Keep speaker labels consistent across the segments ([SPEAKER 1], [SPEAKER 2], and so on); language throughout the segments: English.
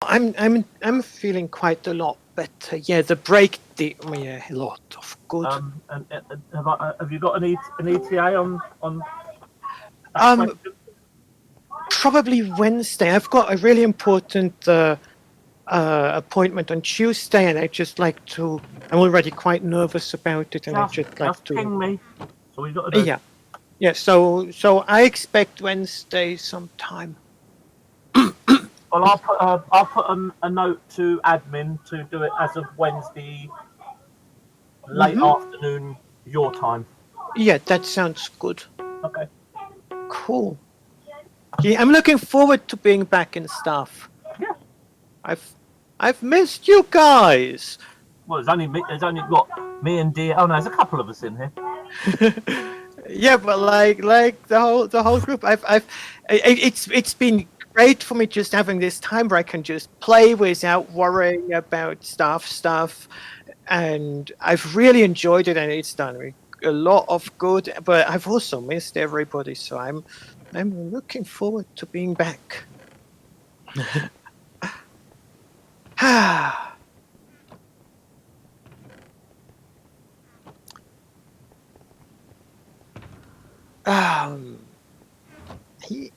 [SPEAKER 1] I'm feeling quite a lot better. Yeah, the break did me a lot of good.
[SPEAKER 2] And have you got an ETA on that
[SPEAKER 1] Um,
[SPEAKER 2] question?
[SPEAKER 1] Probably Wednesday. I've got a really important appointment on Tuesday, and I just like to. I'm already quite nervous about it, and I just like to.
[SPEAKER 2] Ping me. So we've got to do.
[SPEAKER 1] Yeah, yeah. So I expect Wednesday sometime.
[SPEAKER 2] Well, I'll put a note to admin to do it as of Wednesday late afternoon your time.
[SPEAKER 1] Yeah, that sounds good.
[SPEAKER 2] Okay.
[SPEAKER 1] Cool. Yeah, I'm looking forward to being back in stuff.
[SPEAKER 2] Yeah.
[SPEAKER 1] I've missed you guys.
[SPEAKER 2] Well, there's only got me and Dear. Oh no, there's a couple of us in here.
[SPEAKER 1] Yeah, but like the whole group. It's been great for me just having this time where I can just play without worrying about stuff, and I've really enjoyed it, and it's done me a lot of good. But I've also missed everybody, so I'm looking forward to being back. He.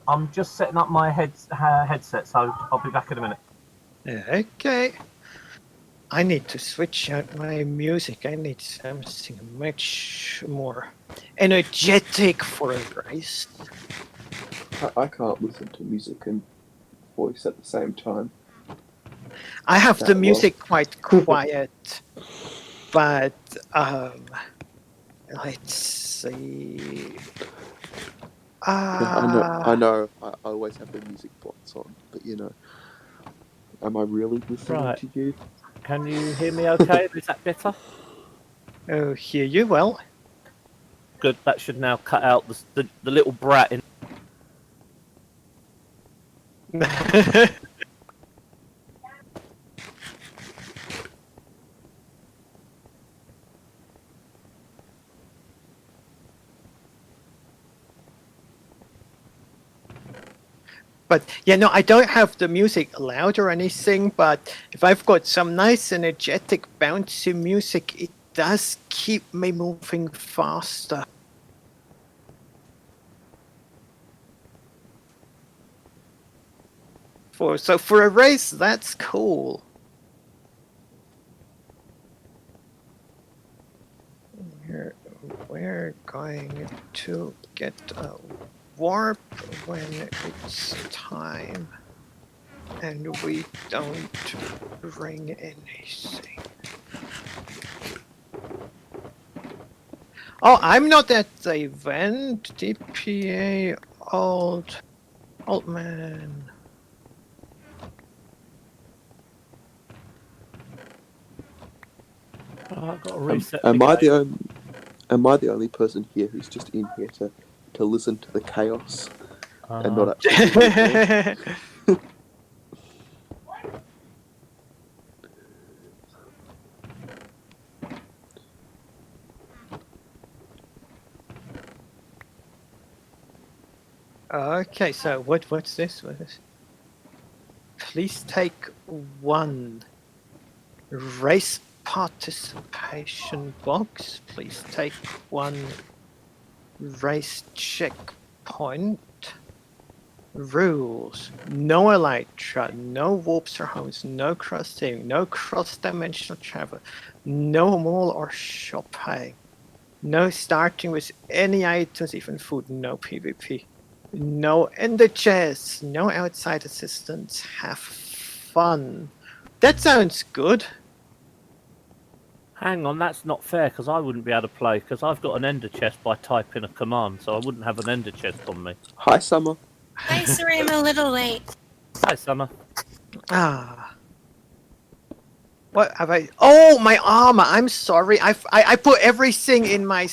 [SPEAKER 2] I'm just setting up my headset, so I'll be back in a minute.
[SPEAKER 1] Okay. I need to switch out my music. I need something much more energetic for a race.
[SPEAKER 3] I can't listen to music and voice at the same time.
[SPEAKER 1] I have the music quite quiet, but let's see.
[SPEAKER 3] I know. I always have the music box on, but am I really listening to you?
[SPEAKER 2] Can you hear me okay? Is that better?
[SPEAKER 1] Oh, hear you well.
[SPEAKER 2] Good. That should now cut out the little brat in.
[SPEAKER 1] But yeah, no, I don't have the music loud or anything, but if I've got some nice energetic bouncy music, it does keep me moving faster. So for a race, that's cool. We're going to get a warp when it's time, and we don't bring anything. Oh, I'm not at the event. DPA old man.
[SPEAKER 2] I've got to reset.
[SPEAKER 3] Am I the only person here who's just in here to listen to the chaos and not actually?
[SPEAKER 1] Okay, so what's this? Please take one race participation box. Please take one race checkpoint. Rules: no elytra, no warps or homes, no crossing, no cross-dimensional travel, no mall or shopping, no starting with any items, even food, no PvP, no ender chests, no outside assistance. Have fun. That sounds good.
[SPEAKER 2] Hang on, that's not fair, because I wouldn't be able to play, because I've got an ender chest by typing a command, so I wouldn't have an ender chest on me.
[SPEAKER 3] Hi, Summer.
[SPEAKER 4] Hi, sorry I'm a little late.
[SPEAKER 2] Hi, Summer.
[SPEAKER 1] What have I? Oh, my armor. I'm sorry. I put everything in my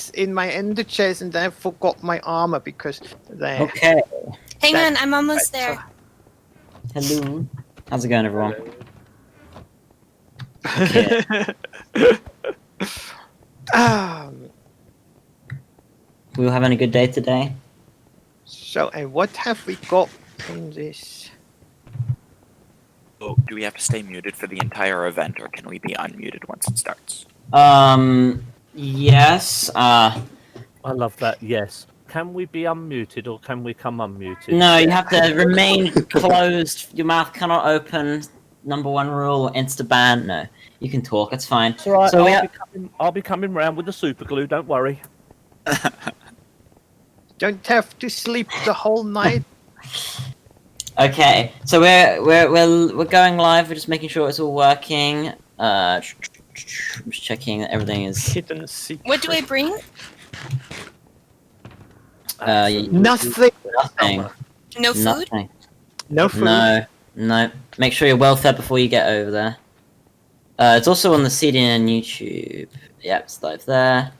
[SPEAKER 1] ender chest, and then I forgot my armor because there.
[SPEAKER 5] Okay.
[SPEAKER 4] Hang on, I'm almost there.
[SPEAKER 5] Hello. How's it going, everyone? Okay. We all having a good day today?
[SPEAKER 1] So, and what have we got in this?
[SPEAKER 6] Oh, do we have to stay muted for the entire event, or can we be unmuted once it starts?
[SPEAKER 5] Yes.
[SPEAKER 2] I love that. Yes. Can we be unmuted or can we come unmuted?
[SPEAKER 5] No, you have to remain closed. Your mouth cannot open. Number one rule, insta-ban. No, you can talk. It's fine.
[SPEAKER 2] It's all right.
[SPEAKER 5] So
[SPEAKER 2] I'll be coming round with the super glue. Don't worry.
[SPEAKER 1] Don't have to sleep the whole night.
[SPEAKER 5] Okay, so we're going live. We're just making sure it's all working. I'm just checking that everything is.
[SPEAKER 1] Hidden secret.
[SPEAKER 4] What do I bring?
[SPEAKER 1] Nothing.
[SPEAKER 5] Nothing.
[SPEAKER 4] No food?
[SPEAKER 5] Nothing.
[SPEAKER 1] No food.
[SPEAKER 5] No. Make sure you're well fed before you get over there. It's also on the CD and YouTube. Yep, it's live there.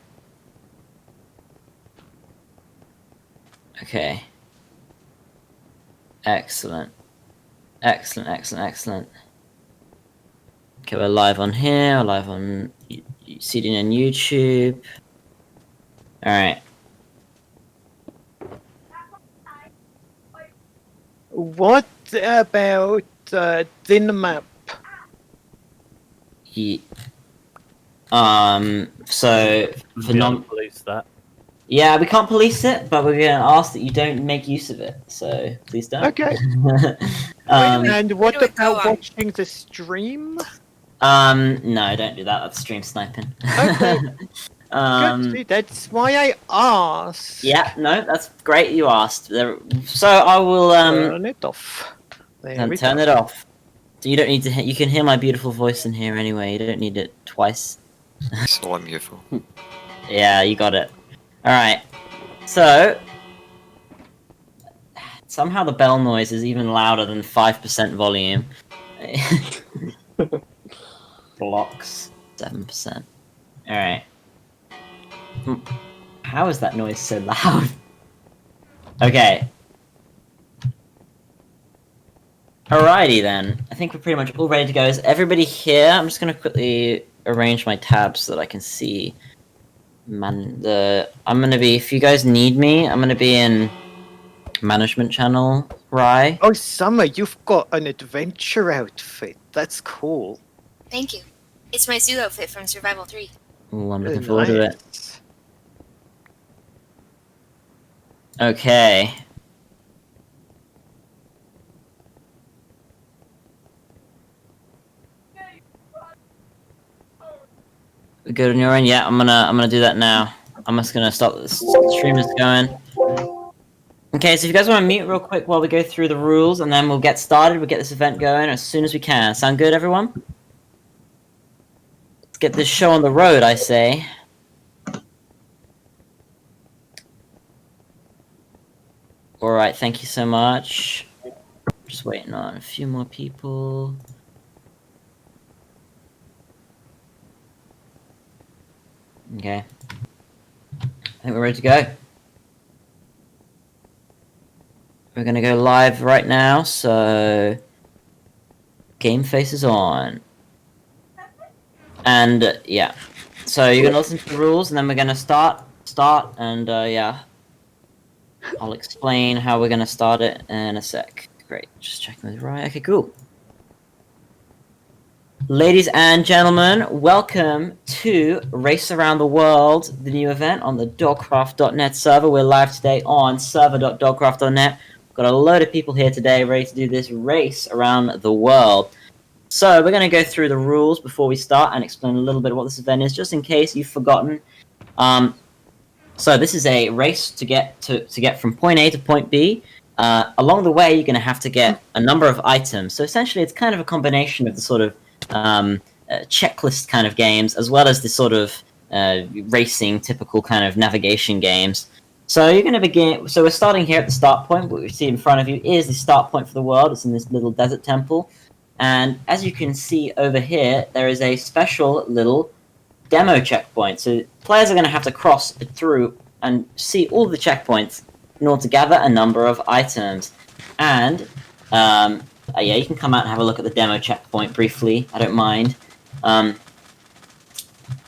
[SPEAKER 5] Okay. Excellent. Excellent. Okay, we're live on here, we're live on CD and YouTube. Alright.
[SPEAKER 1] What about thin map?
[SPEAKER 5] So for
[SPEAKER 2] Police that.
[SPEAKER 5] yeah, we can't police it, but we're gonna ask that you don't make use of it. So please don't.
[SPEAKER 1] Okay. And
[SPEAKER 4] Where
[SPEAKER 1] what
[SPEAKER 4] do I go
[SPEAKER 1] about
[SPEAKER 4] on?
[SPEAKER 1] watching the stream?
[SPEAKER 5] No, don't do that. That's stream sniping.
[SPEAKER 1] Okay. Good. See, that's why I asked.
[SPEAKER 5] Yeah, no, that's great. You asked. So I will
[SPEAKER 1] Turn it off. There we
[SPEAKER 5] turn
[SPEAKER 1] go.
[SPEAKER 5] it off. You don't need to. You can hear my beautiful voice in here anyway. You don't need it twice.
[SPEAKER 6] So I'm beautiful.
[SPEAKER 5] Yeah, you got it. Alright. So somehow the bell noise is even louder than 5% volume. Blocks 7%. Alright. How is that noise so loud? Okay. Alrighty then. I think we're pretty much all ready to go. Is everybody here? I'm just gonna quickly arrange my tabs so that I can see. I'm gonna be, if you guys need me, I'm gonna be in management channel, Rye.
[SPEAKER 1] Oh, Summer, you've got an adventure outfit. That's cool.
[SPEAKER 4] Thank you. It's my zoo outfit from Survival 3.
[SPEAKER 5] Ooh, I'm looking forward to it.
[SPEAKER 1] Nice.
[SPEAKER 5] Okay. Good on your end? Yeah, I'm gonna do that now. I'm just gonna stop the stream that's going. Okay, so if you guys want to mute real quick while we go through the rules, and then we'll get started. We'll get this event going as soon as we can. Sound good, everyone? Let's get this show on the road, I say. Alright, thank you so much. Just waiting on a few more people. Okay. I think we're ready to go. We're gonna go live right now, so game face is on. And yeah. So you're gonna listen to the rules and then we're gonna start and yeah. I'll explain how we're gonna start it in a sec. Great, just checking with Ryan. Okay, cool. Ladies and gentlemen, welcome to Race Around the World, the new event on the Dogcraft.net server. We're live today on server.dogcraft.net. We've got a load of people here today ready to do this race around the world. So we're going to go through the rules before we start and explain a little bit of what this event is, just in case you've forgotten. So this is a race to get from point A to point B. Along the way, you're going to have to get a number of items. So essentially, it's kind of a combination of the sort of checklist kind of games, as well as the sort of racing, typical kind of navigation games. So you're going to begin. So we're starting here at the start point. What we see in front of you is the start point for the world. It's in this little desert temple, and as you can see over here, there is a special little demo checkpoint. So players are going to have to cross through and see all the checkpoints in order to gather a number of items. And yeah, you can come out and have a look at the demo checkpoint briefly. I don't mind.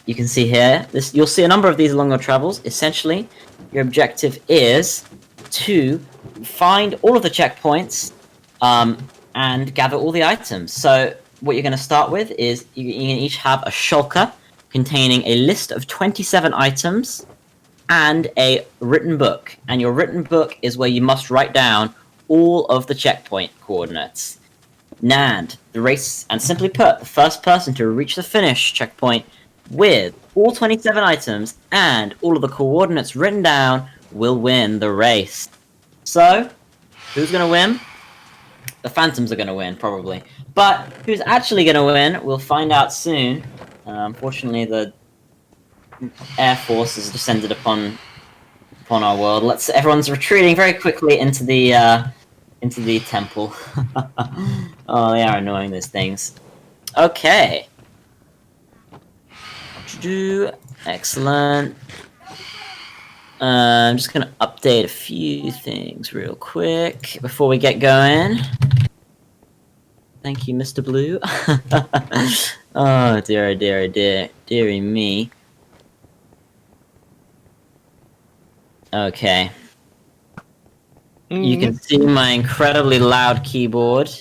[SPEAKER 5] You can see here, you'll see a number of these along your travels. Essentially, your objective is to find all of the checkpoints and gather all the items. So what you're going to start with is you're going to each have a shulker containing a list of 27 items and a written book. And your written book is where you must write down all of the checkpoint coordinates. And the race, and simply put, the first person to reach the finish checkpoint with all 27 items and all of the coordinates written down will win the race. So, who's going to win? The Phantoms are going to win, probably. But who's actually going to win, we'll find out soon. Unfortunately, the Air Force has descended upon our world. Everyone's retreating very quickly into the temple. Oh, they are annoying, those things. Okay. Excellent. I'm just going to update a few things real quick before we get going. Thank you, Mr. Blue. Oh, dear, oh, dear, oh, dear. Dearie me. Okay. You can see my incredibly loud keyboard.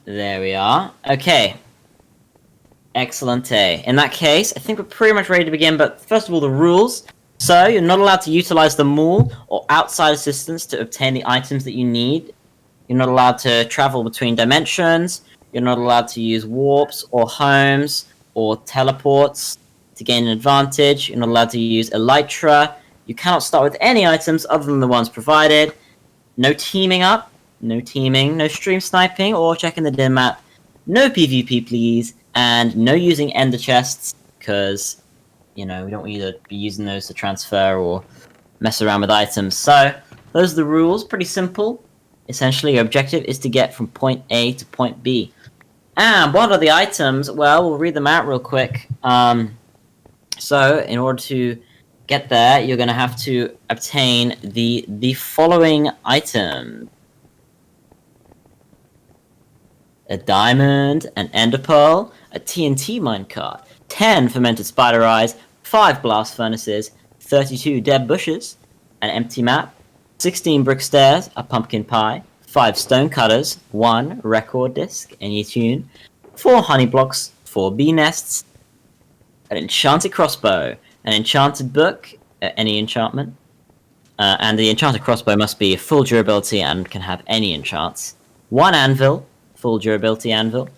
[SPEAKER 5] There we are. Okay. Excellente. In that case, I think we're pretty much ready to begin, but first of all, the rules. So, you're not allowed to utilize the mall or outside assistance to obtain the items that you need. You're not allowed to travel between dimensions. You're not allowed to use warps or homes or teleports to gain an advantage. You're not allowed to use elytra. You cannot start with any items other than the ones provided. No teaming up. No teaming. No stream sniping or checking the dim map. No PvP, please. And no using ender chests, because, you know, we don't want you to be using those to transfer or mess around with items. So, those are the rules. Pretty simple. Essentially, your objective is to get from point A to point B. And what are the items? Well, we'll read them out real quick. So, in order to get there, you're going to have to obtain the following item. A diamond, an ender pearl, a TNT minecart, 10 fermented spider eyes, 5 blast furnaces, 32 dead bushes, an empty map, 16 brick stairs, a pumpkin pie, 5 sToNeCuTtErS, 1 record disc, any tune, 4 honey blocks, 4 bee nests, an enchanted crossbow, an enchanted book, any enchantment, and the enchanted crossbow must be full durability and can have any enchants, 1 anvil, full durability anvil,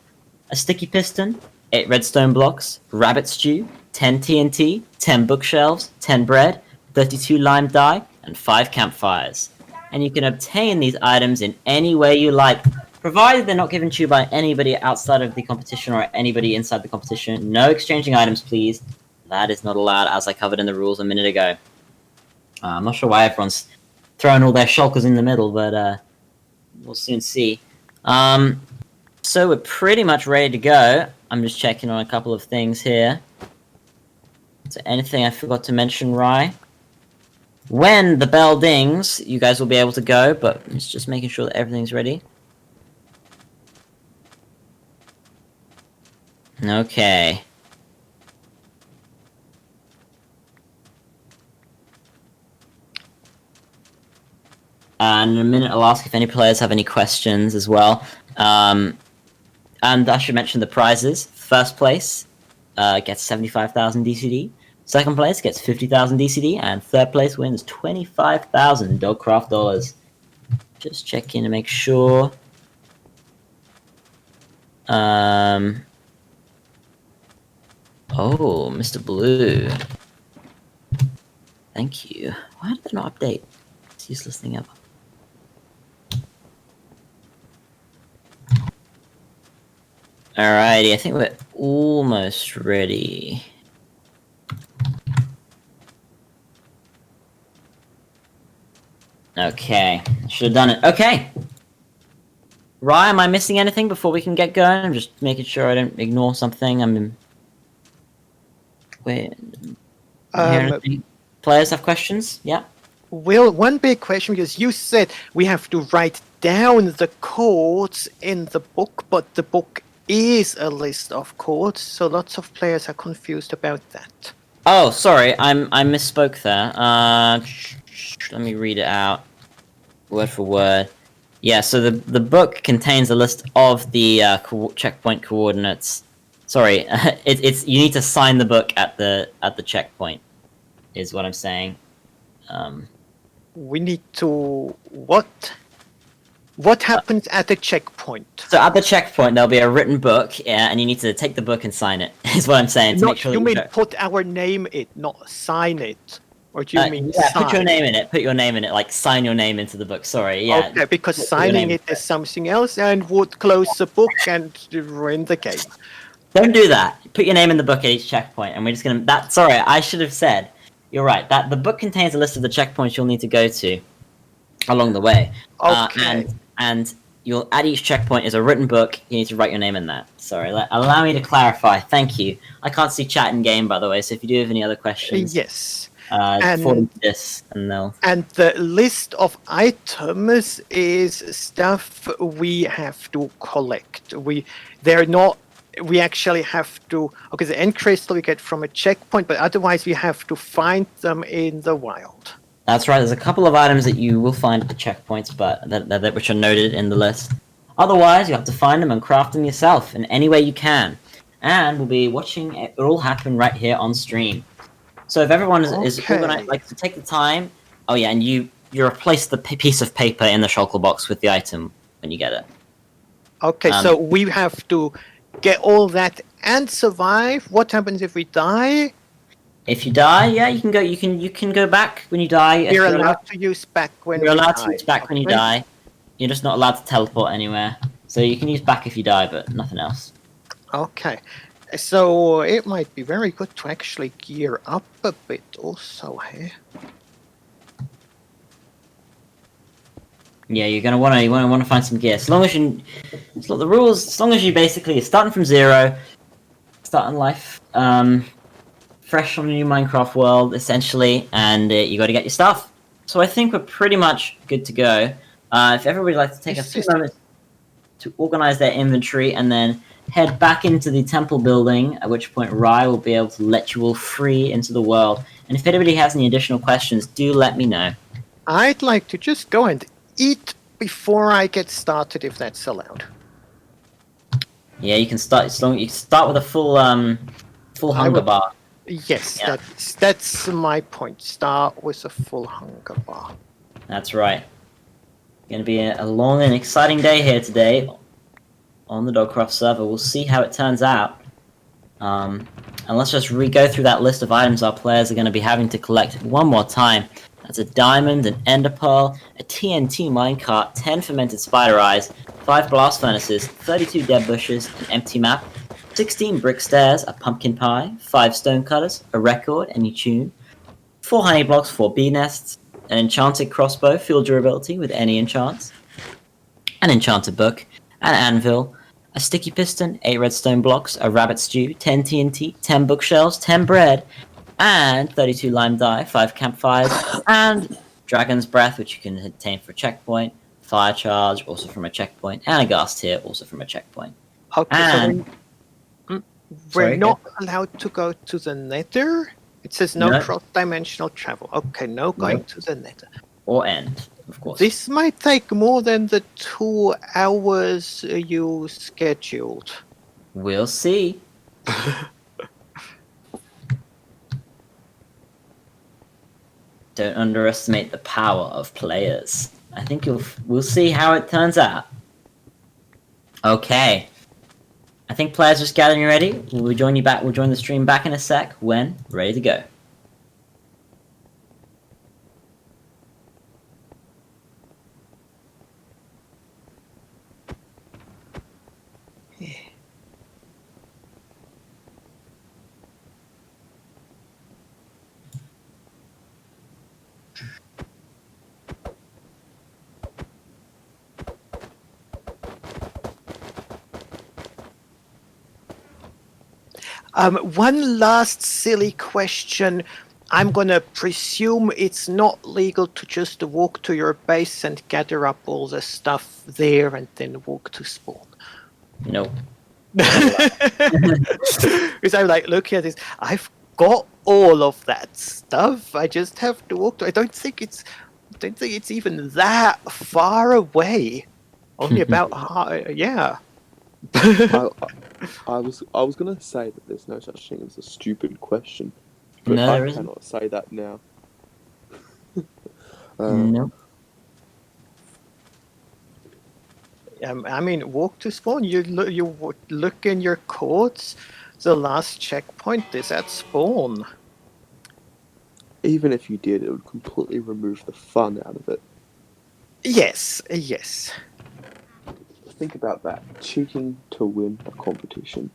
[SPEAKER 5] a sticky piston, 8 redstone blocks, rabbit stew, 10 TNT, 10 bookshelves, 10 bread, 32 lime dye, and 5 campfires. And you can obtain these items in any way you like, provided they're not given to you by anybody outside of the competition or anybody inside the competition. No exchanging items, please. That is not allowed, as I covered in the rules a minute ago. I'm not sure why everyone's throwing all their shulkers in the middle, but we'll soon see. So we're pretty much ready to go. I'm just checking on a couple of things here. Is there anything I forgot to mention, Rye? When the bell dings, you guys will be able to go, but it's just making sure that everything's ready. Okay. And in a minute, I'll ask if any players have any questions as well. And I should mention the prizes. First place gets 75,000 DCD. Second place gets 50,000 DCD. And third place wins 25,000 Dogcraft dollars. Just check in to make sure. Oh, Mr. Blue. Thank you. Why did they not update? It's useless thing ever. Alrighty, I think we're almost ready. Okay, should have done it. Okay! Rye, am I missing anything before we can get going? I'm just making sure I don't ignore something. Wait. Players have questions? Yeah?
[SPEAKER 1] Will, one big question, because you said we have to write down the codes in the book, but the book is a list of codes, so lots of players are confused about that.
[SPEAKER 5] Oh, sorry, I misspoke there. Let me read it out, word for word. Yeah, so the book contains a list of the checkpoint coordinates. Sorry, it's you need to sign the book at the checkpoint, is what I'm saying.
[SPEAKER 1] We need to what happens at the checkpoint?
[SPEAKER 5] So at the checkpoint, there'll be a written book, yeah, and you need to take the book and sign it. Is what I'm saying. To make sure
[SPEAKER 1] you
[SPEAKER 5] that
[SPEAKER 1] mean put our name in it, not sign it, or do you mean
[SPEAKER 5] yeah,
[SPEAKER 1] sign?
[SPEAKER 5] put your name in it. Put your name in it. Like sign your name into the book. Sorry, yeah.
[SPEAKER 1] Okay, because
[SPEAKER 5] Put your
[SPEAKER 1] signing
[SPEAKER 5] name
[SPEAKER 1] it is something else and would close the book and ruin the game.
[SPEAKER 5] Don't do that. Put your name in the book at each checkpoint, and we're just gonna. Sorry, I should have said. You're right. That the book contains a list of the checkpoints you'll need to go to along the way.
[SPEAKER 1] Okay.
[SPEAKER 5] And you'll at each checkpoint is a written book. You need to write your name in that. Sorry. Allow me to clarify. Thank you. I can't see chat in game, by the way. So if you do have any other questions,
[SPEAKER 1] Yes.
[SPEAKER 5] forward to this, and they'll.
[SPEAKER 1] And the list of items is stuff we have to collect. We actually have to. Okay, the end crystal we get from a checkpoint, but otherwise we have to find them in the wild.
[SPEAKER 5] That's right. There's a couple of items that you will find at the checkpoints, but that which are noted in the list. Otherwise, you have to find them and craft them yourself in any way you can. And we'll be watching it all happen right here on stream. So if everyone is organized, like to take the time. Oh yeah, and you replace the piece of paper in the shulker box with the item when you get it.
[SPEAKER 1] Okay, so we have to get all that and survive. What happens if we die?
[SPEAKER 5] If you die, yeah, you can go. You can go back when you die.
[SPEAKER 1] You're allowed to use back when
[SPEAKER 5] You're
[SPEAKER 1] we
[SPEAKER 5] allowed
[SPEAKER 1] die.
[SPEAKER 5] to use back when you die. You're just not allowed to teleport anywhere. So you can use back if you die, but nothing else.
[SPEAKER 1] Okay, so it might be very good to actually gear up a bit also here.
[SPEAKER 5] Yeah, you're gonna wanna find some gear. As long as the rules. As long as you basically you're starting from zero, starting life, fresh on a new Minecraft world essentially, and you got to get your stuff. So I think we're pretty much good to go. If everybody would like to take a few moments to organize their inventory and then head back into the temple building, at which point Rye will be able to let you all free into the world. And if anybody has any additional questions, do let me know.
[SPEAKER 1] I'd like to just go and eat before I get started, if that's allowed.
[SPEAKER 5] Yeah, you can start. You start with a full hunger bar.
[SPEAKER 1] Yes,
[SPEAKER 5] Yeah.
[SPEAKER 1] that's my point. Start with a full hunger bar.
[SPEAKER 5] That's right. Going to be a long and exciting day here today on the Dogcraft server. We'll see how it turns out. And let's just go through that list of items our players are going to be having to collect one more time. That's a diamond, an ender pearl, a TNT minecart, 10 fermented spider eyes, 5 blast furnaces, 32 dead bushes, an empty map, 16 brick stairs, a pumpkin pie, 5 StoneCuTtErS, a record, any tune, 4 honey blocks, 4 bee nests, an enchanted crossbow, fuel durability with any enchants, an enchanted book, an anvil, a sticky piston, 8 redstone blocks, a rabbit stew, 10 TNT, 10 bookshelves, 10 bread, and 32 lime dye, 5 campfires, and dragon's breath, which you can obtain for a checkpoint, fire charge, also from a checkpoint, and a ghast tear, also from a checkpoint.
[SPEAKER 1] Okay,
[SPEAKER 5] And
[SPEAKER 1] so we're not allowed to go to the nether? It says no cross-dimensional travel. Okay, no going to the nether.
[SPEAKER 5] Or end, of course.
[SPEAKER 1] This might take more than the 2 hours you scheduled.
[SPEAKER 5] We'll see. Don't underestimate the power of players. I think we'll see how it turns out. Okay. I think players just gathering ready. We'll join you back. We'll join the stream back in a sec when ready to go.
[SPEAKER 1] One last silly question. I'm gonna presume it's not legal to just walk to your base and gather up all the stuff there and then walk to spawn.
[SPEAKER 5] Nope.
[SPEAKER 1] Because I'm like, look at this. I've got all of that stuff. I just have to walk to. I don't think it's even that far away. Only about yeah.
[SPEAKER 3] I was gonna say that there's no such thing as a stupid question, but
[SPEAKER 5] No, there
[SPEAKER 3] I
[SPEAKER 5] isn't.
[SPEAKER 3] cannot say that now.
[SPEAKER 5] Nope.
[SPEAKER 1] I mean, walk to spawn. You look in your courts. The last checkpoint is at spawn.
[SPEAKER 3] Even if you did, it would completely remove the fun out of it.
[SPEAKER 1] Yes, yes.
[SPEAKER 3] Think about that. Cheating to win a competition.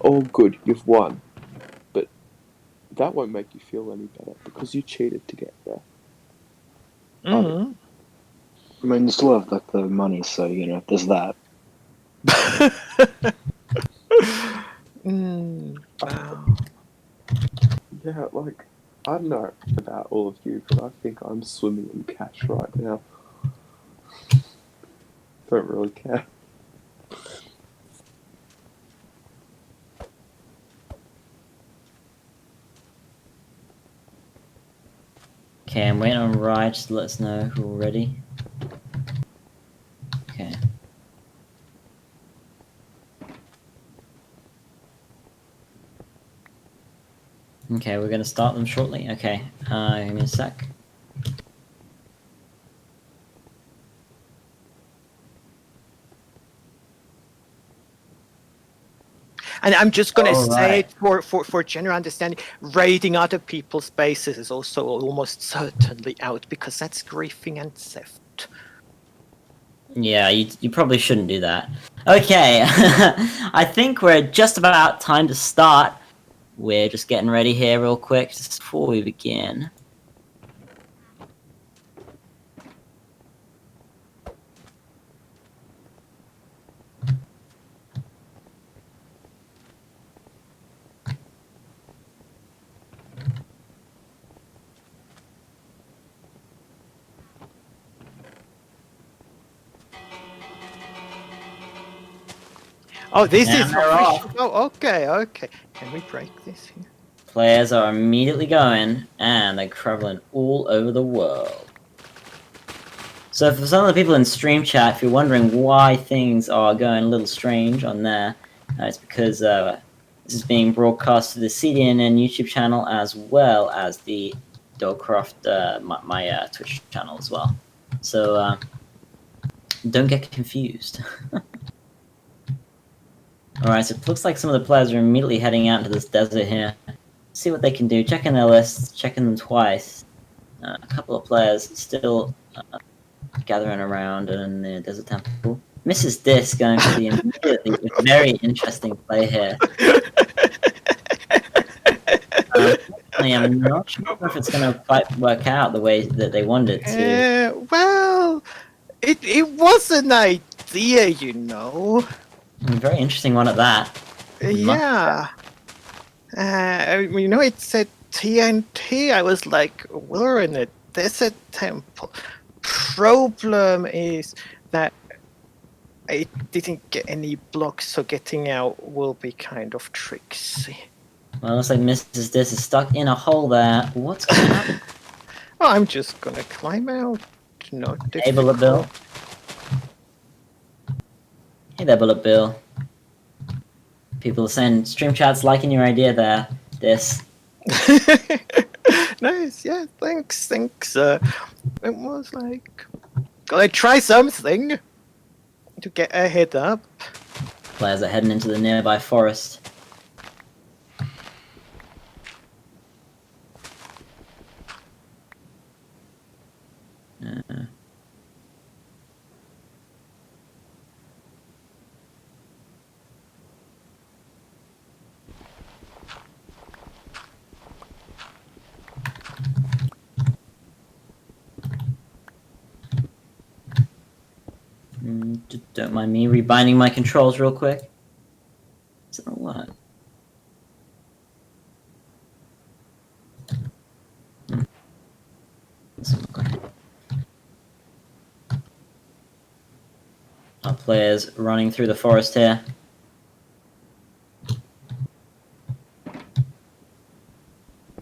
[SPEAKER 3] Oh, good, you've won. But that won't make you feel any better because you cheated to get there.
[SPEAKER 1] Mm-hmm.
[SPEAKER 7] I mean, you still have like the money, so you know there's that.
[SPEAKER 1] Wow.
[SPEAKER 3] Yeah, like, I don't know about all of you, but I think I'm swimming in cash right now. Don't really care.
[SPEAKER 5] Okay, I'm waiting on Rye just to let us know who we're ready. Okay. Okay, we're gonna start them shortly. Okay, give me a sec.
[SPEAKER 1] And I'm just going to
[SPEAKER 5] All
[SPEAKER 1] say
[SPEAKER 5] right.
[SPEAKER 1] for general understanding, raiding other people's bases is also almost certainly out because that's griefing and theft.
[SPEAKER 5] Yeah, you probably shouldn't do that. Okay, I think we're just about time to start. We're just getting ready here real quick just before we begin.
[SPEAKER 1] Oh, this
[SPEAKER 5] And
[SPEAKER 1] is
[SPEAKER 5] they're off.
[SPEAKER 1] Oh, okay, okay. Can we break this here?
[SPEAKER 5] Players are immediately going, and they're traveling all over the world. So for some of the people in stream chat, if you're wondering why things are going a little strange on there, it's because this is being broadcast to the CDNN YouTube channel as well as the Dogcraft, my Twitch channel as well. So don't get confused. Alright, so it looks like some of the players are immediately heading out into this desert here. See what they can do, checking their lists, checking them twice. A couple of players still gathering around in the desert temple. Mrs. Dis going for the immediately very interesting play here. I'm not sure if it's going to quite work out the way that they wanted it to.
[SPEAKER 1] Well, it was an idea, you know.
[SPEAKER 5] Very interesting one at that.
[SPEAKER 1] Yeah. You know, it said TNT. I was like, we're in a desert temple. Problem is that it didn't get any blocks, so getting out will be kind of tricksy.
[SPEAKER 5] Well, it looks like Mrs. Dis is stuck in a hole there. What's going to happen?
[SPEAKER 1] Well, I'm just gonna climb out. No
[SPEAKER 5] Hey, Bullet Bill. Hey there, Bullet Bill. People are saying stream chat's liking your idea there. This.
[SPEAKER 1] Nice, yeah, thanks. It was like, gotta try something to get a head up.
[SPEAKER 5] Players are heading into the nearby forest. Don't mind me rebinding my controls real quick. Is that what? Our players running through the forest here.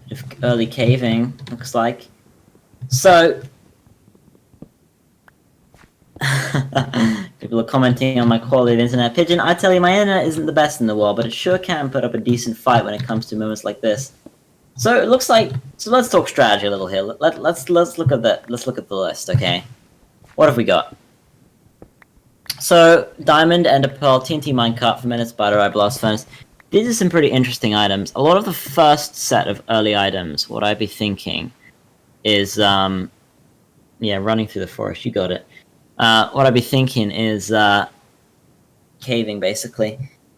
[SPEAKER 5] Bit of early caving, looks like. So, people are commenting on my quality of internet. Pigeon, I tell you, my internet isn't the best in the world, but it sure can put up a decent fight when it comes to moments like this. So it looks like. So let's talk strategy a little here. Let's look at the list, okay? What have we got? So Diamond, Ender Pearl, TNT Minecart, Fermented Spider Eye, Blast Furnace. These are some pretty interesting items. A lot of the first set of early items, what I'd be thinking is, running through the forest. You got it. What I'd be thinking is caving, basically.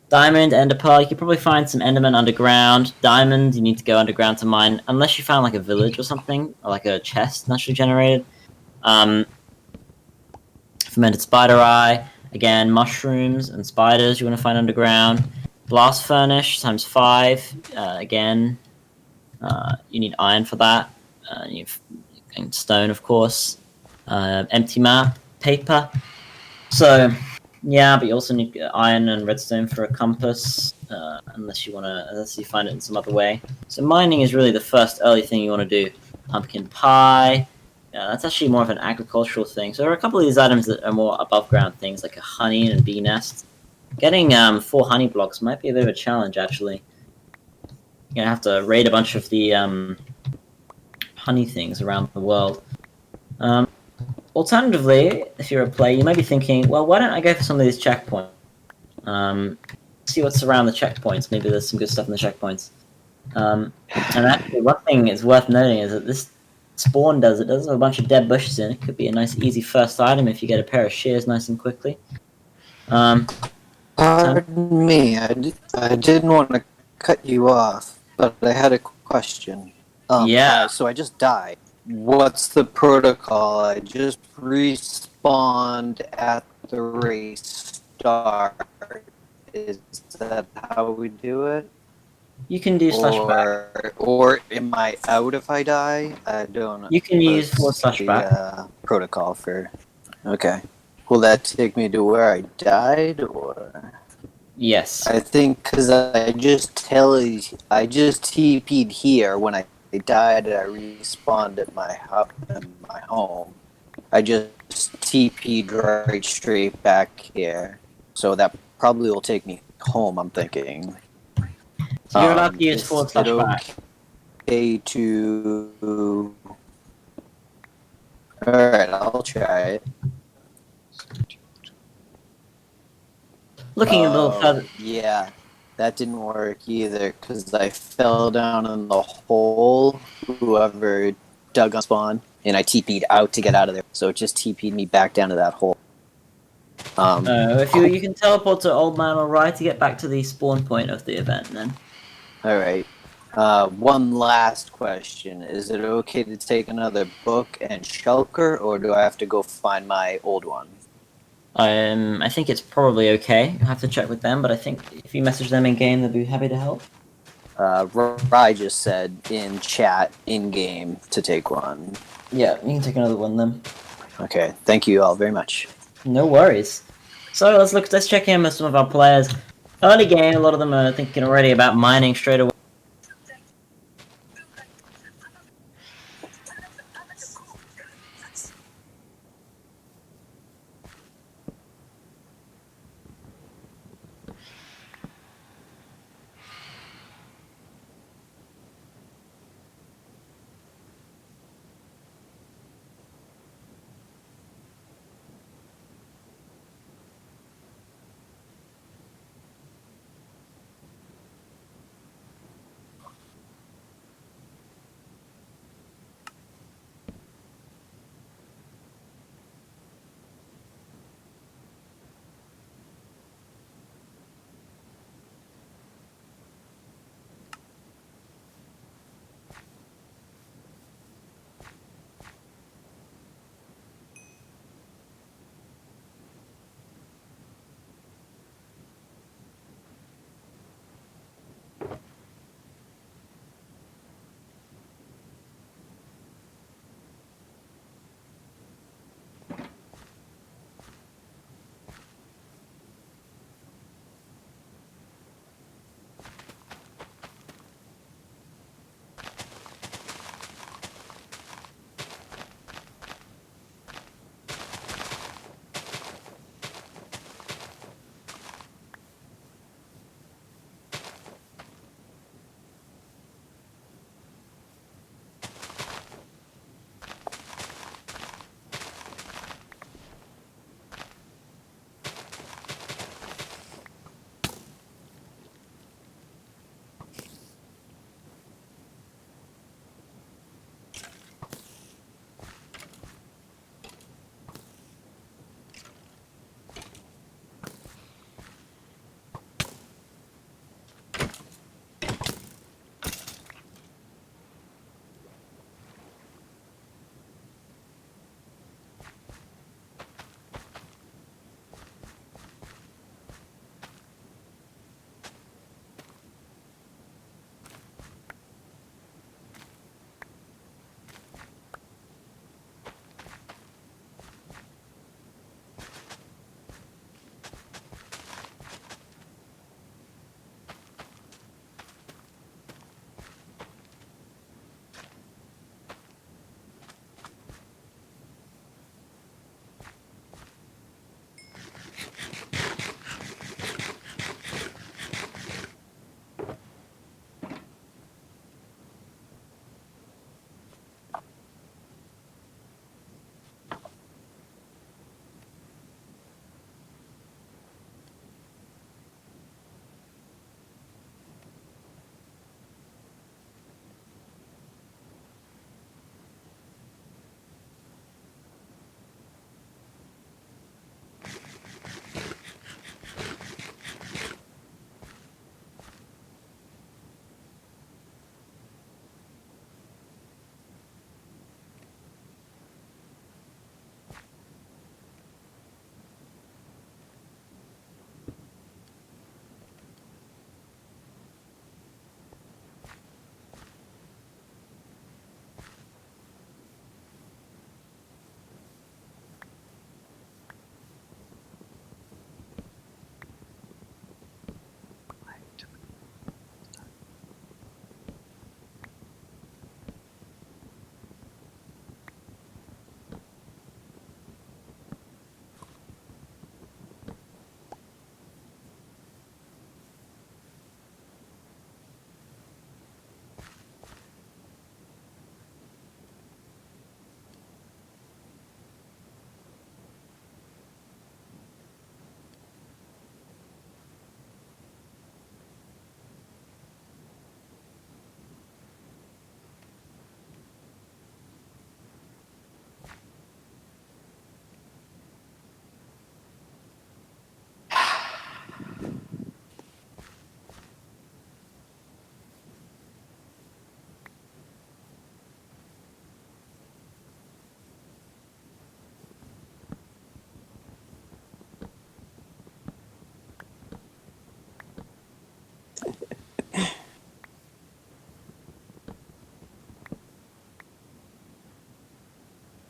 [SPEAKER 5] Diamond, Ender Pearl, you could probably find some Enderman underground. Diamond, you need to go underground to mine, unless you found like a village or something, or like a chest naturally generated. Fermented Spider Eye, again, mushrooms and spiders you want to find underground. Blast Furnace times 5, again, you need iron for that. And stone, of course. Empty map, paper. So, yeah, but you also need iron and redstone for a compass, unless you find it in some other way. So mining is really the first early thing you want to do. Pumpkin pie. That's actually more of an agricultural thing. So there are a couple of these items that are more above ground things, like a honey and bee nest. Getting 4 honey blocks might be a bit of a challenge, actually. You're gonna have to raid a bunch of the honey things around the world. Alternatively, if you're a player, you might be thinking, well, why don't I go for some of these checkpoints? See what's around the checkpoints. Maybe there's some good stuff in the checkpoints. And actually, one thing is worth noting is that this spawn does have a bunch of dead bushes in it. Could be a nice, easy first item if you get a pair of shears nice and quickly.
[SPEAKER 8] Pardon me, I didn't want to cut you off, but I had a question.
[SPEAKER 5] Yeah.
[SPEAKER 8] So I just died. What's the protocol? I just respawned at the race start. Is that how we do it?
[SPEAKER 5] You can do /back.
[SPEAKER 8] Or am I out if I die? I don't know.
[SPEAKER 5] You can use /back.
[SPEAKER 8] Protocol for. Okay. Will that take me to where I died, or?
[SPEAKER 5] Yes.
[SPEAKER 8] I think because I just TP'd here when I died. I respawned at my home. I just TP'd right straight back here, so that probably will take me home. I'm thinking.
[SPEAKER 5] So you're allowed to use /back.
[SPEAKER 8] Okay to. All right, I'll try it.
[SPEAKER 5] Looking a little further.
[SPEAKER 8] Yeah, that didn't work either because I fell down in the hole. Whoever dug on spawn, and I TP'd out to get out of there. So it just TP'd me back down to that hole.
[SPEAKER 5] If you can teleport to Old Man O'Reilly to get back to the spawn point of the event, then.
[SPEAKER 8] All right. One last question: is it okay to take another book and shulker, or do I have to go find my old one?
[SPEAKER 5] I think it's probably okay. You have to check with them, but I think if you message them in game, they'll be happy to help.
[SPEAKER 8] Rai just said in chat, in game, to take one.
[SPEAKER 5] Yeah, you can take another one then.
[SPEAKER 8] Okay, thank you all very much.
[SPEAKER 5] No worries. So let's check in with some of our players. Early game, a lot of them are thinking already about mining straight away.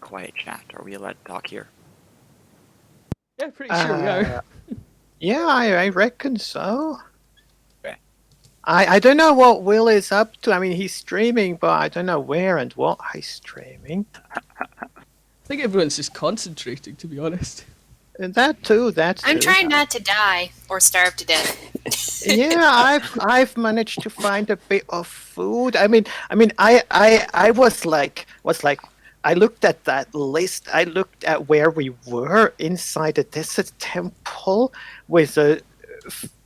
[SPEAKER 6] quiet chat. Are we allowed to talk here?
[SPEAKER 9] Yeah, pretty sure we are.
[SPEAKER 1] Yeah, I reckon so.
[SPEAKER 6] Okay.
[SPEAKER 1] I don't know what Will is up to. I mean, he's streaming, but I don't know where and what he's streaming.
[SPEAKER 9] I think everyone's just concentrating, to be honest.
[SPEAKER 1] And that too. That's.
[SPEAKER 4] I'm trying not to die or starve to death.
[SPEAKER 1] Yeah, I've managed to find a bit of food. I was like, I looked at that list. I looked at where we were inside a desert temple with a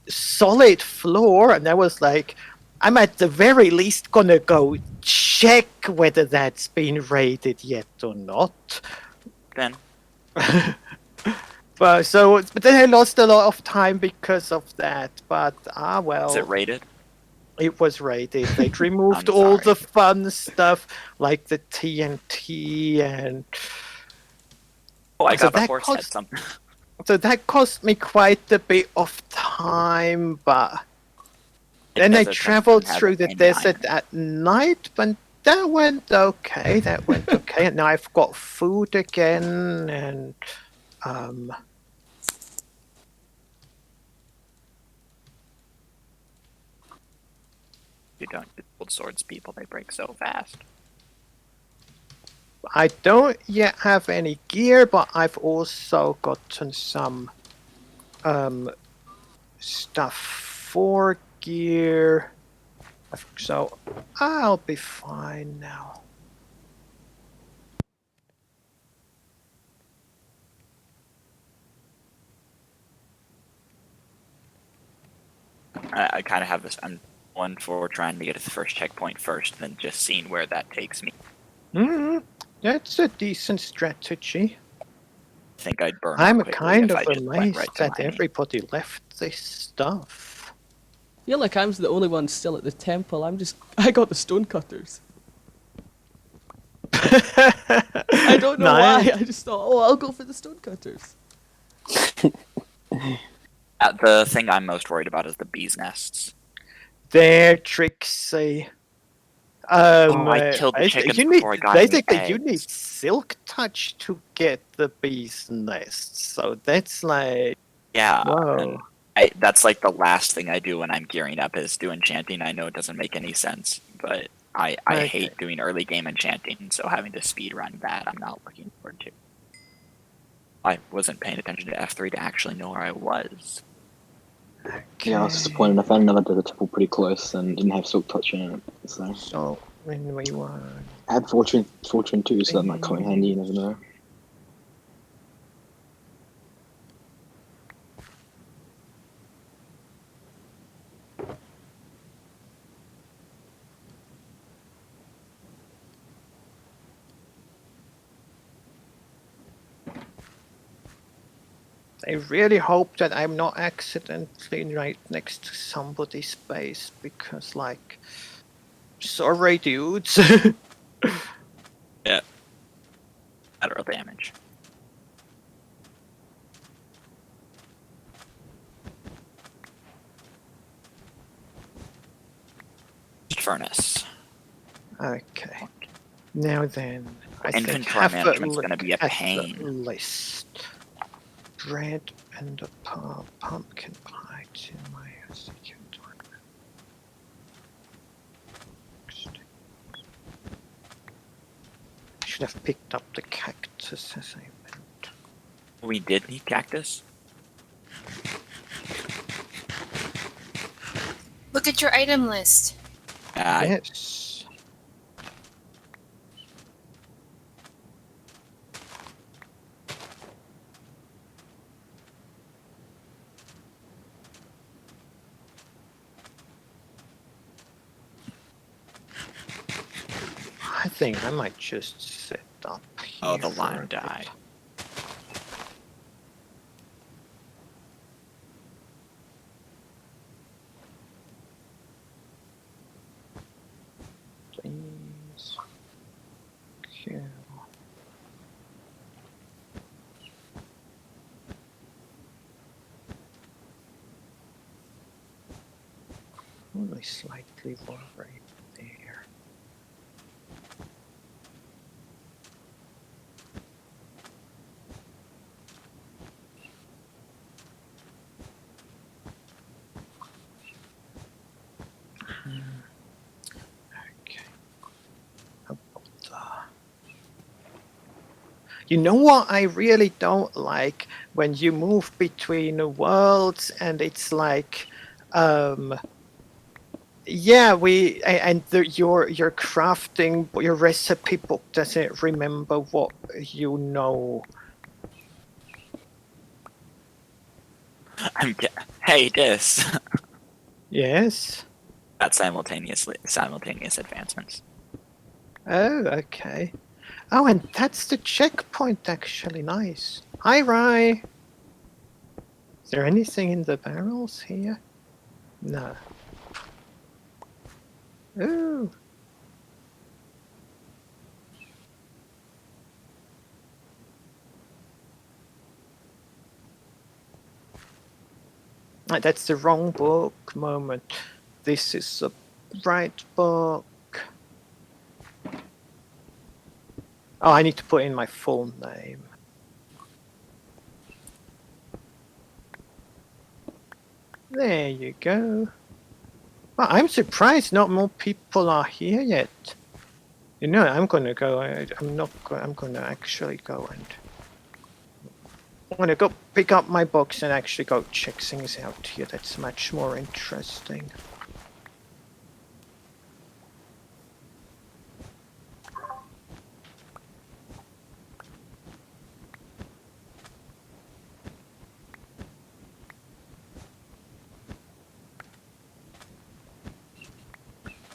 [SPEAKER 1] solid floor, and I was like, I'm at the very least gonna go check whether that's been raided yet or not.
[SPEAKER 6] Then
[SPEAKER 1] But then I lost a lot of time because of that. But well.
[SPEAKER 6] is it rated?
[SPEAKER 1] It was raided. They removed
[SPEAKER 6] I'm
[SPEAKER 1] all
[SPEAKER 6] sorry.
[SPEAKER 1] the fun stuff like the TNT and.
[SPEAKER 6] Oh, I
[SPEAKER 1] So
[SPEAKER 6] got a
[SPEAKER 1] that
[SPEAKER 6] horse head
[SPEAKER 1] cost-
[SPEAKER 6] something.
[SPEAKER 1] So that cost me quite a bit of time, but then I
[SPEAKER 6] Desert
[SPEAKER 1] traveled
[SPEAKER 6] doesn't have
[SPEAKER 1] through the
[SPEAKER 6] any
[SPEAKER 1] desert
[SPEAKER 6] iron.
[SPEAKER 1] at night, but that went okay. And now I've got food again, and
[SPEAKER 6] You don't use old swords, people. They break so fast.
[SPEAKER 1] I don't yet have any gear, but I've also gotten some stuff for gear. So I'll be fine now.
[SPEAKER 6] I kind of have this. I'm one for trying to get to the first checkpoint first, then just seeing where that takes me.
[SPEAKER 1] That's a decent strategy.
[SPEAKER 6] I think I'd burn.
[SPEAKER 1] I'm
[SPEAKER 6] quickly
[SPEAKER 1] kind
[SPEAKER 6] if
[SPEAKER 1] of
[SPEAKER 6] I just went
[SPEAKER 1] amazed
[SPEAKER 6] right to
[SPEAKER 1] that
[SPEAKER 6] mining.
[SPEAKER 1] everybody left this stuff.
[SPEAKER 9] I feel like I'm the only one still at the temple. I got the SToNeCuTtErS. I don't know
[SPEAKER 1] Nice.
[SPEAKER 9] why. I just thought, oh, I'll go for the SToNeCuTtErS.
[SPEAKER 6] The thing I'm most worried about is the bees' nests.
[SPEAKER 1] They're tricksy.
[SPEAKER 6] I killed the
[SPEAKER 1] basically,
[SPEAKER 6] chickens
[SPEAKER 1] you
[SPEAKER 6] before I got any
[SPEAKER 1] basically, you need
[SPEAKER 6] eggs.
[SPEAKER 1] silk touch to get the bee's nest. So that's like,
[SPEAKER 6] Yeah,
[SPEAKER 1] whoa.
[SPEAKER 6] and that's like the last thing I do when I'm gearing up is do enchanting. I know it doesn't make any sense, but I
[SPEAKER 1] Okay.
[SPEAKER 6] hate doing early game enchanting, so having to speed run that I'm not looking forward to. I wasn't paying attention to F3 to actually know where I was.
[SPEAKER 7] Yeah, I was disappointed. I found another desert temple pretty close and didn't have silk touch in it. So
[SPEAKER 1] So when we were.
[SPEAKER 7] I had fortune too, so that might come in handy. You never know.
[SPEAKER 1] I really hope that I'm not accidentally right next to somebody's base because, like, sorry, dudes.
[SPEAKER 6] Yeah. Lateral damage. Furnace.
[SPEAKER 1] Okay. Now then, I think
[SPEAKER 6] Inventory
[SPEAKER 1] have a
[SPEAKER 6] management's
[SPEAKER 1] look
[SPEAKER 6] gonna be a
[SPEAKER 1] at the
[SPEAKER 6] pain.
[SPEAKER 1] list. Bread and a pumpkin pie to my second one. Should have picked up the cactus as I went.
[SPEAKER 6] We did need cactus.
[SPEAKER 4] Look at your item list.
[SPEAKER 1] Yes. I think I might just set up here.
[SPEAKER 6] Oh, the
[SPEAKER 1] for
[SPEAKER 6] line
[SPEAKER 1] a bit.
[SPEAKER 6] died.
[SPEAKER 1] Please. Kill. Only slightly worried there. You know what I really don't like? When you move between the worlds and it's like, yeah, your crafting, your recipe book doesn't remember what you know.
[SPEAKER 6] Hey, this.
[SPEAKER 1] Yes.
[SPEAKER 6] That's simultaneous advancements.
[SPEAKER 1] Oh, okay. Oh, and that's the checkpoint, actually. Nice. Hi, Rye. Is there anything in the barrels here? No. Ooh. That's the wrong book. Moment. This is the right book. Oh, I need to put in my full name. There you go. Well, I'm surprised not more people are here yet. You know, I'm gonna go. I'm gonna actually go and. I'm gonna go pick up my books and actually go check things out here. That's much more interesting.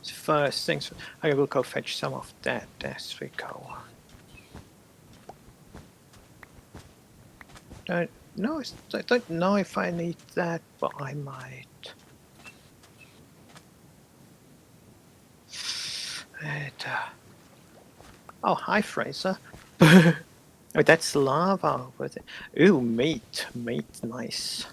[SPEAKER 1] First things, I will go fetch some of that as we go on. I don't know if I need that, but I might. And, oh, hi, Fraser. Oh, that's lava over there. Ooh, meat. Meat, nice.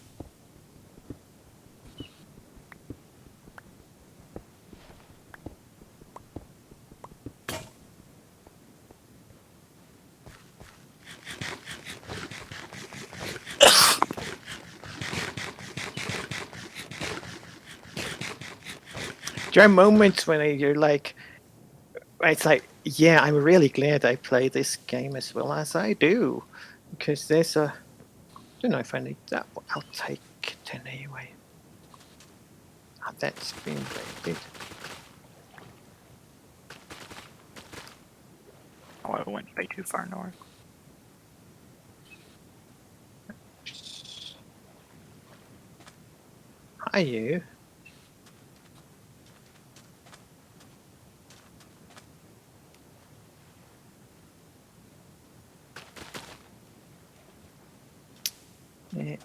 [SPEAKER 1] There are moments when you're like, it's like, yeah, I'm really glad I play this game as well as I do. Because there's a, I don't know if I need that, but I'll take it anyway. Oh, that's been raided.
[SPEAKER 6] Oh, I went way too far north.
[SPEAKER 1] Hi, you. Yeah.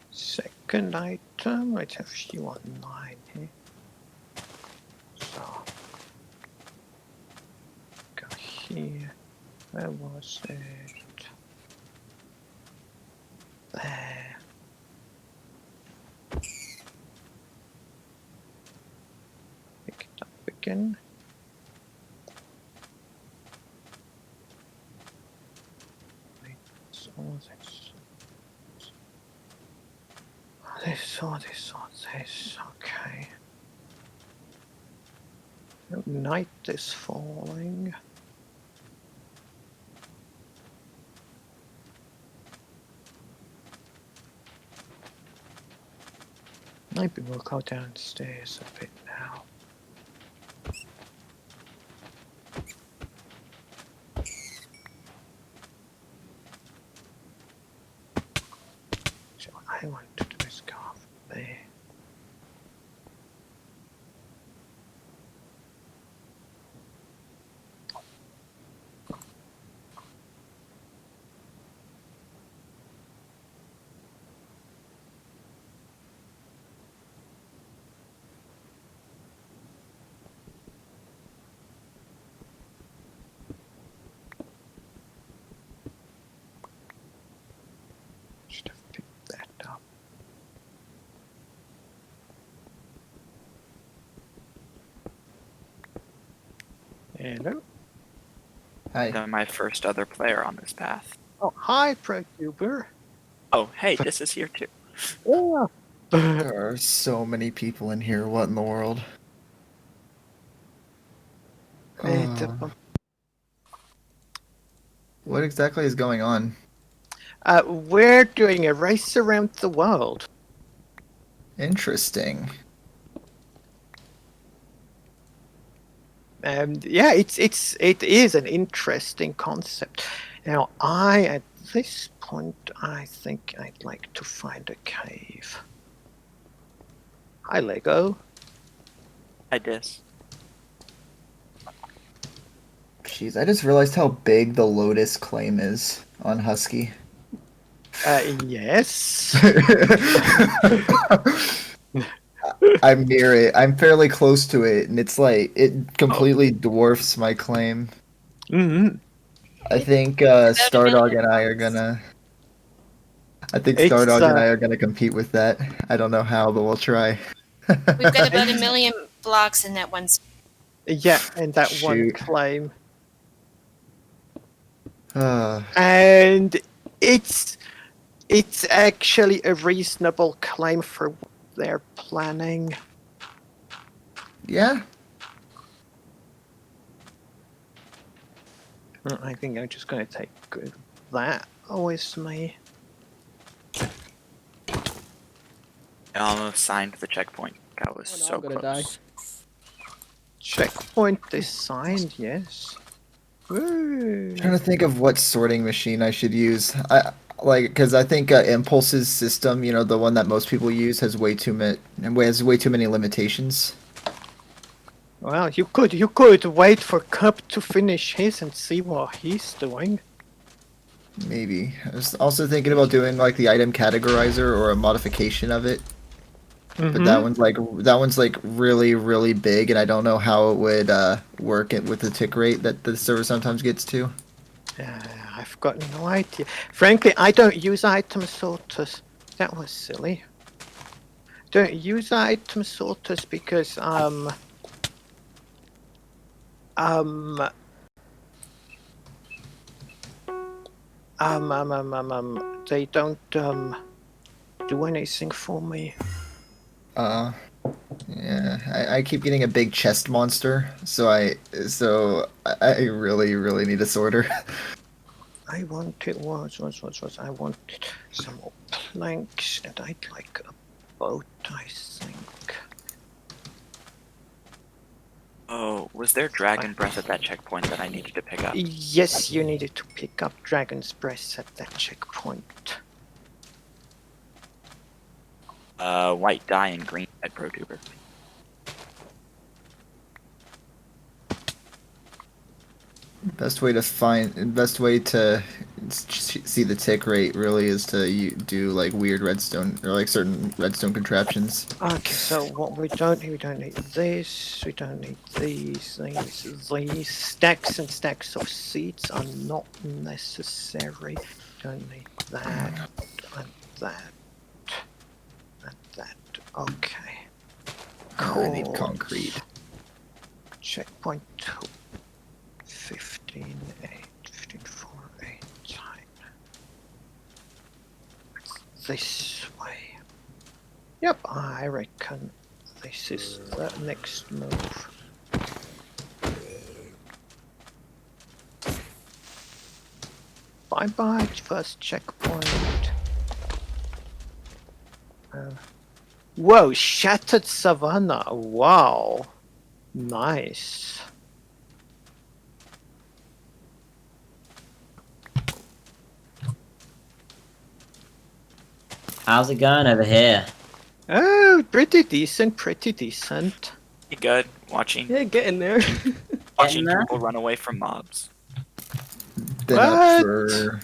[SPEAKER 1] Second item, I have few online here. So, go here. Where was it? There. Pick it up again. Wait, so this. This. Okay. Night is falling. Maybe we'll go downstairs a bit now. So I want to do is go off there. Should have picked that up. Hello.
[SPEAKER 10] Hi.
[SPEAKER 6] I'm my first other player on this path.
[SPEAKER 1] Oh, hi, ProTuber.
[SPEAKER 6] Oh, hey, this is here too.
[SPEAKER 1] Yeah.
[SPEAKER 10] There are so many people in here. What in the world? What exactly is going on?
[SPEAKER 1] We're doing a race around the world.
[SPEAKER 10] Interesting.
[SPEAKER 1] Yeah, it is an interesting concept. Now, at this point, I think I'd like to find a cave. Hi, Lego.
[SPEAKER 6] Hi, Dis.
[SPEAKER 10] Jeez, I just realized how big the Lotus claim is on Husky.
[SPEAKER 1] Yes.
[SPEAKER 10] I'm near it. I'm fairly close to it, and it's like it completely dwarfs my claim.
[SPEAKER 1] Mm-hmm.
[SPEAKER 10] I think Stardog and I are gonna. I think Stardog and I are gonna compete with that. I don't know how, but we'll try.
[SPEAKER 4] We've got about 1 million blocks in that one.
[SPEAKER 1] Yeah, and that one
[SPEAKER 10] Shoot.
[SPEAKER 1] claim.
[SPEAKER 10] Uh,
[SPEAKER 1] And it's actually a reasonable claim for what they're planning.
[SPEAKER 10] yeah.
[SPEAKER 1] I think I'm just going to take that with me.
[SPEAKER 6] I almost signed the checkpoint. That was
[SPEAKER 9] Oh, no,
[SPEAKER 6] so
[SPEAKER 9] I'm gonna
[SPEAKER 6] close.
[SPEAKER 1] Checkpoint is signed, yes. Woo.
[SPEAKER 10] Trying to think of what sorting machine I should use. Because I think Impulse's system, you know, the one that most people use, has way too many limitations.
[SPEAKER 1] Well, you could wait for Cup to finish his and see what he's doing.
[SPEAKER 10] Maybe. I was also thinking about doing like the item categorizer or a modification of it. But that one's like really, really big, and I don't know how it would work with the tick rate that the server sometimes gets to.
[SPEAKER 1] I've got no idea. Frankly, I don't use item sorters. That was silly. Don't use item sorters because they don't do anything for me.
[SPEAKER 10] Yeah, I keep getting a big chest monster, so I really, really need a sorter.
[SPEAKER 1] I wanted I wanted some more planks, and I'd like a boat, I think.
[SPEAKER 6] Oh, was there Dragon Breath at that checkpoint that I needed to pick up?
[SPEAKER 1] Yes, you needed to pick up Dragon's Breath at that checkpoint.
[SPEAKER 6] White dye and green at ProTuber.
[SPEAKER 10] Best way to see the tick rate really is to do like weird redstone or like certain redstone contraptions.
[SPEAKER 1] Okay, so what we don't need this, we don't need these. Stacks and stacks of seeds are not necessary. Don't need that, and that, and that. Okay.
[SPEAKER 10] I need concrete.
[SPEAKER 1] Checkpoint 2. 15, 8, 15, 4, 8, 9. This way. Yep, I reckon this is the next move. Bye-bye, first checkpoint. Whoa, Shattered Savannah. Wow. Nice.
[SPEAKER 5] How's it going over here?
[SPEAKER 1] Oh, pretty decent, pretty decent.
[SPEAKER 6] You good? Watching
[SPEAKER 9] Yeah, get in there.
[SPEAKER 6] watching
[SPEAKER 5] there?
[SPEAKER 6] people run away from mobs.
[SPEAKER 10] Been up for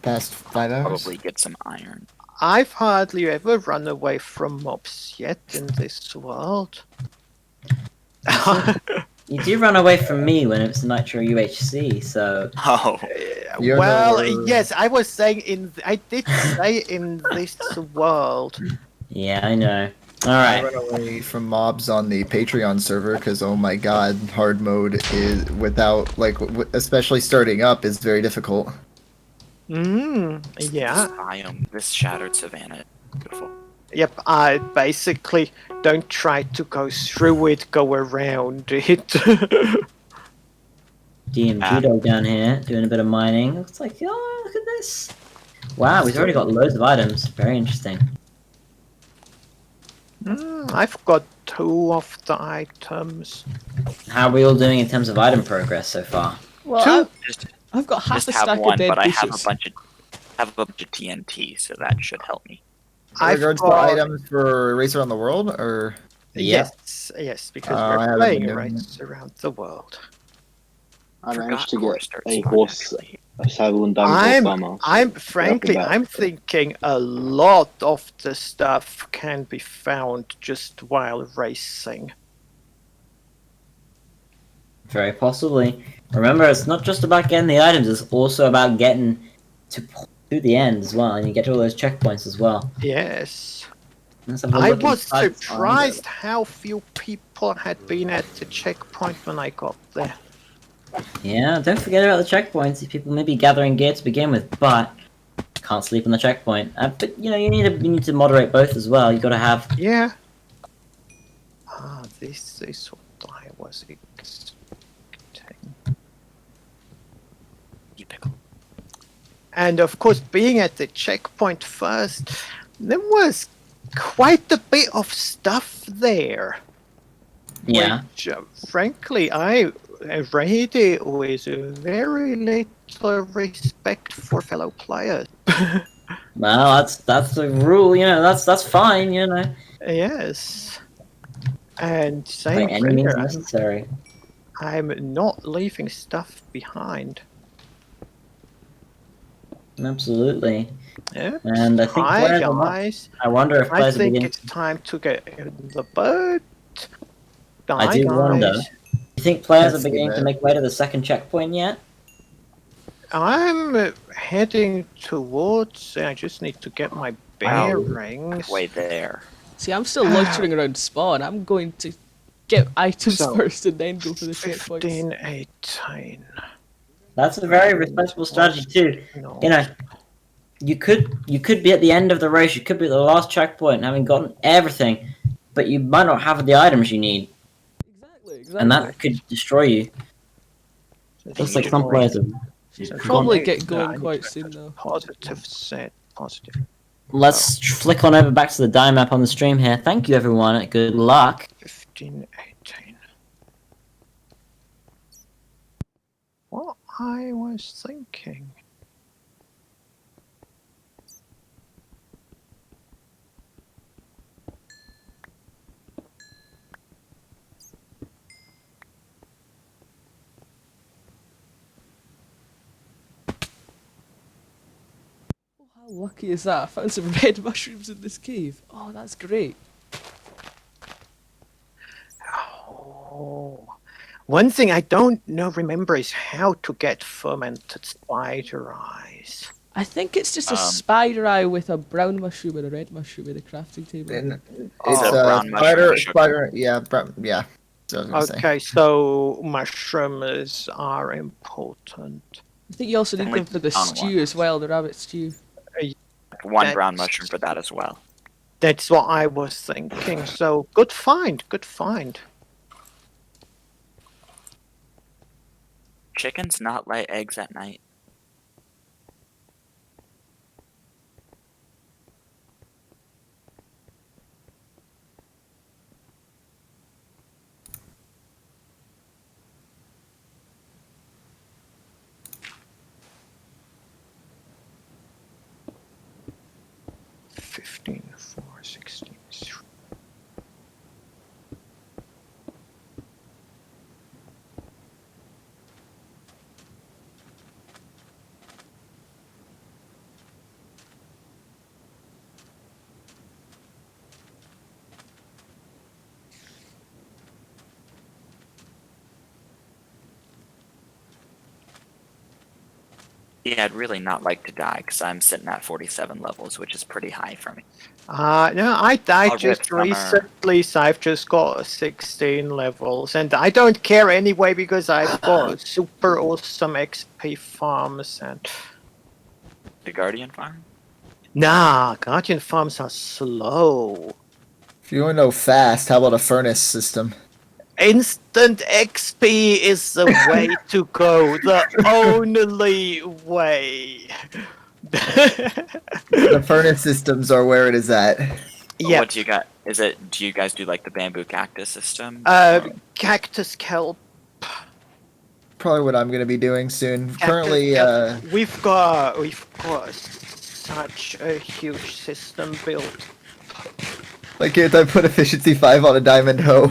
[SPEAKER 10] past 5 hours.
[SPEAKER 6] Probably get some iron.
[SPEAKER 1] I've hardly ever run away from mobs yet in this world.
[SPEAKER 5] You do run away from me when it's Nitro UHC, so...
[SPEAKER 6] Oh,
[SPEAKER 10] You're
[SPEAKER 1] Well,
[SPEAKER 10] nowhere-
[SPEAKER 1] yes, I was saying I did say in this world.
[SPEAKER 5] Yeah, I know. All
[SPEAKER 10] I
[SPEAKER 5] right.
[SPEAKER 10] run away from mobs on the Patreon server because, oh my god, hard mode is without, like, especially starting up, is very difficult.
[SPEAKER 1] Yeah.
[SPEAKER 6] This biome, this shattered savanna, beautiful.
[SPEAKER 1] Yep. I basically don't try to go through it. Go around it.
[SPEAKER 5] DMG dog down here doing a bit of mining. Looks like, oh, look at this. Wow, we've already got loads of items. Very interesting.
[SPEAKER 1] I've got 2 of the items.
[SPEAKER 5] How are we all doing in terms of item progress so far?
[SPEAKER 9] Well,
[SPEAKER 6] Just,
[SPEAKER 9] I've got half
[SPEAKER 6] just
[SPEAKER 9] a
[SPEAKER 6] have
[SPEAKER 9] stack
[SPEAKER 6] one,
[SPEAKER 9] of dead
[SPEAKER 6] but I
[SPEAKER 9] bushes.
[SPEAKER 6] have a bunch of TNT, so that should help me.
[SPEAKER 10] In regards to items for Race Around the World, or?
[SPEAKER 5] Yep.
[SPEAKER 1] Yes, because
[SPEAKER 10] I
[SPEAKER 1] we're
[SPEAKER 10] haven't
[SPEAKER 1] playing
[SPEAKER 10] been doing
[SPEAKER 1] Race Around the World.
[SPEAKER 7] I managed to
[SPEAKER 6] Core
[SPEAKER 7] get
[SPEAKER 6] starts
[SPEAKER 7] a
[SPEAKER 6] fun,
[SPEAKER 7] horse,
[SPEAKER 6] actually.
[SPEAKER 7] a saddle, and diamond farmer.
[SPEAKER 1] Frankly, I'm thinking a lot of the stuff can be found just while racing.
[SPEAKER 5] Very possibly. Remember, it's not just about getting the items, it's also about getting to the end as well, and you get to all those checkpoints as well.
[SPEAKER 1] Yes.
[SPEAKER 5] Let's have a
[SPEAKER 1] I
[SPEAKER 5] look
[SPEAKER 1] was
[SPEAKER 5] inside
[SPEAKER 1] surprised how few people had been at the checkpoint when I got there.
[SPEAKER 5] Yeah, don't forget about the checkpoints. People may be gathering gear to begin with, but can't sleep on the checkpoint. But you know, you need to moderate both as well. You got to have.
[SPEAKER 1] Yeah. This is what I was expecting. And of course, being at the checkpoint first, there was quite a bit of stuff there.
[SPEAKER 5] Yeah.
[SPEAKER 1] Which, frankly, I read it with very little respect for fellow players.
[SPEAKER 5] Well, that's the rule. You know, that's fine. You know.
[SPEAKER 1] Yes. And same
[SPEAKER 5] By any means
[SPEAKER 1] here.
[SPEAKER 5] necessary.
[SPEAKER 1] I'm not leaving stuff behind.
[SPEAKER 5] Absolutely.
[SPEAKER 1] Yeah.
[SPEAKER 5] And I think
[SPEAKER 1] Hi,
[SPEAKER 5] players are not-
[SPEAKER 1] guys.
[SPEAKER 5] I wonder if
[SPEAKER 1] I
[SPEAKER 5] players are
[SPEAKER 1] think
[SPEAKER 5] beginning.
[SPEAKER 1] it's time to get in the boat.
[SPEAKER 5] I do wonder. You think players are
[SPEAKER 10] Let's see
[SPEAKER 5] beginning to
[SPEAKER 10] that.
[SPEAKER 5] make way to the second checkpoint yet?
[SPEAKER 1] I'm heading towards. I just need to get my bearings.
[SPEAKER 6] Way there.
[SPEAKER 9] See, I'm still loitering around spawn. I'm going to get items
[SPEAKER 1] So,
[SPEAKER 9] first and then go for the checkpoints.
[SPEAKER 1] 15, 18.
[SPEAKER 5] That's a very respectable strategy too.
[SPEAKER 1] No.
[SPEAKER 5] You know, you could be at the end of the race. You could be at the last checkpoint, having gotten everything, but you might not have the items you need,
[SPEAKER 9] Exactly.
[SPEAKER 5] and that could destroy you. Looks like some players have.
[SPEAKER 9] Should probably get going quite soon though.
[SPEAKER 1] Positive set. Positive.
[SPEAKER 5] Let's flick on over back to the die map on the stream here. Thank you, everyone. Good luck.
[SPEAKER 1] 15, 18. What I was thinking.
[SPEAKER 9] How lucky is that? I found some red mushrooms in this cave. Oh, that's great.
[SPEAKER 1] Oh. One thing I don't remember is how to get fermented spider eyes.
[SPEAKER 9] I think it's just a spider eye with a brown mushroom and a red mushroom in the crafting table.
[SPEAKER 10] And
[SPEAKER 6] Oh.
[SPEAKER 10] it's
[SPEAKER 6] Brown
[SPEAKER 10] spider,
[SPEAKER 6] mushroom.
[SPEAKER 10] spider, yeah, yeah. So I was gonna say.
[SPEAKER 1] Okay, so mushrooms are important.
[SPEAKER 9] I think you also need them for the
[SPEAKER 6] Brown
[SPEAKER 9] stew
[SPEAKER 6] one.
[SPEAKER 9] as well, the rabbit stew.
[SPEAKER 6] One
[SPEAKER 1] That's-
[SPEAKER 6] brown mushroom for that as well.
[SPEAKER 1] That's what I was thinking. So good find, good find.
[SPEAKER 6] Chickens not lay eggs at night.
[SPEAKER 1] Fifteen, 4, 16, 3.
[SPEAKER 6] Yeah, I'd really not like to die because I'm sitting at 47 levels, which is pretty high for me.
[SPEAKER 1] No, I died
[SPEAKER 6] I'll
[SPEAKER 1] just
[SPEAKER 6] rip summer.
[SPEAKER 1] recently, so I've just got 16 levels, and I don't care anyway because I've got super awesome XP farms and.
[SPEAKER 6] The Guardian Farm?
[SPEAKER 1] Nah, Guardian farms are slow.
[SPEAKER 10] If you want to know fast, how about a furnace system?
[SPEAKER 1] Instant XP is the way to go. The only way.
[SPEAKER 10] The furnace systems are where it is at.
[SPEAKER 1] Yeah.
[SPEAKER 6] What do you got? Do you guys do like the bamboo cactus system?
[SPEAKER 1] Cactus kelp.
[SPEAKER 10] Probably what I'm going to be doing soon.
[SPEAKER 1] Cactus
[SPEAKER 10] Currently,
[SPEAKER 1] kelp. We've got such a huge system built.
[SPEAKER 10] like, can't I put efficiency 5 on a diamond hoe?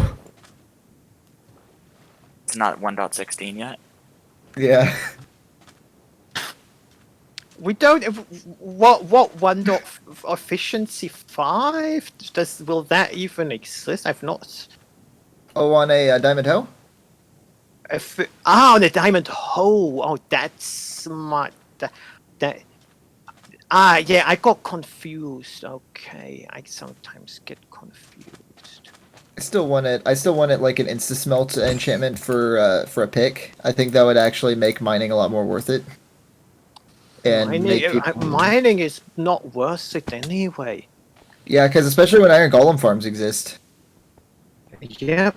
[SPEAKER 6] It's not 1.16 yet.
[SPEAKER 10] Yeah.
[SPEAKER 1] We don't. What 1. Efficiency 5? Will that even exist? I've not.
[SPEAKER 10] Oh, on a diamond hoe?
[SPEAKER 1] On a diamond hole. Oh, that's smart. Yeah, I got confused. Okay, I sometimes get confused.
[SPEAKER 10] I still want it like an insta smelt enchantment for a pick. I think that would actually make mining a lot more worth it. And
[SPEAKER 1] mining is not worth it anyway.
[SPEAKER 10] Yeah, because especially when iron golem farms exist.
[SPEAKER 1] Yep.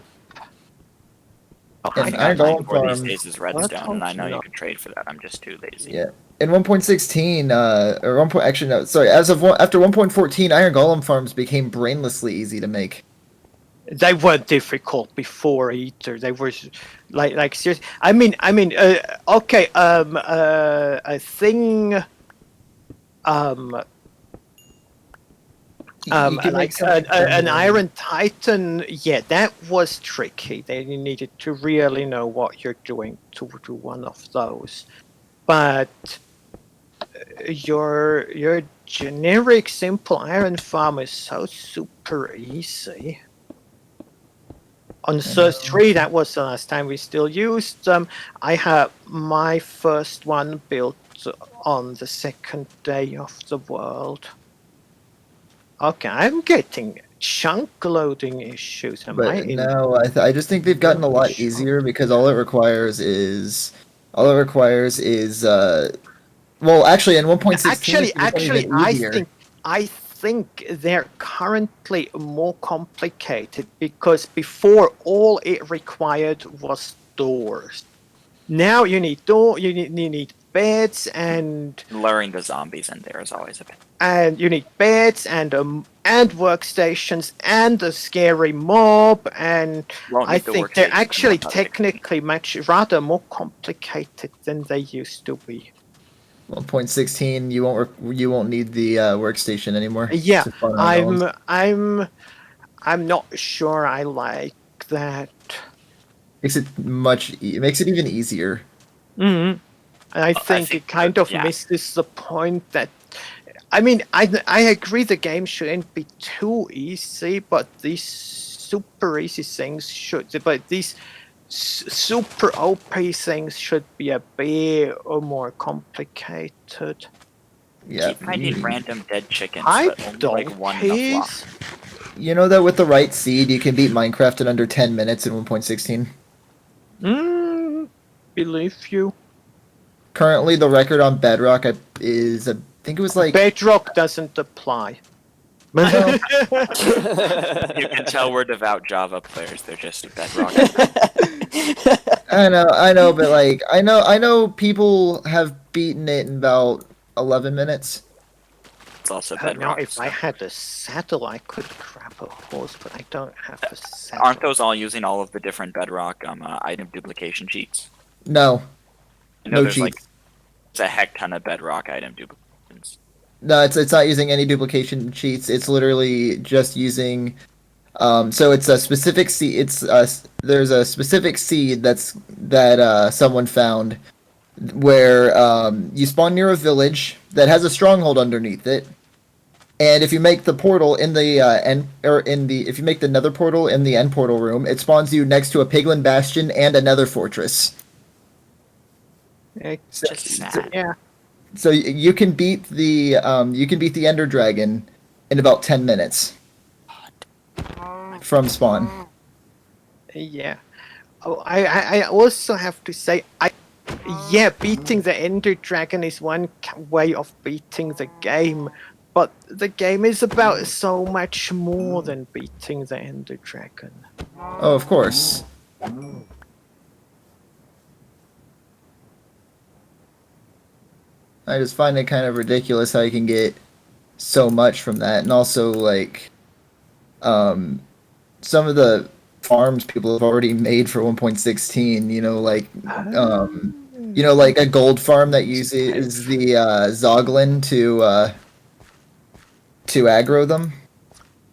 [SPEAKER 10] And iron golem
[SPEAKER 6] farm
[SPEAKER 10] farm.
[SPEAKER 6] these days is redstone, and I know you can trade for that. I'm just too lazy.
[SPEAKER 10] Yeah. In 1.16, or 1. Actually, no. Sorry. After 1.14, iron golem farms became brainlessly easy to make.
[SPEAKER 1] They were difficult before either. They were like seriously. I mean, okay. A thing. Like an Iron Titan. Yeah, that was tricky. They needed to really know what you're doing to do one of those. But your generic simple iron farm is so super easy. On Source 3, that was the last time we still used them. I had my first one built on the second day of the world. Okay, I'm getting chunk loading issues.
[SPEAKER 10] No, I just think they've gotten a lot easier because all it requires is well, actually, in 1.16,
[SPEAKER 1] actually, I think they're currently more complicated because before all it required was doors. Now you need you need beds and
[SPEAKER 6] luring the zombies in there is always a bit.
[SPEAKER 1] And you need beds and workstations and a scary mob, and I think they're actually technically rather more complicated than they used to be.
[SPEAKER 10] 1.16, you won't need the workstation anymore.
[SPEAKER 1] Yeah, I'm not sure I like that.
[SPEAKER 10] It makes it even easier.
[SPEAKER 1] Mm-hmm. And I think it kind of misses the point that. I mean, I agree the game shouldn't be too easy, but these super easy things should. But these super OP things should be a bit more complicated.
[SPEAKER 10] Yeah.
[SPEAKER 6] Keep finding random dead chickens, but only like one in a flock.
[SPEAKER 10] You know that with the right seed, you can beat Minecraft in under 10 minutes in 1.16?
[SPEAKER 1] Believe you.
[SPEAKER 10] Currently, the record on Bedrock is, I think it was like...
[SPEAKER 1] Bedrock doesn't apply.
[SPEAKER 6] You can tell we're devout Java players. They're just Bedrock.
[SPEAKER 10] I know, but like, I know people have beaten it in about 11 minutes.
[SPEAKER 6] It's also Bedrock.
[SPEAKER 1] Now, if I had a saddle, I could grab a horse, but I don't have a saddle.
[SPEAKER 6] Aren't those all using all of the different Bedrock item duplication cheats?
[SPEAKER 10] No.
[SPEAKER 6] No cheats. There's a heck ton of Bedrock item duplications.
[SPEAKER 10] No, it's not using any duplication cheats. It's literally just using. So it's a specific seed. There's a specific seed that someone found where you spawn near a village that has a stronghold underneath it, and if you make the portal in the if you make the nether portal in the end portal room, it spawns you next to a piglin bastion and a nether fortress.
[SPEAKER 1] It's just sad. Yeah.
[SPEAKER 10] So you can beat the Ender Dragon in about 10 minutes from spawn.
[SPEAKER 1] Yeah. Oh, I also have to say, yeah, beating the Ender Dragon is one way of beating the game, but the game is about so much more than beating the Ender Dragon.
[SPEAKER 10] Oh, of course. I just find it kind of ridiculous how you can get so much from that, and also like, some of the farms people have already made for 1.16. Like a gold farm that uses the Zoglin to aggro them.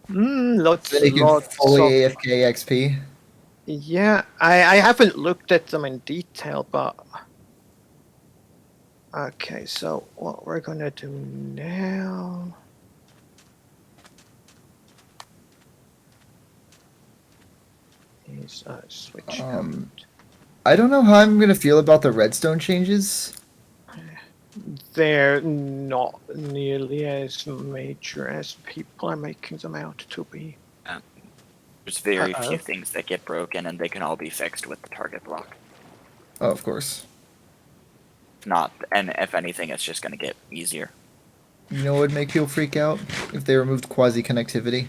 [SPEAKER 1] Lots
[SPEAKER 10] So they can fully
[SPEAKER 1] of...
[SPEAKER 10] AFK XP.
[SPEAKER 1] Yeah, I haven't looked at them in detail, but... Okay, so what we're gonna do now... is switch out.
[SPEAKER 10] I don't know how I'm gonna feel about the redstone changes.
[SPEAKER 1] They're not nearly as major as people are making them out to be.
[SPEAKER 6] There's very few things that get broken, and they can all be fixed with the target block.
[SPEAKER 10] Oh, of course.
[SPEAKER 6] And if anything, it's just going to get easier.
[SPEAKER 10] You know what would make people freak out? If they removed quasi-connectivity.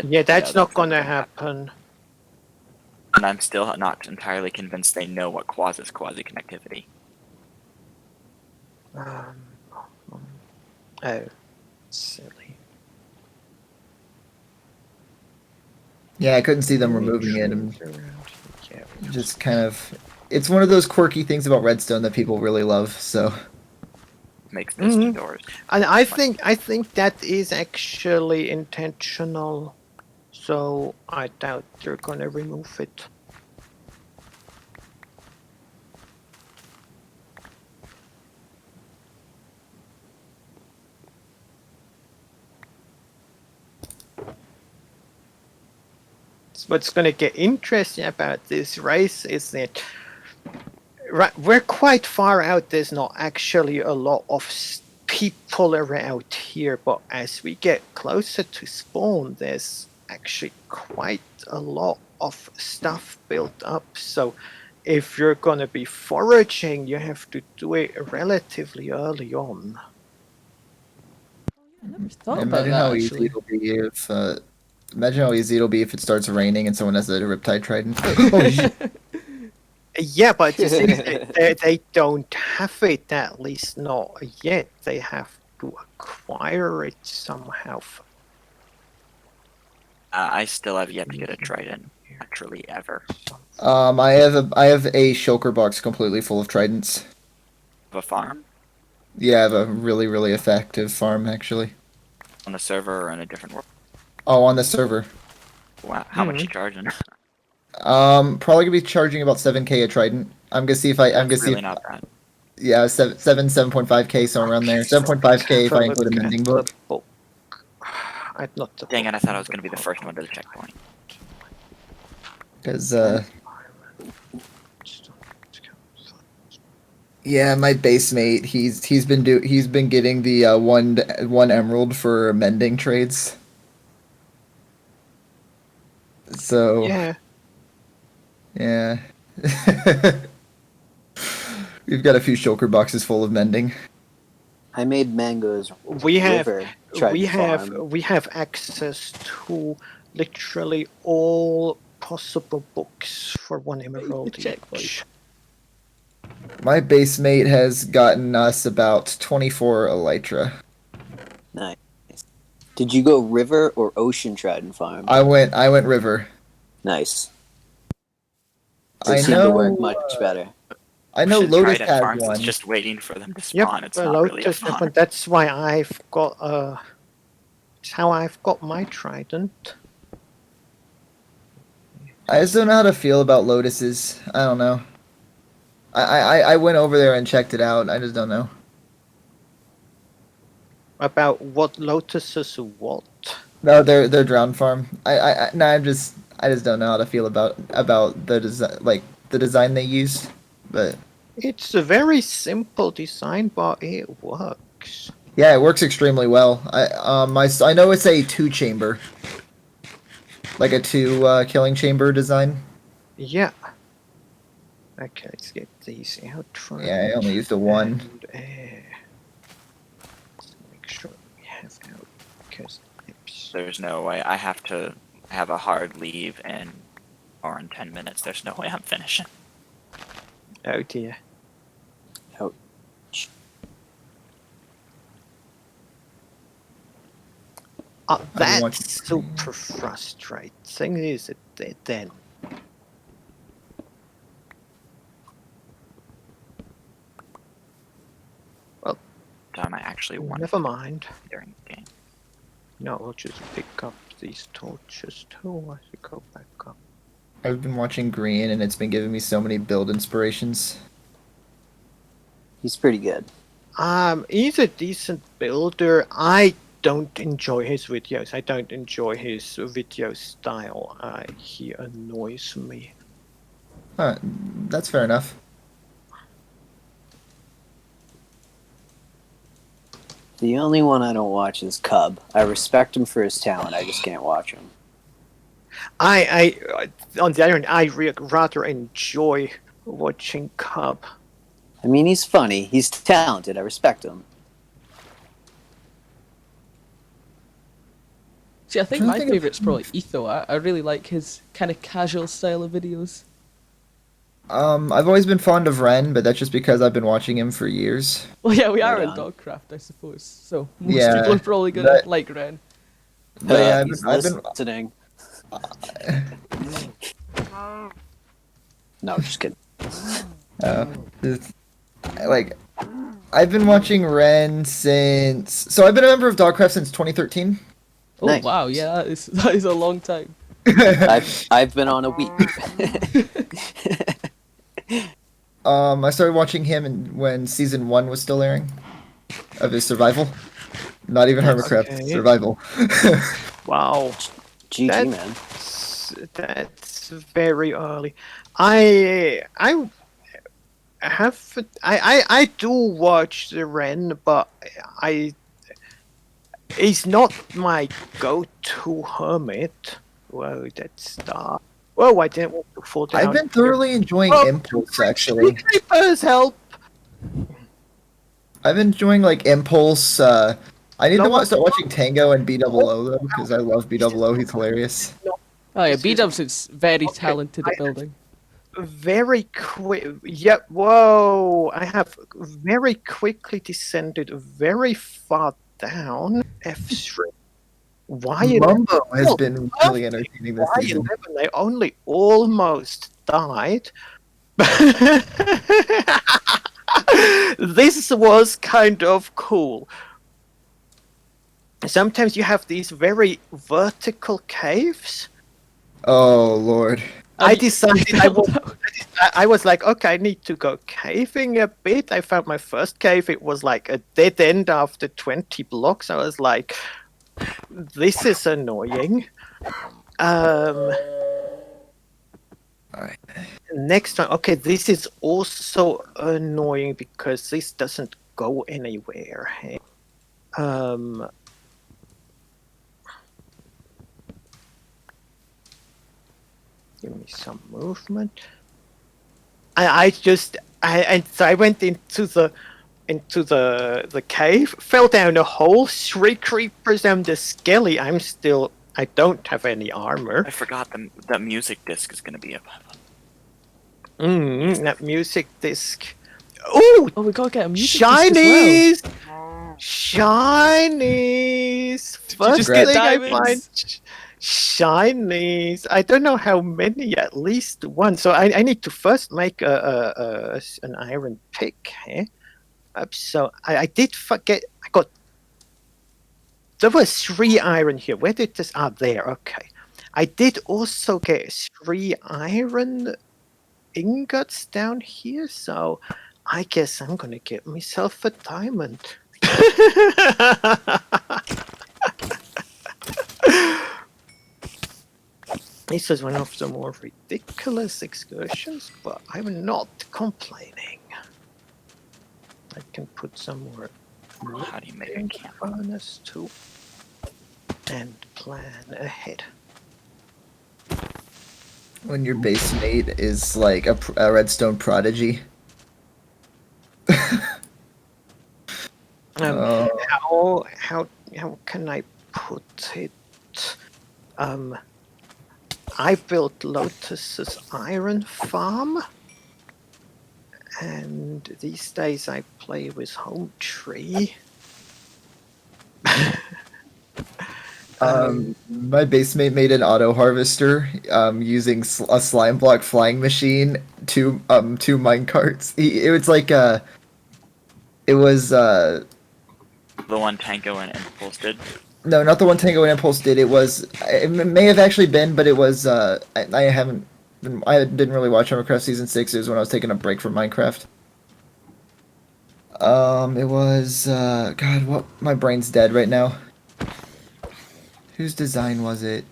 [SPEAKER 1] Yeah, that's not gonna happen.
[SPEAKER 6] And I'm still not entirely convinced they know what causes quasi-connectivity.
[SPEAKER 1] Oh, silly.
[SPEAKER 10] Yeah, I couldn't see them removing it. Just kind of... It's one of those quirky things about Redstone that people really love, so...
[SPEAKER 6] Makes piston doors.
[SPEAKER 1] And I think that is actually intentional, so I doubt they're gonna remove it. What's gonna get interesting about this race is that we're quite far out. There's not actually a lot of people around here, but as we get closer to spawn, there's actually quite a lot of stuff built up. So if you're gonna be foraging, you have to do it relatively early on.
[SPEAKER 9] I never thought about
[SPEAKER 10] Imagine
[SPEAKER 9] that,
[SPEAKER 10] how easy
[SPEAKER 9] actually.
[SPEAKER 10] it'll be if... Imagine how easy it'll be if it starts raining and someone has a Riptide Trident. Oh, shit.
[SPEAKER 1] Yeah, but the thing is, they don't have it, at least not yet. They have to acquire it somehow.
[SPEAKER 6] I still have yet to get a trident, actually, ever.
[SPEAKER 10] I have a shulker box completely full of tridents.
[SPEAKER 6] Of a farm?
[SPEAKER 10] Yeah, I have a really, really effective farm, actually.
[SPEAKER 6] On the server or in a different world?
[SPEAKER 10] Oh, on the server.
[SPEAKER 6] Wow, how much you charging?
[SPEAKER 10] Probably gonna be charging about 7K a trident. I'm gonna see if I'm gonna see.
[SPEAKER 6] Really not bad.
[SPEAKER 10] Yeah, 7.5K, somewhere around there. 7.5K if I include a mending book.
[SPEAKER 6] Dang it! I thought I was gonna be the first one to the checkpoint.
[SPEAKER 10] Because yeah, my base mate, he's been getting the one emerald for mending trades. So yeah. We've got a few shulker boxes full of mending.
[SPEAKER 8] I made Mango's
[SPEAKER 1] we have
[SPEAKER 8] farm.
[SPEAKER 1] we have access to literally all possible books for one emerald each.
[SPEAKER 10] My base mate has gotten us about 24 elytra.
[SPEAKER 8] Nice. Did you go river or ocean trident farm?
[SPEAKER 10] I went river.
[SPEAKER 8] Nice.
[SPEAKER 10] They
[SPEAKER 8] seem to work much better.
[SPEAKER 10] I know
[SPEAKER 6] Ocean
[SPEAKER 10] Lotus
[SPEAKER 6] Trident
[SPEAKER 10] has
[SPEAKER 6] farms,
[SPEAKER 10] one.
[SPEAKER 6] It's just waiting for them to spawn. It's not
[SPEAKER 1] Lotus
[SPEAKER 6] really a farm.
[SPEAKER 1] that's why I've got it's how I've got my trident.
[SPEAKER 10] I just don't know how to feel about lotuses. I don't know. I went over there and checked it out. I just don't know.
[SPEAKER 1] About what lotuses what?
[SPEAKER 10] No, they're drowned farm. I just don't know how to feel about the design, the design they used. But
[SPEAKER 1] It's a very simple design, but it works.
[SPEAKER 10] Yeah, it works extremely well. I know it's a 2-chamber, like a 2 killing chamber design.
[SPEAKER 1] Yeah. Okay, let's get these out front.
[SPEAKER 10] Yeah, I only used a 1.
[SPEAKER 1] And, let's make sure we have out because
[SPEAKER 6] There's no way. I have to have a hard leave in 10 minutes. There's no way I'm finishing.
[SPEAKER 1] oh dear.
[SPEAKER 8] Ouch.
[SPEAKER 10] been watching
[SPEAKER 1] That's super frustrating, is it then?
[SPEAKER 6] Time I actually won
[SPEAKER 1] Never mind.
[SPEAKER 6] during the game.
[SPEAKER 1] No, we'll just pick up these torches too as we go back up.
[SPEAKER 10] I've been watching Green, and it's been giving me so many build inspirations.
[SPEAKER 8] He's pretty good.
[SPEAKER 1] He's a decent builder. I don't enjoy his videos. I don't enjoy his video style. He annoys me.
[SPEAKER 10] That's fair enough.
[SPEAKER 8] The only one I don't watch is Cub. I respect him for his talent. I just can't watch him.
[SPEAKER 1] I on the other hand, I rather enjoy watching Cub.
[SPEAKER 8] I mean, he's funny. He's talented. I respect him.
[SPEAKER 9] See, I think
[SPEAKER 10] I'm
[SPEAKER 9] my
[SPEAKER 10] trying to think of-
[SPEAKER 9] favourite's probably Etho. I really like his kind of casual style of videos.
[SPEAKER 10] I've always been fond of Ren, but that's just because I've been watching him for years.
[SPEAKER 9] Well, yeah, we are
[SPEAKER 8] Right
[SPEAKER 9] in
[SPEAKER 8] on.
[SPEAKER 9] Dogcraft, I suppose. So most
[SPEAKER 10] Yeah,
[SPEAKER 9] people are probably gonna
[SPEAKER 10] that-
[SPEAKER 9] like Ren.
[SPEAKER 10] But yeah,
[SPEAKER 8] He's
[SPEAKER 10] I've been
[SPEAKER 8] listening. No, just kidding.
[SPEAKER 10] it's- like I've been watching Ren since. So I've been a member of Dogcraft since 2013.
[SPEAKER 9] Oh
[SPEAKER 8] Nice.
[SPEAKER 9] wow, yeah, that is a long time.
[SPEAKER 8] I've been on a week.
[SPEAKER 10] I started watching him when season 1 was still airing of his survival. Not even Hermitcraft,
[SPEAKER 1] Okay.
[SPEAKER 10] survival.
[SPEAKER 1] Wow.
[SPEAKER 8] GG,
[SPEAKER 1] That-
[SPEAKER 8] man.
[SPEAKER 1] That's very early. I do watch the Ren, but he's not my go-to hermit. Whoa, that's dark. Whoa, I didn't want to fall down.
[SPEAKER 10] I've been thoroughly enjoying
[SPEAKER 1] Oh,
[SPEAKER 10] Impulse, actually.
[SPEAKER 1] Creepers, help!
[SPEAKER 10] I've been enjoying like Impulse. I need
[SPEAKER 1] No
[SPEAKER 10] to
[SPEAKER 1] one-
[SPEAKER 10] start watching Tango and B00 though, because I love B00. He's hilarious.
[SPEAKER 9] Oh yeah,
[SPEAKER 1] Excuse me.
[SPEAKER 9] B-Dubs is very
[SPEAKER 1] Okay,
[SPEAKER 9] talented at building.
[SPEAKER 1] Very quick. Yep. Whoa! I have very quickly descended very far down. F3. Why?
[SPEAKER 10] Mumbo has
[SPEAKER 1] Oh,
[SPEAKER 10] been really entertaining this
[SPEAKER 1] Why
[SPEAKER 10] season.
[SPEAKER 1] 11? They only almost died. This was kind of cool. Sometimes you have these very vertical caves.
[SPEAKER 10] Oh lord.
[SPEAKER 1] I decided
[SPEAKER 9] built
[SPEAKER 1] I was like, okay, I need to go caving a bit. I found my first cave. It was like a dead end after 20 blocks. I was like, this is annoying.
[SPEAKER 10] Alright.
[SPEAKER 1] Next time, okay, this is also annoying because this doesn't go anywhere. Hey? Give me some movement. So I went into the cave, fell down a hole, 3 creepers and the skelly. I don't have any armor.
[SPEAKER 6] I forgot the music disc is going to be a...
[SPEAKER 1] That music disc. Ooh,
[SPEAKER 9] Oh, we gotta get a music disc as well.
[SPEAKER 1] shinies! Shinies! First
[SPEAKER 9] just get
[SPEAKER 1] thing I
[SPEAKER 9] diamonds?
[SPEAKER 1] find shinies. I don't know how many, at least one. So I need to first make an iron pick. Eh? So I did forget. There was 3 iron here. Where did this? Ah, there. Okay. I did also get 3 iron ingots down here. So I guess I'm gonna get myself a diamond. This was one of the more ridiculous excursions, but I'm not complaining. I can put some more
[SPEAKER 6] How do you make a
[SPEAKER 1] in the
[SPEAKER 6] camp?
[SPEAKER 1] furnace too. And plan ahead.
[SPEAKER 10] When your base mate is like a redstone prodigy.
[SPEAKER 1] How can I put it? I built Lotus's iron farm, and these days I play with Home Tree.
[SPEAKER 10] My base mate made an auto harvester using a slime block flying machine, two mine carts. It was like it was
[SPEAKER 6] The one Tango and Impulse did.
[SPEAKER 10] no, not the one Tango and Impulse did. It may have actually been, but it was I didn't really watch Hermitcraft Season 6. It was when I was taking a break from Minecraft. It was God, what? My brain's dead right now. Whose design was it?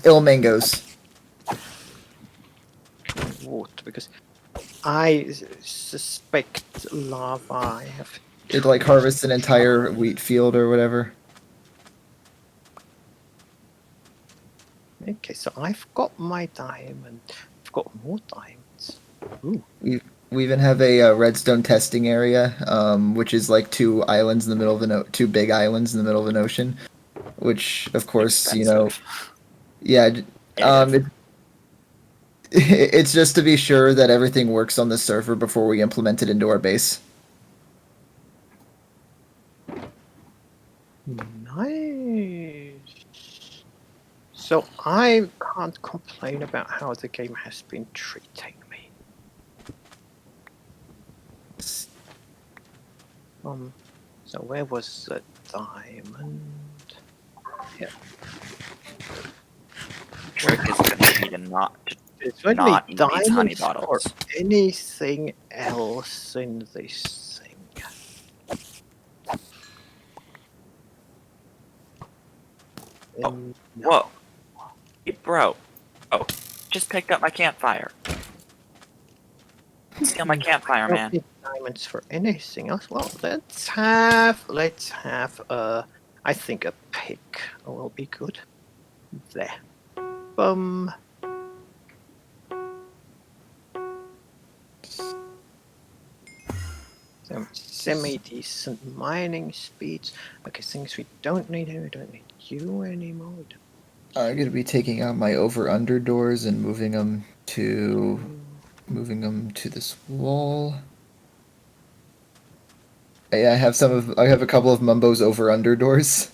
[SPEAKER 10] Mango's.
[SPEAKER 1] What? Because I suspect lava. I have.
[SPEAKER 10] It like harvests an entire wheat field or whatever.
[SPEAKER 1] Okay, so I've got my diamond. I've got more diamonds. Ooh.
[SPEAKER 10] We even have a redstone testing area, which is like two islands in the middle of two big islands in the middle of an ocean, which of course it's just to be sure that everything works on the server before we implement it into our base.
[SPEAKER 1] Nice. So I can't complain about how the game has been treating me. So where was the diamond? Here.
[SPEAKER 6] Trick is gonna be to not
[SPEAKER 1] It's when
[SPEAKER 6] not
[SPEAKER 1] me
[SPEAKER 6] eat these honey
[SPEAKER 1] diamonds or
[SPEAKER 6] bottles.
[SPEAKER 1] anything else in this thing. No.
[SPEAKER 6] Whoa. Hey, bro. Oh, just picked up my campfire. Steal my campfire,
[SPEAKER 1] Don't
[SPEAKER 6] man.
[SPEAKER 1] need diamonds for anything else. Well, let's have I think a pick will be good. There. Boom. Some semi-decent mining speeds. Okay, things we don't need here. We don't need you anymore.
[SPEAKER 10] I'm gonna be taking out my over/under doors and moving them to this wall. I have a couple of Mumbo's over/under doors.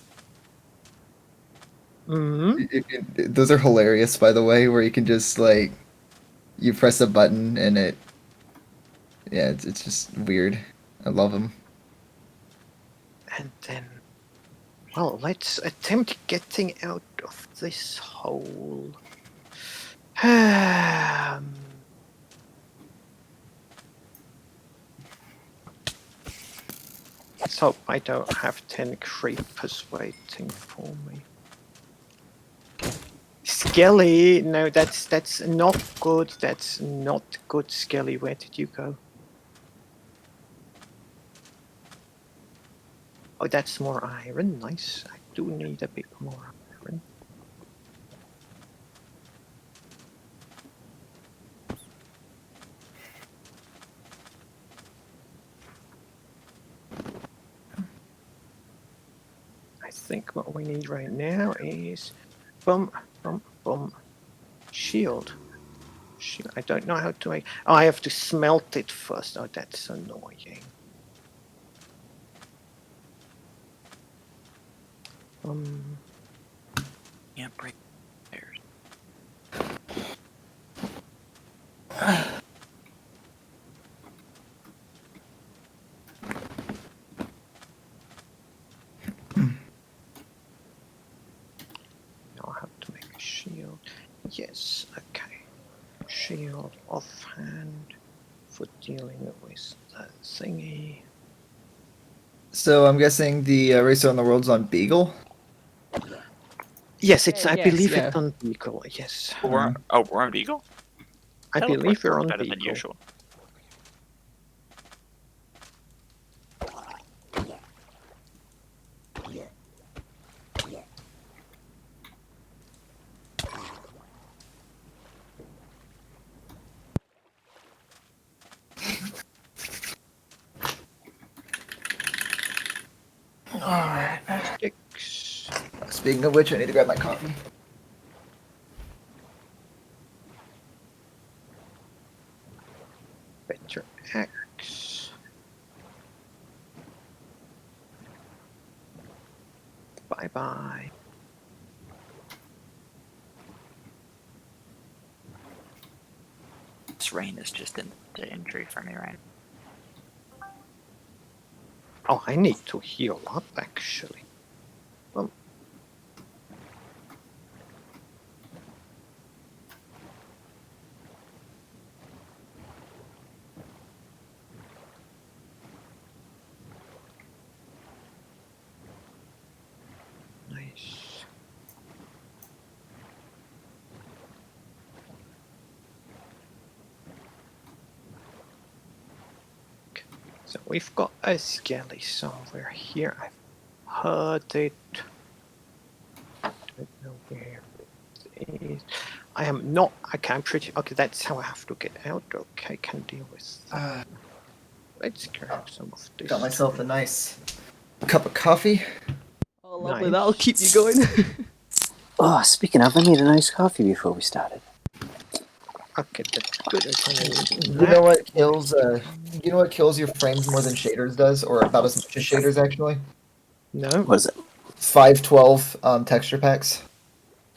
[SPEAKER 1] Mm-hmm.
[SPEAKER 10] Those are hilarious, by the way, where you can just like you press a button and it's just weird. I love them.
[SPEAKER 1] And then, well, let's attempt getting out of this hole. Let's hope I don't have 10 creepers waiting for me. Skelly, no, that's not good. That's not good, Skelly. Where did you go? Oh, that's more iron. Nice. I do need a bit more iron. I think what we need right now is boom, boom, boom. Shield. I don't know how to make. Oh, I have to smelt it first. Oh, that's annoying.
[SPEAKER 6] Can't break stairs.
[SPEAKER 1] I'll have to make a shield. Yes, okay. Shield offhand for dealing with the thingy.
[SPEAKER 10] So I'm guessing the Racer on the World's on Beagle.
[SPEAKER 1] Yes, it's. I
[SPEAKER 9] Yes,
[SPEAKER 1] believe
[SPEAKER 9] yeah.
[SPEAKER 1] it's on Beagle. Yes,
[SPEAKER 6] We're on Beagle?
[SPEAKER 1] I
[SPEAKER 6] Teleport
[SPEAKER 1] believe we're
[SPEAKER 6] works
[SPEAKER 1] on
[SPEAKER 6] better than
[SPEAKER 1] Beagle.
[SPEAKER 6] usual.
[SPEAKER 10] Alright.
[SPEAKER 1] Sticks.
[SPEAKER 10] Speaking of which, I need to grab my coffee.
[SPEAKER 1] Better axe. Bye bye.
[SPEAKER 6] This rain is just an injury for me right now.
[SPEAKER 1] Oh, I need to heal up actually. Nice. Okay, so we've got a skelly somewhere here. I've heard it. Don't know where it is. I am not. Okay, I'm pretty. Okay, that's how I have to get out. Okay, I can deal with that. Let's grab some of this.
[SPEAKER 10] Got myself a nice cup of coffee.
[SPEAKER 9] Oh, lovely.
[SPEAKER 1] Nice.
[SPEAKER 9] That'll keep you going.
[SPEAKER 8] Oh, speaking of, I need a nice coffee before we started.
[SPEAKER 1] Okay, that's good. I can
[SPEAKER 10] You know what kills? You know what kills your frames more than shaders does, or about as much as shaders actually?
[SPEAKER 1] No.
[SPEAKER 8] What is it?
[SPEAKER 10] 512 texture packs.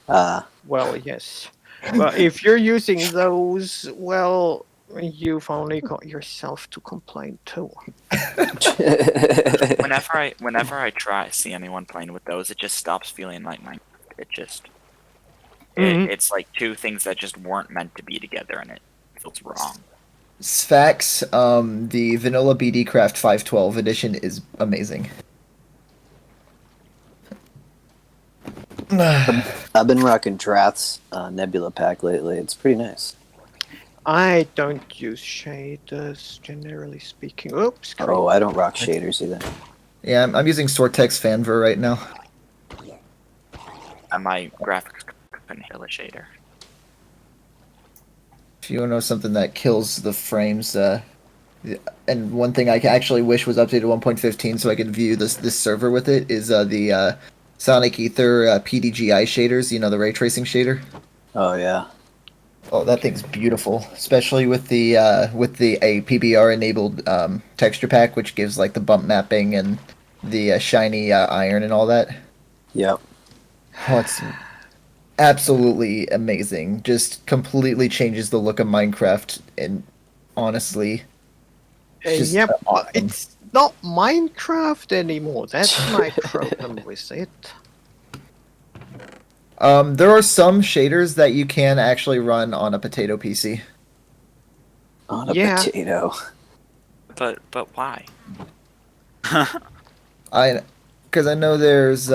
[SPEAKER 1] Well, yes. But if you're using those, well, you've only got yourself to complain too.
[SPEAKER 6] Whenever I see anyone playing with those, it just stops feeling like mine. It just it's like two things that just weren't meant to be together, and it feels wrong.
[SPEAKER 10] Sfax, the vanilla BD Craft 512 edition is amazing.
[SPEAKER 8] I've been rocking Drath's Nebula pack lately. It's pretty nice.
[SPEAKER 1] I don't use shaders, generally speaking. Oops.
[SPEAKER 8] Oh, I don't rock shaders either.
[SPEAKER 10] Yeah, I'm using Sortex Fanver right now.
[SPEAKER 6] And my graphics couldn't handle a shader.
[SPEAKER 10] If you want to know something that kills the frames, and one thing I actually wish was updated to 1.15 so I could view this server with it is the sToNeCuTtErS PDGI shaders. You know, the ray tracing shader.
[SPEAKER 8] Oh yeah.
[SPEAKER 10] Oh, that thing's beautiful, especially with the a PBR enabled texture pack, which gives like the bump mapping and the shiny iron and all that.
[SPEAKER 8] Yep.
[SPEAKER 10] Oh, it's absolutely amazing. Just completely changes the look of Minecraft, and honestly, just
[SPEAKER 1] yeah,
[SPEAKER 10] awesome.
[SPEAKER 1] it's not Minecraft anymore. That's my problem with it.
[SPEAKER 10] There are some shaders that you can actually run on a potato PC.
[SPEAKER 8] On a potato.
[SPEAKER 6] But why?
[SPEAKER 10] Because I know there's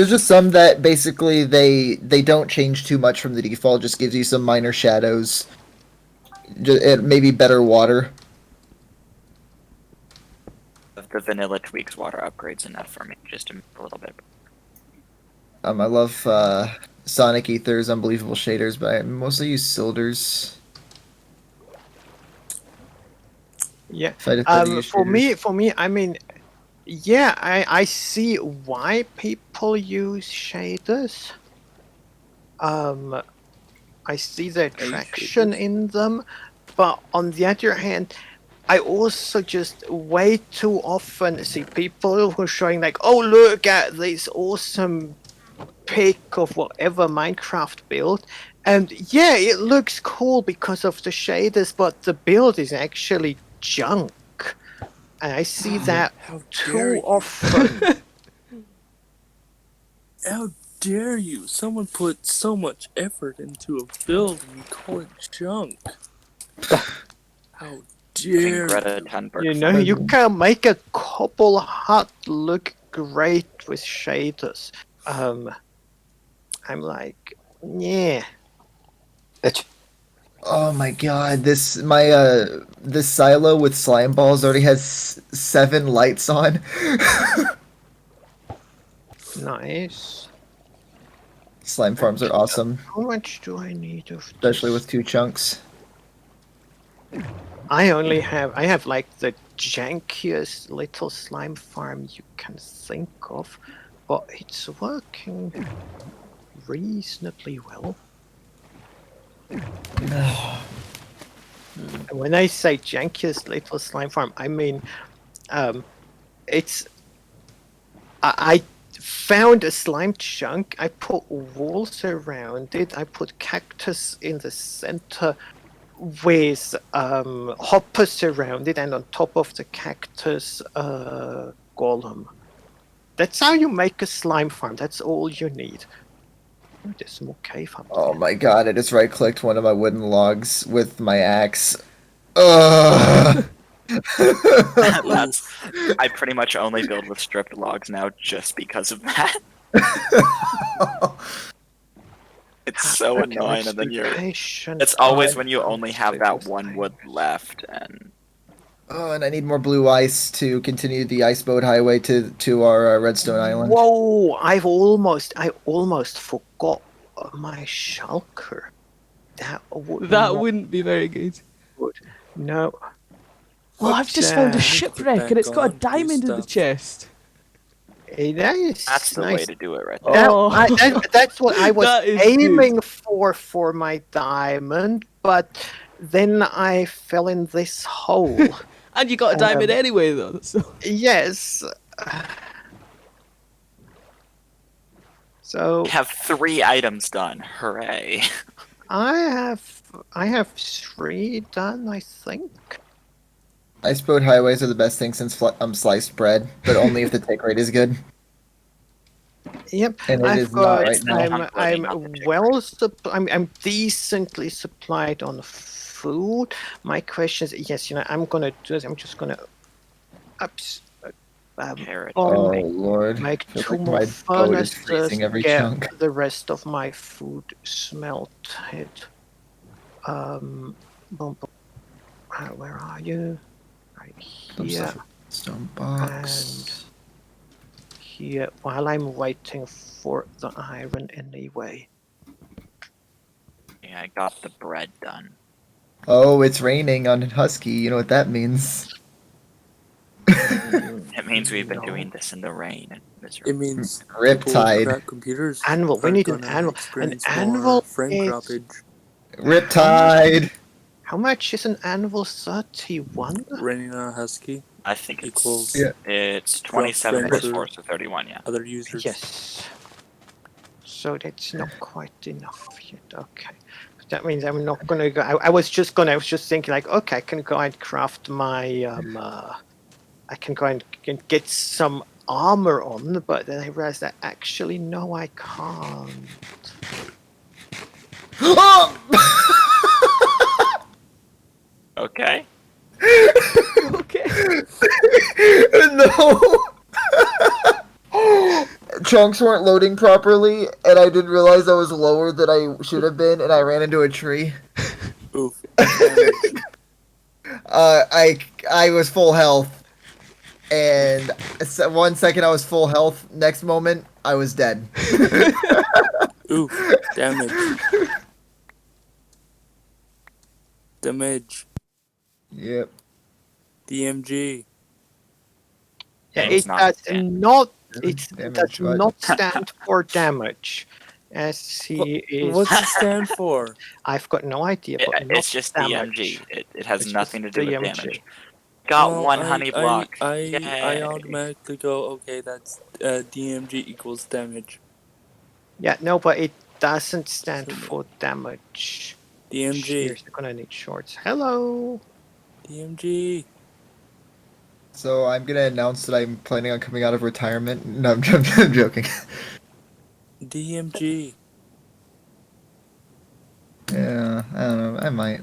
[SPEAKER 10] just some that basically they don't change too much from the default. Just gives you some minor shadows, and maybe better water.
[SPEAKER 6] The vanilla tweaks water upgrades enough for me, just a little bit.
[SPEAKER 10] I love sToNeCuTtErS unbelievable shaders, but I mostly use Silders.
[SPEAKER 1] Yeah.
[SPEAKER 10] For
[SPEAKER 1] me, I mean, yeah, I see why people use shaders. I see the attraction in them, but on the other hand, I also just way too often see people who are showing like, oh, look at this awesome pic of whatever Minecraft build, and yeah, it looks cool because of the shaders, but the build is actually junk. And I see that too often.
[SPEAKER 11] How dare you? Someone put so much effort into a build and you call it junk. How dare you?
[SPEAKER 1] You know, you can make a cobble hut look great with shaders. I'm like, yeah.
[SPEAKER 10] Oh my god, this silo with slime balls already has 7 lights on.
[SPEAKER 1] Nice.
[SPEAKER 10] Slime farms are awesome,
[SPEAKER 1] How much do I need of
[SPEAKER 10] especially
[SPEAKER 1] this?
[SPEAKER 10] with 2 chunks.
[SPEAKER 1] I have like the jankiest little slime farm you can think of, but it's working reasonably well. When I say jankiest little slime farm, I mean, it's. I found a slime chunk. I put walls around it. I put cactus in the center with hoppers around it, and on top of the cactus, golem. That's how you make a slime farm. That's all you need. Oh, there's some more cave up
[SPEAKER 10] Oh
[SPEAKER 1] there.
[SPEAKER 10] my god, I just right-clicked one of my wooden logs with my axe. Ugh!
[SPEAKER 6] I pretty much only build with stripped logs now just because of that. It's so
[SPEAKER 1] Okay,
[SPEAKER 6] annoying,
[SPEAKER 1] let's
[SPEAKER 6] and then
[SPEAKER 1] be
[SPEAKER 6] you're.
[SPEAKER 1] patient.
[SPEAKER 6] It's always
[SPEAKER 1] I
[SPEAKER 6] when you only have
[SPEAKER 1] concentrate
[SPEAKER 6] that
[SPEAKER 1] this
[SPEAKER 6] one
[SPEAKER 1] time.
[SPEAKER 6] wood left, and
[SPEAKER 10] Oh, and I need more blue ice to continue the ice boat highway to our Redstone Island.
[SPEAKER 1] Whoa! I almost forgot my shulker. That
[SPEAKER 9] wouldn't be very good.
[SPEAKER 1] No.
[SPEAKER 9] Oh, I've just found a
[SPEAKER 1] But,
[SPEAKER 9] shipwreck and it's got a diamond in the chest.
[SPEAKER 1] That is
[SPEAKER 6] that's the
[SPEAKER 1] nice.
[SPEAKER 6] way to do it, right
[SPEAKER 1] That,
[SPEAKER 6] there.
[SPEAKER 1] that's what I was
[SPEAKER 9] That is
[SPEAKER 1] aiming for my diamond, but then I fell in this hole.
[SPEAKER 9] And you got a diamond anyway, though. So.
[SPEAKER 1] Yes. So
[SPEAKER 6] I have 3 items done. Hooray!
[SPEAKER 1] I have 3 done, I think.
[SPEAKER 10] Ice boat highways are the best thing since sliced bread, but only if the take rate is good.
[SPEAKER 1] Yep,
[SPEAKER 10] And it is not right now.
[SPEAKER 1] I'm decently supplied on food. My question is, yes, I'm gonna do this. I'm just gonna
[SPEAKER 10] Oh lord,
[SPEAKER 1] make
[SPEAKER 10] feels
[SPEAKER 1] 2
[SPEAKER 10] like
[SPEAKER 1] more
[SPEAKER 10] my boat is freezing
[SPEAKER 1] furnaces,
[SPEAKER 10] every
[SPEAKER 1] get
[SPEAKER 10] chunk.
[SPEAKER 1] the rest of my food smelted. Boom, boom. Where are you? Right here.
[SPEAKER 10] Stone box.
[SPEAKER 1] And here, while I'm waiting for the iron anyway.
[SPEAKER 6] Yeah, I got the bread done.
[SPEAKER 10] Oh, it's raining on Husky. You know what that means?
[SPEAKER 6] It means we've been doing this in the rain and misery.
[SPEAKER 11] It means
[SPEAKER 10] Riptide.
[SPEAKER 11] people computers
[SPEAKER 1] Anvil. We
[SPEAKER 11] are
[SPEAKER 1] need an
[SPEAKER 11] gonna
[SPEAKER 1] anvil. An
[SPEAKER 11] experience
[SPEAKER 1] anvil
[SPEAKER 11] more frame
[SPEAKER 1] is...
[SPEAKER 11] droppage.
[SPEAKER 10] Riptide.
[SPEAKER 1] How much is an anvil? 31?
[SPEAKER 11] Raining on a Husky
[SPEAKER 6] I think
[SPEAKER 11] equals
[SPEAKER 6] it's 27
[SPEAKER 11] frames
[SPEAKER 6] plus 4,
[SPEAKER 11] for
[SPEAKER 6] so 31, yeah.
[SPEAKER 11] other users.
[SPEAKER 1] Yes. So that's not quite enough yet. Okay. That means I'm not gonna go. I was just thinking like, okay, I can go and craft my I can go and get some armor on, but then I realized that actually no, I can't.
[SPEAKER 6] Okay.
[SPEAKER 9] Okay.
[SPEAKER 10] No. Chunks weren't loading properly, and I didn't realize I was lower than I should have been, and I ran into a tree.
[SPEAKER 11] Oof.
[SPEAKER 10] I was full health, and 1 second I was full health. Next moment I was dead.
[SPEAKER 11] Oof. Damage. Damage.
[SPEAKER 10] Yep.
[SPEAKER 11] DMG.
[SPEAKER 1] Yeah,
[SPEAKER 6] It's
[SPEAKER 1] it
[SPEAKER 6] not
[SPEAKER 1] does not. It
[SPEAKER 10] Damage,
[SPEAKER 1] does
[SPEAKER 10] what?
[SPEAKER 1] not stand for damage. As he is.
[SPEAKER 11] What's it stand for?
[SPEAKER 1] I've got no idea. But not
[SPEAKER 6] It's just
[SPEAKER 1] damage.
[SPEAKER 6] DMG. It has
[SPEAKER 1] It's
[SPEAKER 6] nothing to
[SPEAKER 1] just
[SPEAKER 6] do with
[SPEAKER 1] DMG.
[SPEAKER 6] damage. Got
[SPEAKER 11] Well,
[SPEAKER 6] 1 honey block.
[SPEAKER 11] I
[SPEAKER 6] Yay.
[SPEAKER 11] automatically go, okay, that's DMG equals damage.
[SPEAKER 1] Yeah, no, but it doesn't stand for damage.
[SPEAKER 11] DMG.
[SPEAKER 1] Shears, you're gonna need shorts. Hello.
[SPEAKER 11] DMG.
[SPEAKER 10] So I'm gonna announce that I'm planning on coming out of retirement. No, I'm joking.
[SPEAKER 11] DMG.
[SPEAKER 10] Yeah, I don't know. I might.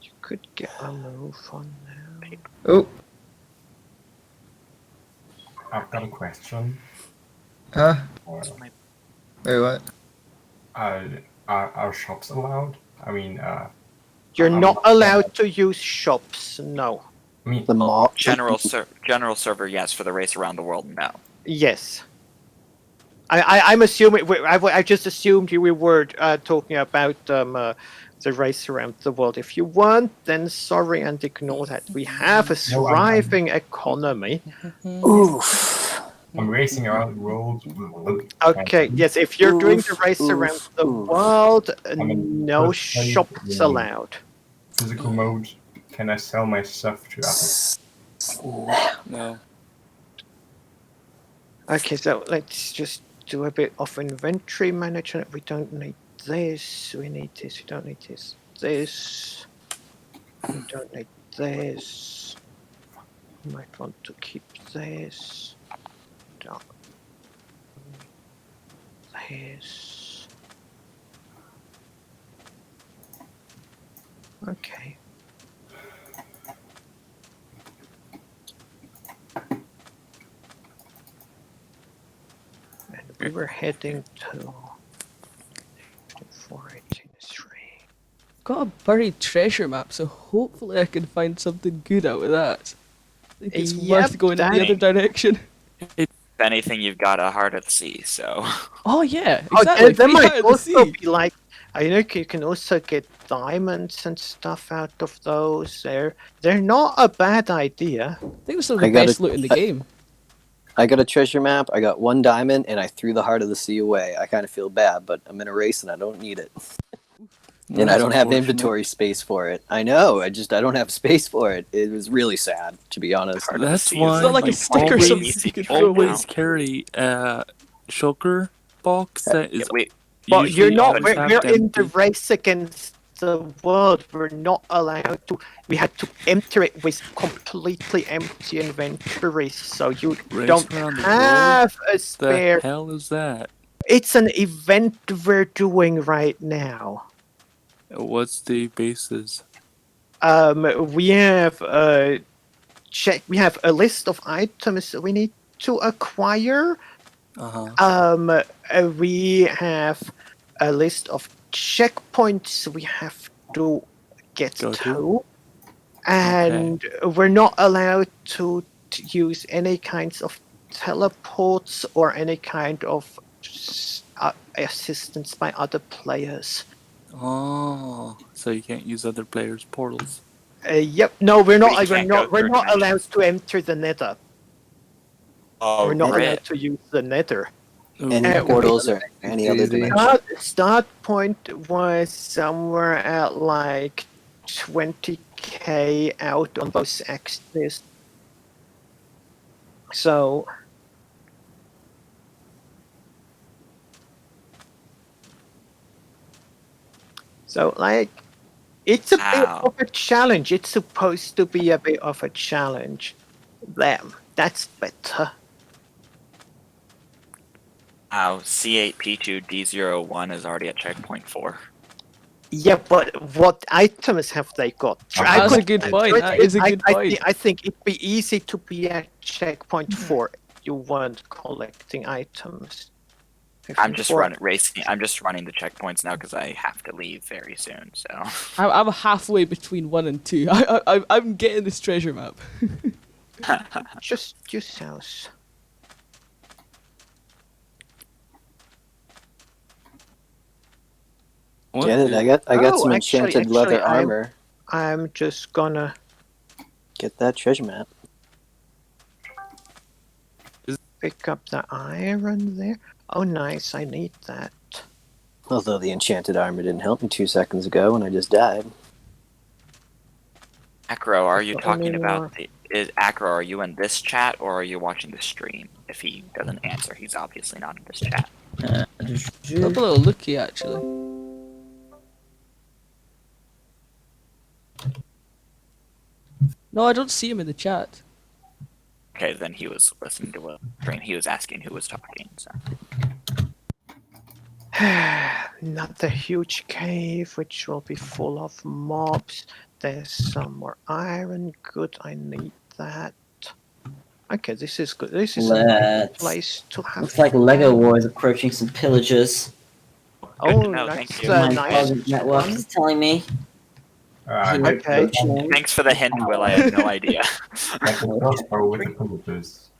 [SPEAKER 1] You could get a move on now.
[SPEAKER 10] Oh.
[SPEAKER 12] I've got a question.
[SPEAKER 10] Huh?
[SPEAKER 12] Or,
[SPEAKER 10] Wait, what?
[SPEAKER 12] Are shops allowed? I mean,
[SPEAKER 1] You're
[SPEAKER 12] I'm
[SPEAKER 1] not
[SPEAKER 12] not
[SPEAKER 1] allowed to use shops. No.
[SPEAKER 12] I mean,
[SPEAKER 8] The mall.
[SPEAKER 6] General server, yes. For the race around the world, no.
[SPEAKER 1] Yes. I'm assuming. I just assumed we were talking about the race around the world. If you want, then sorry and ignore that. We have a
[SPEAKER 12] No,
[SPEAKER 1] thriving economy.
[SPEAKER 8] Oof.
[SPEAKER 12] I'm racing around the world.
[SPEAKER 1] Okay, yes, if you're doing the race
[SPEAKER 8] Oof,
[SPEAKER 1] around the
[SPEAKER 8] oof.
[SPEAKER 1] world,
[SPEAKER 12] mean,
[SPEAKER 1] no
[SPEAKER 12] first play,
[SPEAKER 1] shops allowed.
[SPEAKER 12] Physical mode. Can I sell my stuff to Apple?
[SPEAKER 11] No.
[SPEAKER 1] Okay, so let's just do a bit of inventory management. We don't need this. We need this. We don't need this. This. We don't need this. Might want to keep this. Don't. This. Okay. And we were heading to 483.
[SPEAKER 9] Got a buried treasure map, so hopefully I can find something good out of that. I think it's worth going in the other direction.
[SPEAKER 6] If anything, you've got a heart at sea, so.
[SPEAKER 9] Oh yeah,
[SPEAKER 1] Oh,
[SPEAKER 9] exactly.
[SPEAKER 1] there
[SPEAKER 9] Free
[SPEAKER 1] might
[SPEAKER 9] Heart of the
[SPEAKER 1] also
[SPEAKER 9] Sea.
[SPEAKER 1] be like, I know you can also get diamonds and stuff out of those. They're not a bad idea.
[SPEAKER 9] I think it was some of
[SPEAKER 8] I
[SPEAKER 9] the
[SPEAKER 8] got
[SPEAKER 9] best
[SPEAKER 8] a-
[SPEAKER 9] loot in the game.
[SPEAKER 8] I got a treasure map. I got 1 diamond, and I threw the Heart of the Sea away. I kind of feel bad, but I'm in a race and I don't need it. And I
[SPEAKER 11] That's
[SPEAKER 8] don't have
[SPEAKER 11] unfortunate.
[SPEAKER 8] inventory space for it. I know. I don't have space for it. It was really sad, to be honest.
[SPEAKER 11] That's why.
[SPEAKER 9] It's not like a stick or
[SPEAKER 11] always,
[SPEAKER 9] something you could throw away.
[SPEAKER 11] always carry a sugar box that is.
[SPEAKER 1] But you're
[SPEAKER 11] usually
[SPEAKER 1] not.
[SPEAKER 11] always
[SPEAKER 1] We're
[SPEAKER 11] half
[SPEAKER 1] in the
[SPEAKER 11] empty.
[SPEAKER 1] race against the world. We're not allowed to. We had to enter it with completely empty inventories, so you
[SPEAKER 11] Race
[SPEAKER 1] don't
[SPEAKER 11] around the
[SPEAKER 1] have a
[SPEAKER 11] The
[SPEAKER 1] spare.
[SPEAKER 11] hell is that?
[SPEAKER 1] It's an event we're doing right now.
[SPEAKER 11] What's the basis?
[SPEAKER 1] We have we have a list of items we need to acquire. We have a list of checkpoints we have to get to. And we're not allowed to use any kinds of teleports or any kind of assistance by other players.
[SPEAKER 11] Oh, so you can't use other players' portals.
[SPEAKER 1] Yep. No, we're not.
[SPEAKER 6] But you can't go
[SPEAKER 1] We're
[SPEAKER 6] through
[SPEAKER 1] not
[SPEAKER 6] dimensions.
[SPEAKER 1] allowed to enter the Nether.
[SPEAKER 6] Oh,
[SPEAKER 1] We're not
[SPEAKER 6] rip.
[SPEAKER 1] allowed to use the Nether.
[SPEAKER 8] Any portals or any other dimension.
[SPEAKER 1] Start point was somewhere at like 20k out on both axes. So. So, like, it's a bit of a challenge. It's supposed to be a bit of a challenge. That's better.
[SPEAKER 6] Wow, C8P2D01 is already at checkpoint 4.
[SPEAKER 1] Yeah, but what items have they got?
[SPEAKER 9] That's a good point. That is a good point.
[SPEAKER 1] I think it'd be easy to be at checkpoint 4 if you weren't collecting items.
[SPEAKER 6] I'm just running the checkpoints now because I have to leave very soon. So
[SPEAKER 9] I'm halfway between 1 and 2. I'm getting this treasure map.
[SPEAKER 1] Just yourselves.
[SPEAKER 8] Get it? I got some enchanted leather armor.
[SPEAKER 1] I'm just gonna
[SPEAKER 8] get that treasure map.
[SPEAKER 1] Pick up the iron there. Oh, nice. I need that.
[SPEAKER 8] Although the enchanted armor didn't help me 2 seconds ago when I just died.
[SPEAKER 6] Acro, are you talking about Acro? Are you in this chat or are you watching the stream? If he doesn't answer, he's obviously not in this chat.
[SPEAKER 9] Look a little looky actually. No, I don't see him in the chat.
[SPEAKER 6] Okay, then he was listening to a stream. He was asking who was talking. So.
[SPEAKER 1] Not the huge cave, which will be full of mobs. There's some more iron. Good, I need that. Okay, this is good. This is a good place to have.
[SPEAKER 5] Looks like Legowar is approaching some pillagers.
[SPEAKER 1] Oh,
[SPEAKER 6] know,
[SPEAKER 1] that's
[SPEAKER 6] thank you.
[SPEAKER 5] My
[SPEAKER 1] nice.
[SPEAKER 5] intelligence network is telling me.
[SPEAKER 1] Okay.
[SPEAKER 6] Thanks for the hint, Will. I had no idea.
[SPEAKER 12] Like a crossbow with the pillagers.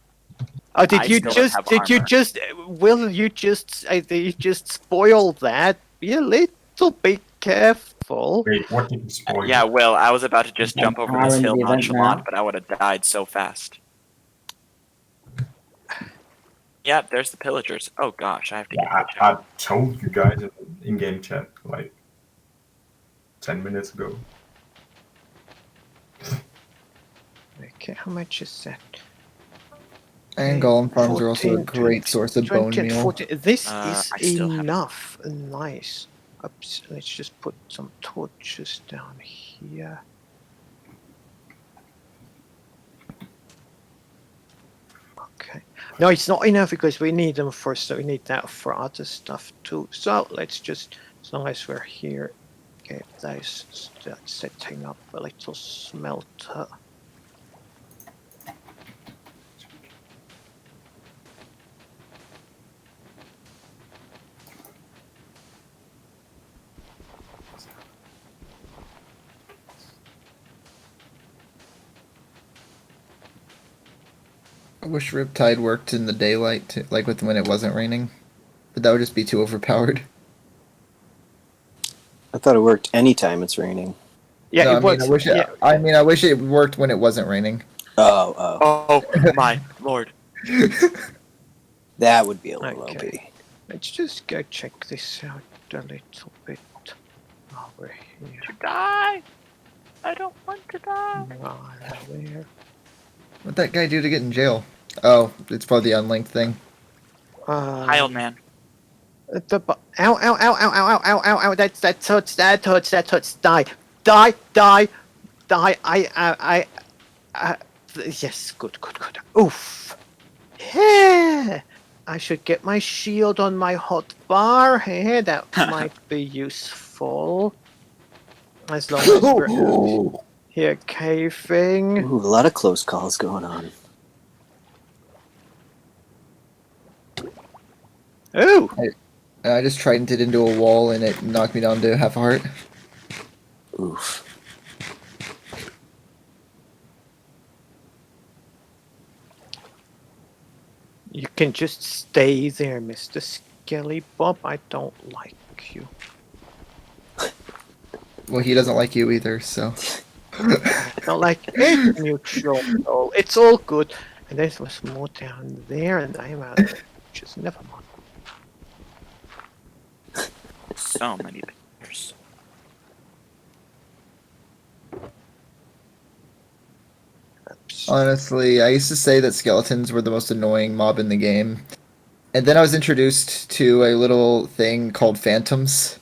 [SPEAKER 1] Oh, did
[SPEAKER 6] I
[SPEAKER 1] you
[SPEAKER 6] still don't have
[SPEAKER 1] just will you just spoil that? Be a little bit careful.
[SPEAKER 12] Wait, what did you spoil?
[SPEAKER 6] Yeah, Will, I was about to just jump over this hill
[SPEAKER 5] the event
[SPEAKER 6] nonchalant,
[SPEAKER 5] now.
[SPEAKER 6] but I would have died so fast. Yeah, there's the pillagers. Oh gosh, I have to get
[SPEAKER 12] Yeah, I told you guys in game chat like 10 minutes ago.
[SPEAKER 1] Okay, how much is that?
[SPEAKER 10] And golem farms are also a
[SPEAKER 1] 14,
[SPEAKER 10] great source of
[SPEAKER 1] 20
[SPEAKER 10] bone
[SPEAKER 1] and
[SPEAKER 10] meal.
[SPEAKER 1] 40. This
[SPEAKER 6] I
[SPEAKER 1] is
[SPEAKER 6] still have-
[SPEAKER 1] enough. Nice. Oops, let's just put some torches down here. Okay. No, it's not enough because we need them first, so we need that for other stuff too. So let's just, as long as we're here, get those, start setting up a little smelter.
[SPEAKER 10] I wish Riptide worked in the daylight, too, like with when it wasn't raining, but that would just be too overpowered.
[SPEAKER 8] I thought it worked anytime it's raining.
[SPEAKER 1] Yeah,
[SPEAKER 10] No,
[SPEAKER 1] it works.
[SPEAKER 10] I wish it worked when it wasn't raining.
[SPEAKER 8] Oh.
[SPEAKER 6] Oh my lord.
[SPEAKER 8] That would be a little
[SPEAKER 1] Okay.
[SPEAKER 8] OP.
[SPEAKER 1] Let's just go check this out a little bit. Over here.
[SPEAKER 6] To die! I don't want to die.
[SPEAKER 1] Where?
[SPEAKER 10] What'd that guy do to get in jail? Oh, it's probably the unlinked thing.
[SPEAKER 6] Hi, old man.
[SPEAKER 1] Ow, ow, ow, ow, ow, ow, ow, ow, ow, that hurts, die, die, die, die, yes, good. Oof. Yeah. I should get my shield on my hot bar here, that might be useful. As long as we're here caving.
[SPEAKER 8] Ooh, a lot of close calls going on.
[SPEAKER 1] Ooh!
[SPEAKER 10] I just tried it into a wall and it knocked me down to half a heart.
[SPEAKER 8] Oof.
[SPEAKER 1] You can just stay there, Mr. Skelly Bob. I don't like you.
[SPEAKER 10] Well, he doesn't like you either, so.
[SPEAKER 1] I don't like it. Neutral. Oh, it's all good. And there was more down there, and I'm out of it. Just never mind.
[SPEAKER 6] So many pictures.
[SPEAKER 10] Honestly, I used to say that skeletons were the most annoying mob in the game. And then I was introduced to a little thing called phantoms.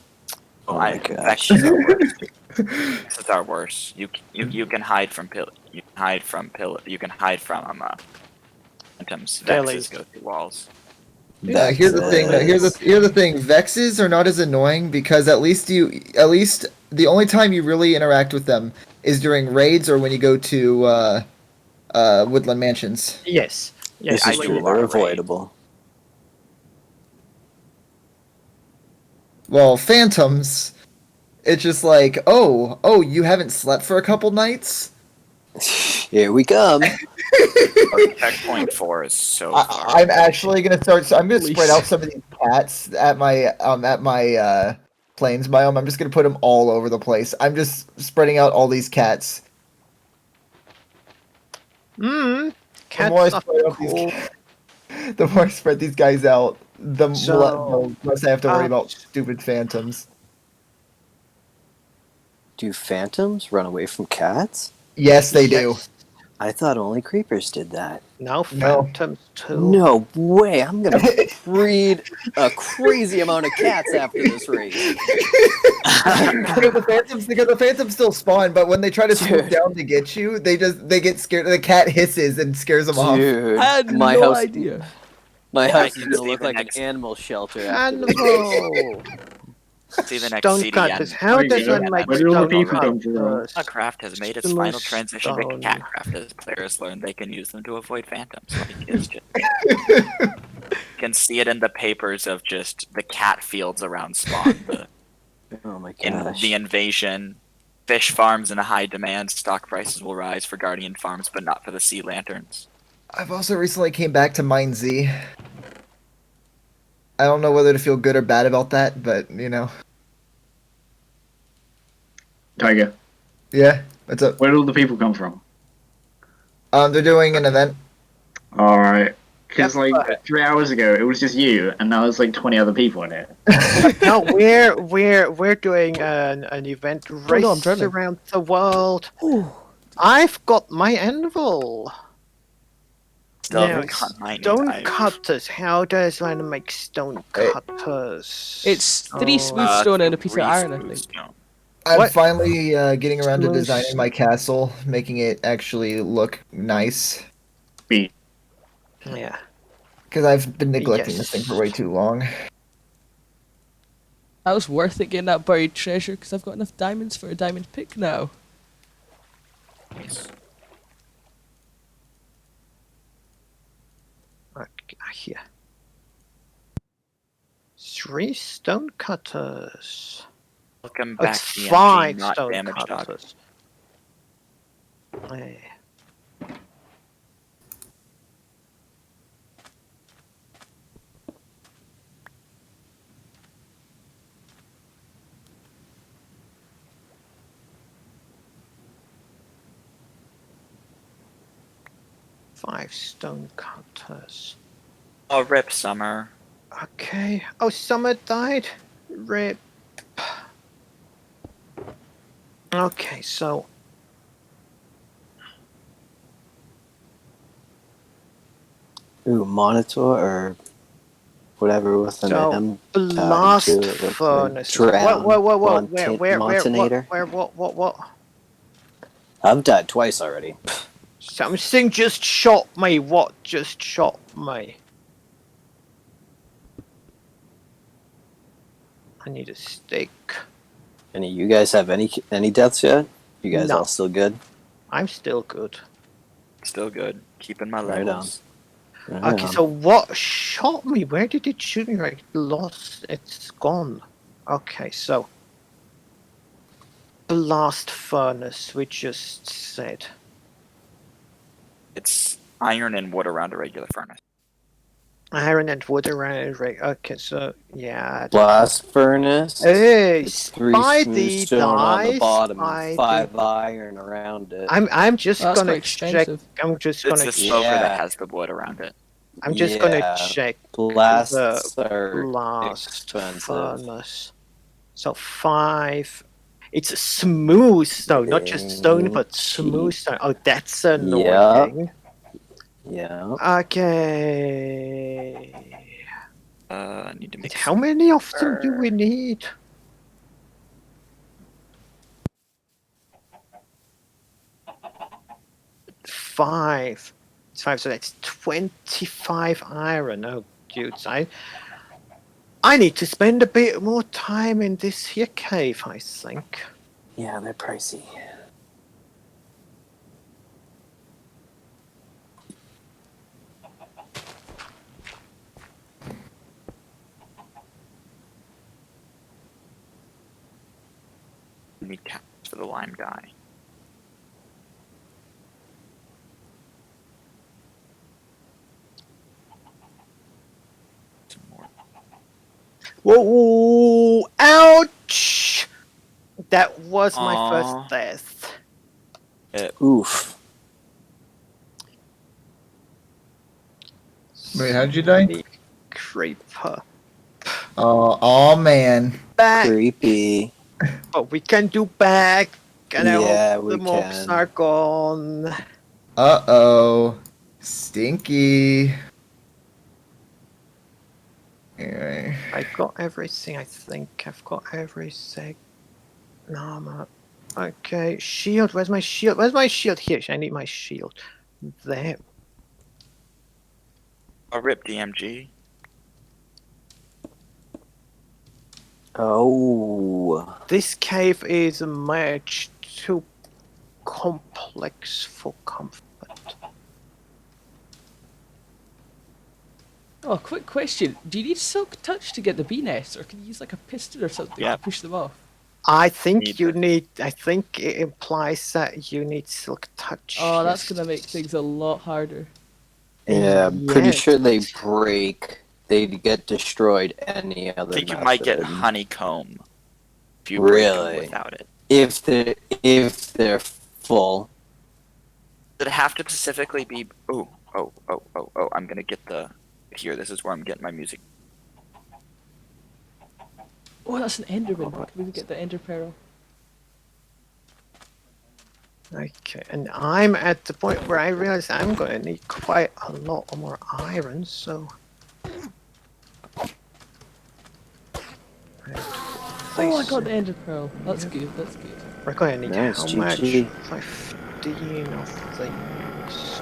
[SPEAKER 6] Oh
[SPEAKER 8] my gosh.
[SPEAKER 6] Vexes are worse. Vexes are worse. You can hide from you can hide from phantoms. Vexes go through walls.
[SPEAKER 10] Here's the thing. Here's the thing. Vexes are not as annoying because at least the only time you really interact with them is during raids or when you go to Woodland Mansions.
[SPEAKER 1] Yes.
[SPEAKER 8] This is true. They're avoidable.
[SPEAKER 10] Well, phantoms, it's just like, oh, you haven't slept for a couple nights?
[SPEAKER 8] Here we come.
[SPEAKER 6] Checkpoint 4 is so far.
[SPEAKER 10] I'm actually gonna start. So I'm gonna spread out some of these cats at my plains biome. I'm just gonna put them all over the place. I'm just spreading out all these cats.
[SPEAKER 1] Cats
[SPEAKER 10] the more I
[SPEAKER 1] are
[SPEAKER 10] spread out
[SPEAKER 1] cool.
[SPEAKER 10] the more I spread these guys out, the
[SPEAKER 1] So,
[SPEAKER 10] less I have to worry about stupid phantoms.
[SPEAKER 8] Do phantoms run away from cats?
[SPEAKER 10] Yes, they do.
[SPEAKER 8] I thought only creepers did that.
[SPEAKER 1] No, phantoms too.
[SPEAKER 8] No way! I'm gonna breed a crazy amount of cats after this raid.
[SPEAKER 10] Because the phantoms still spawn, but when they try to swoop down to get you, they get scared. The cat hisses and scares them off.
[SPEAKER 8] Dude,
[SPEAKER 9] I had
[SPEAKER 8] my
[SPEAKER 9] no
[SPEAKER 8] house,
[SPEAKER 9] idea.
[SPEAKER 8] My
[SPEAKER 6] Yeah,
[SPEAKER 8] house is gonna look like an animal shelter. After this.
[SPEAKER 1] Animal.
[SPEAKER 6] See the next CDN.
[SPEAKER 1] sToNeCuTtErS. How does one make sToNeCuTtErS?
[SPEAKER 6] Dogcraft has made its final transition to Catcraft as players learn they can use them to avoid phantoms. Like, it's just... can see it in the papers of just the cat fields around Spawn.
[SPEAKER 8] Oh my
[SPEAKER 6] In
[SPEAKER 8] gosh.
[SPEAKER 6] the invasion, fish farms in a high demand, stock prices will rise for guardian farms, but not for the sea lanterns.
[SPEAKER 10] I've also recently came back to Mine Z. I don't know whether to feel good or bad about that, but you know.
[SPEAKER 13] Taiga.
[SPEAKER 10] Yeah, what's up?
[SPEAKER 13] Where did all the people come from?
[SPEAKER 10] They're doing an event.
[SPEAKER 13] Alright. Because, like, 3 hours ago, it was just you, and now there's, like, 20 other people in it.
[SPEAKER 1] No, we're doing an event race
[SPEAKER 9] no, I'm drowning.
[SPEAKER 1] around the world. I've got my anvil.
[SPEAKER 6] Still
[SPEAKER 1] Now,
[SPEAKER 6] haven't got mine.
[SPEAKER 1] sToNeCuTtErS. How does one make sToNeCuTtErS?
[SPEAKER 9] It's 3 smooth stone and a piece of iron, I think.
[SPEAKER 10] I'm
[SPEAKER 1] What?
[SPEAKER 10] finally getting around to
[SPEAKER 1] Smooth
[SPEAKER 10] designing my castle, making it actually look nice.
[SPEAKER 1] Yeah.
[SPEAKER 10] Because I've been neglecting this thing for way too long.
[SPEAKER 9] That was worth it getting that buried treasure because I've got enough diamonds for a diamond pick now.
[SPEAKER 6] Nice.
[SPEAKER 1] Okay, here. 3 sToNeCuTtErS.
[SPEAKER 6] Welcome
[SPEAKER 1] Oh,
[SPEAKER 6] back,
[SPEAKER 1] it's
[SPEAKER 6] DMG,
[SPEAKER 1] 5
[SPEAKER 6] not damage dog.
[SPEAKER 1] sToNeCuTtErS. Hey. Five sToNeCuTtErS.
[SPEAKER 6] Oh, rip Summer.
[SPEAKER 1] Okay. Oh, Summer died? Rip. Okay, so...
[SPEAKER 8] Ooh, monitor or whatever with an
[SPEAKER 1] So,
[SPEAKER 8] M.
[SPEAKER 1] blast
[SPEAKER 8] to it with a
[SPEAKER 1] furnace.
[SPEAKER 8] drown.
[SPEAKER 1] Whoa,
[SPEAKER 8] Montinator.
[SPEAKER 1] What?
[SPEAKER 8] I've died twice already.
[SPEAKER 1] Something just shot me. What just shot me? I need a stick.
[SPEAKER 8] Any you guys have any deaths yet? You guys
[SPEAKER 1] No.
[SPEAKER 8] all still good?
[SPEAKER 1] I'm still good.
[SPEAKER 6] Still good. Keeping my
[SPEAKER 8] Right
[SPEAKER 6] levels.
[SPEAKER 1] Okay, so what shot me? Where did it shoot me? I lost. It's gone. Okay, so blast furnace. We just said.
[SPEAKER 6] It's iron and wood around a regular furnace.
[SPEAKER 1] Iron and wood around. Okay, so yeah.
[SPEAKER 8] Blast furnace.
[SPEAKER 1] Hey,
[SPEAKER 8] It's 3
[SPEAKER 1] Spidey
[SPEAKER 8] smooth stone on the
[SPEAKER 1] dies,
[SPEAKER 8] bottom
[SPEAKER 1] Spidey.
[SPEAKER 8] and 5 iron around it.
[SPEAKER 1] I'm just
[SPEAKER 9] That's
[SPEAKER 1] gonna
[SPEAKER 9] quite
[SPEAKER 1] check.
[SPEAKER 9] expensive.
[SPEAKER 1] I'm just
[SPEAKER 6] It's
[SPEAKER 1] gonna
[SPEAKER 6] the smoker
[SPEAKER 8] Yeah.
[SPEAKER 6] that has the wood around it.
[SPEAKER 1] I'm just gonna check
[SPEAKER 8] Blasts
[SPEAKER 1] the
[SPEAKER 8] are
[SPEAKER 1] blast
[SPEAKER 8] expensive.
[SPEAKER 1] furnace. So 5. It's a smooth stone, not just stone, but smooth stone. Oh, that's annoying.
[SPEAKER 8] Yeah.
[SPEAKER 1] Okay.
[SPEAKER 6] I need to make.
[SPEAKER 1] How many of them do we need? Five. It's 5, so that's 25 iron. Oh, dudes, I need to spend a bit more time in this here cave, I think.
[SPEAKER 8] Yeah, they're pricey.
[SPEAKER 6] I need caps for the lime dye. Some more.
[SPEAKER 1] Whoa! Ouch! That was my
[SPEAKER 6] Aw.
[SPEAKER 1] first death.
[SPEAKER 8] Oof.
[SPEAKER 10] Wait, how did you die?
[SPEAKER 1] Creeper.
[SPEAKER 10] Oh man.
[SPEAKER 1] Back.
[SPEAKER 8] Creepy.
[SPEAKER 1] But we can do back. And I
[SPEAKER 8] Yeah,
[SPEAKER 1] hope
[SPEAKER 8] we
[SPEAKER 1] the mobs
[SPEAKER 8] can.
[SPEAKER 1] are gone.
[SPEAKER 10] Uh-oh. Stinky. Anyway.
[SPEAKER 1] I got everything, I think. I've got everything. No, I'm not. Okay, shield. Where's my shield? Where's my shield? Here, I need my shield. There.
[SPEAKER 6] A rip DMG.
[SPEAKER 8] Oh.
[SPEAKER 1] This cave is much too complex for comfort.
[SPEAKER 9] Oh, quick question. Do you need Silk Touch to get the bee nest, or can you use like a piston or something to push them off?
[SPEAKER 1] I think you need. I think it implies that you need Silk Touch.
[SPEAKER 9] Oh, that's gonna make things a lot harder.
[SPEAKER 8] Yeah, I'm pretty
[SPEAKER 1] Yes.
[SPEAKER 8] sure they break. They get destroyed any other
[SPEAKER 6] I think you
[SPEAKER 8] method.
[SPEAKER 6] might get honeycomb if you break them
[SPEAKER 8] Really?
[SPEAKER 6] without it.
[SPEAKER 8] If they're full.
[SPEAKER 6] Did it have to specifically be? Oh! I'm gonna get the. Here, this is where I'm getting my music.
[SPEAKER 9] Oh, that's an Enderman. Can we get the Ender Pearl?
[SPEAKER 1] Okay, and I'm at the point where I realize I'm going to need quite a lot more iron, so.
[SPEAKER 9] Oh, I got the Ender Pearl. That's good. That's good.
[SPEAKER 1] We're going to need
[SPEAKER 8] Nice,
[SPEAKER 1] how
[SPEAKER 8] GG.
[SPEAKER 1] much? 15 of things.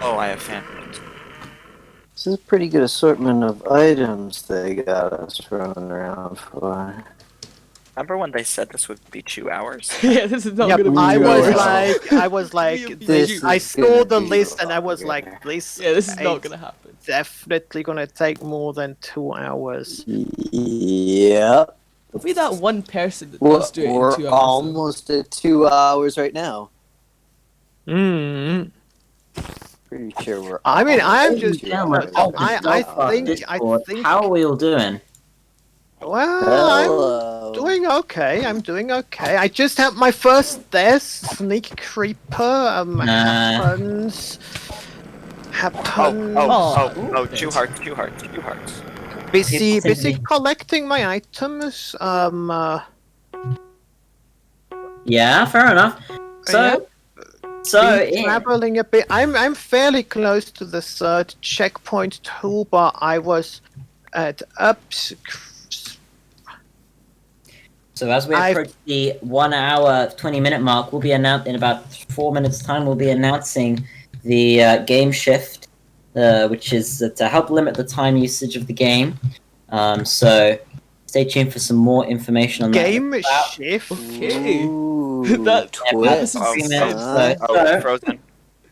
[SPEAKER 6] Oh, I have fan.
[SPEAKER 8] This is a pretty good assortment of items they got us running around for.
[SPEAKER 6] Remember when they said this would be 2 hours?
[SPEAKER 9] Yeah, this is not
[SPEAKER 1] Yep,
[SPEAKER 9] gonna be
[SPEAKER 1] I
[SPEAKER 9] 2
[SPEAKER 1] was
[SPEAKER 9] hours.
[SPEAKER 1] like,
[SPEAKER 8] This
[SPEAKER 1] I
[SPEAKER 8] is
[SPEAKER 1] saw
[SPEAKER 8] gonna
[SPEAKER 1] the
[SPEAKER 8] be
[SPEAKER 1] list and I
[SPEAKER 8] a
[SPEAKER 1] was
[SPEAKER 8] lot
[SPEAKER 1] like, this
[SPEAKER 9] Yeah, this is not
[SPEAKER 1] ain't
[SPEAKER 9] gonna happen.
[SPEAKER 1] definitely gonna take more than 2 hours.
[SPEAKER 8] Yeah.
[SPEAKER 9] It'll be that one person that
[SPEAKER 8] We're,
[SPEAKER 9] does do it in
[SPEAKER 8] we're
[SPEAKER 9] 2 hours.
[SPEAKER 8] almost at 2 hours right now.
[SPEAKER 1] Mm.
[SPEAKER 8] Pretty sure we're.
[SPEAKER 1] I mean, I'm
[SPEAKER 5] Ladies and
[SPEAKER 1] just.
[SPEAKER 5] gentlemen,
[SPEAKER 1] I think.
[SPEAKER 5] How are we all doing?
[SPEAKER 1] Well,
[SPEAKER 8] Hello.
[SPEAKER 1] I'm doing okay. I'm doing okay. I just had my first death, Sneak Creeper. Happens.
[SPEAKER 6] Two hearts.
[SPEAKER 1] Busy collecting my items.
[SPEAKER 5] Yeah, fair enough.
[SPEAKER 1] Been traveling a bit. I'm fairly close to the third checkpoint too, but I was at
[SPEAKER 5] So as we approach the 1 hour 20-minute mark, we'll be announced in about 4 minutes' time. We'll be announcing the game shift, which is to help limit the time usage of the game. So stay tuned for some more information on
[SPEAKER 1] game
[SPEAKER 5] that.
[SPEAKER 1] shift.
[SPEAKER 9] Okay.
[SPEAKER 8] Ooh,
[SPEAKER 9] That
[SPEAKER 8] twist.
[SPEAKER 6] Frozen.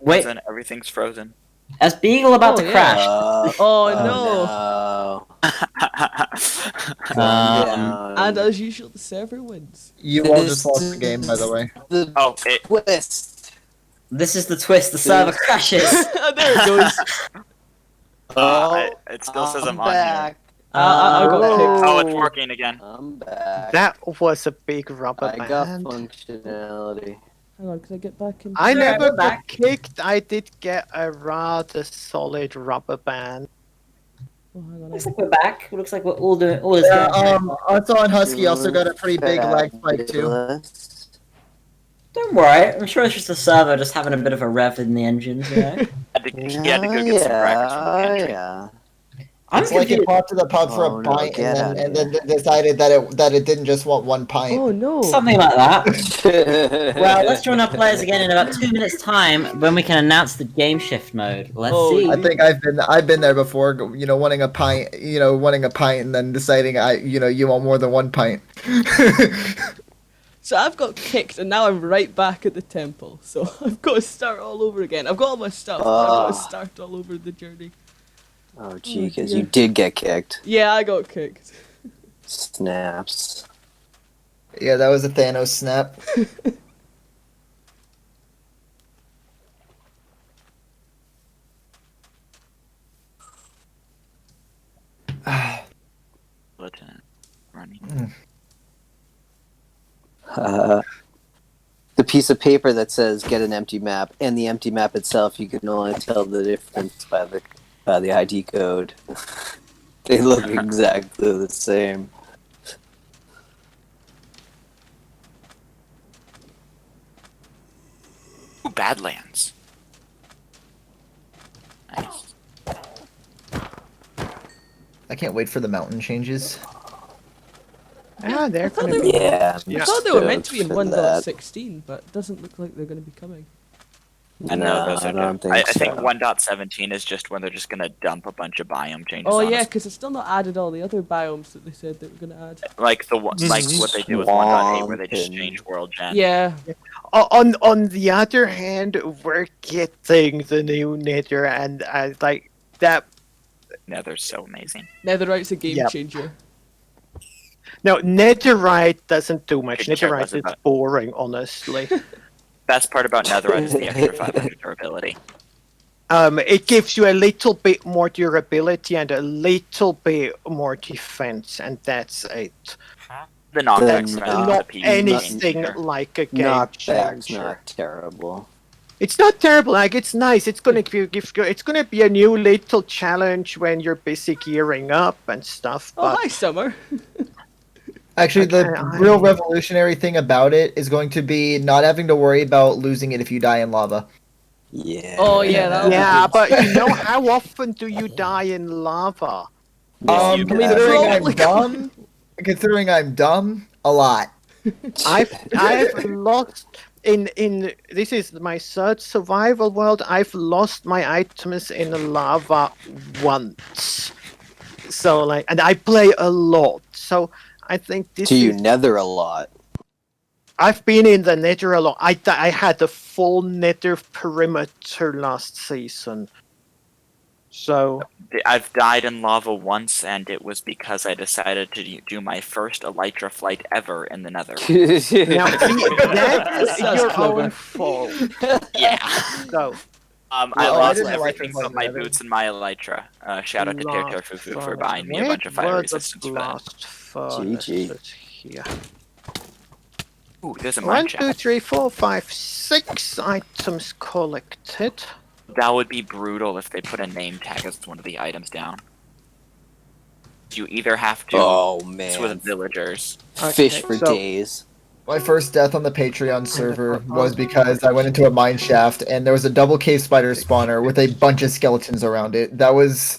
[SPEAKER 5] Wait.
[SPEAKER 6] Frozen, everything's frozen.
[SPEAKER 5] As Beagle about to crash.
[SPEAKER 9] Oh
[SPEAKER 5] no.
[SPEAKER 9] And as usual, the server wins.
[SPEAKER 10] You all just lost the game, by the way.
[SPEAKER 8] Twist.
[SPEAKER 5] This is the twist. The server crashes.
[SPEAKER 9] There it goes.
[SPEAKER 6] It still says I'm
[SPEAKER 8] back.
[SPEAKER 6] on here.
[SPEAKER 9] I got kicked.
[SPEAKER 6] Oh, it's working again.
[SPEAKER 8] I'm back.
[SPEAKER 1] That was a big rubber
[SPEAKER 8] I
[SPEAKER 1] band.
[SPEAKER 8] got functionality.
[SPEAKER 9] Hang on, can I get back in?
[SPEAKER 1] I never got kicked. I did get a rather solid rubber band.
[SPEAKER 9] Oh, hang on.
[SPEAKER 5] Looks like we're back. Looks like we're all doing all is
[SPEAKER 10] Yeah,
[SPEAKER 5] good.
[SPEAKER 10] I saw on Husky also got a pretty big lag spike too.
[SPEAKER 5] Don't worry. I'm sure it's just the server just having a bit of a rev in the engines, you know?
[SPEAKER 6] He had to go get some breakfast from the pantry.
[SPEAKER 8] Yeah.
[SPEAKER 10] It's like it popped to the pub for a pint and then decided that it didn't just want one pint.
[SPEAKER 9] Oh no.
[SPEAKER 5] Something like that. Well, let's join our players again in about 2 minutes' time when we can announce the game shift mode. Let's see.
[SPEAKER 10] I think I've been there before, you know, wanting a pint and then deciding you want more than one pint.
[SPEAKER 9] So I've got kicked and now I'm right back at the temple. So I've got to start all over again. I've got all my stuff, but I've got to start all over the journey.
[SPEAKER 8] Oh, gee, because you did get kicked.
[SPEAKER 9] Yeah, I got kicked.
[SPEAKER 8] Snaps.
[SPEAKER 10] Yeah, that was a Thanos snap.
[SPEAKER 6] Running.
[SPEAKER 8] The piece of paper that says "get an empty map" and the empty map itself, you can only tell the difference by the ID code. They look exactly the same.
[SPEAKER 6] Ooh, Badlands. Nice.
[SPEAKER 10] I can't wait for the mountain changes.
[SPEAKER 1] Yeah, they're
[SPEAKER 9] I thought
[SPEAKER 1] gonna
[SPEAKER 9] they
[SPEAKER 1] be.
[SPEAKER 9] I thought they were meant to be in
[SPEAKER 8] for
[SPEAKER 9] 1.16, but it doesn't look like they're going to be coming.
[SPEAKER 6] And no, those
[SPEAKER 8] I
[SPEAKER 6] are
[SPEAKER 8] don't
[SPEAKER 6] I
[SPEAKER 8] think
[SPEAKER 6] think
[SPEAKER 8] so.
[SPEAKER 6] 1.17 is just when they're just gonna dump a bunch of biome changes.
[SPEAKER 9] Oh
[SPEAKER 6] on
[SPEAKER 9] yeah,
[SPEAKER 6] us.
[SPEAKER 9] because it's still not added all the other biomes that they said they were gonna add.
[SPEAKER 6] Like like what they do with 1.8, where they just
[SPEAKER 8] Swamp
[SPEAKER 6] change world gen.
[SPEAKER 9] Yeah.
[SPEAKER 1] On the other hand, we're getting the new Nether, and I like that.
[SPEAKER 6] Nether's so amazing.
[SPEAKER 9] Netherite's a game
[SPEAKER 1] Yep.
[SPEAKER 9] changer.
[SPEAKER 1] No, Netherite doesn't do much.
[SPEAKER 6] Could check
[SPEAKER 1] Netherite
[SPEAKER 6] what's
[SPEAKER 1] is
[SPEAKER 6] about-
[SPEAKER 1] boring, honestly.
[SPEAKER 6] Best part about Netherite is the extra 500 durability.
[SPEAKER 1] It gives you a little bit more durability and a little bit more defense, and that's it.
[SPEAKER 6] The knockback's
[SPEAKER 8] The
[SPEAKER 1] Not
[SPEAKER 6] the
[SPEAKER 1] anything like a game
[SPEAKER 8] Knockback's
[SPEAKER 1] changer.
[SPEAKER 8] not terrible.
[SPEAKER 1] It's not terrible. Like it's nice. It's gonna it's gonna be a new little challenge when you're busy gearing up and stuff.
[SPEAKER 9] Oh,
[SPEAKER 1] But
[SPEAKER 9] hi, Summer.
[SPEAKER 10] Actually, the
[SPEAKER 1] Okay,
[SPEAKER 10] real revolutionary thing about it is going to be not having to worry about losing it if you die in lava.
[SPEAKER 8] Yeah.
[SPEAKER 9] Oh yeah, that'll be
[SPEAKER 1] yeah,
[SPEAKER 9] good.
[SPEAKER 1] but you know how often do you die in lava?
[SPEAKER 10] Considering I'm dumb, a lot.
[SPEAKER 1] I've lost in this is my third survival world. I've lost my items in lava once. So like, and I play a lot. So I think this
[SPEAKER 8] Do you
[SPEAKER 1] is.
[SPEAKER 8] nether a lot?
[SPEAKER 1] I've been in the Nether a lot. I had a full Nether perimeter last season. So
[SPEAKER 6] I've died in lava once, and it was because I decided to do my first elytra flight ever in the Nether.
[SPEAKER 1] now that's your own fault.
[SPEAKER 6] Yeah.
[SPEAKER 1] So.
[SPEAKER 6] I
[SPEAKER 10] Well, I
[SPEAKER 6] lost
[SPEAKER 10] didn't
[SPEAKER 6] everything
[SPEAKER 10] elytra
[SPEAKER 6] but
[SPEAKER 10] flight
[SPEAKER 6] my
[SPEAKER 10] Nether.
[SPEAKER 6] boots and my elytra. Shout out to Tertor Fufu for buying me a bunch of fire resistance for that.
[SPEAKER 8] GG.
[SPEAKER 1] Here.
[SPEAKER 6] Ooh, there's a
[SPEAKER 1] 1,
[SPEAKER 6] mine
[SPEAKER 1] 2,
[SPEAKER 6] shaft.
[SPEAKER 1] 3, 4, 5, 6 items collected.
[SPEAKER 6] That would be brutal if they put a name tag as one of the items down. You either have to
[SPEAKER 8] Oh
[SPEAKER 6] mess with
[SPEAKER 8] man.
[SPEAKER 6] villagers.
[SPEAKER 8] Fish for
[SPEAKER 1] so-
[SPEAKER 8] days.
[SPEAKER 10] My first death on the Patreon server was because I went into a mine shaft and there was a double cave spider spawner with a bunch of skeletons around it. That was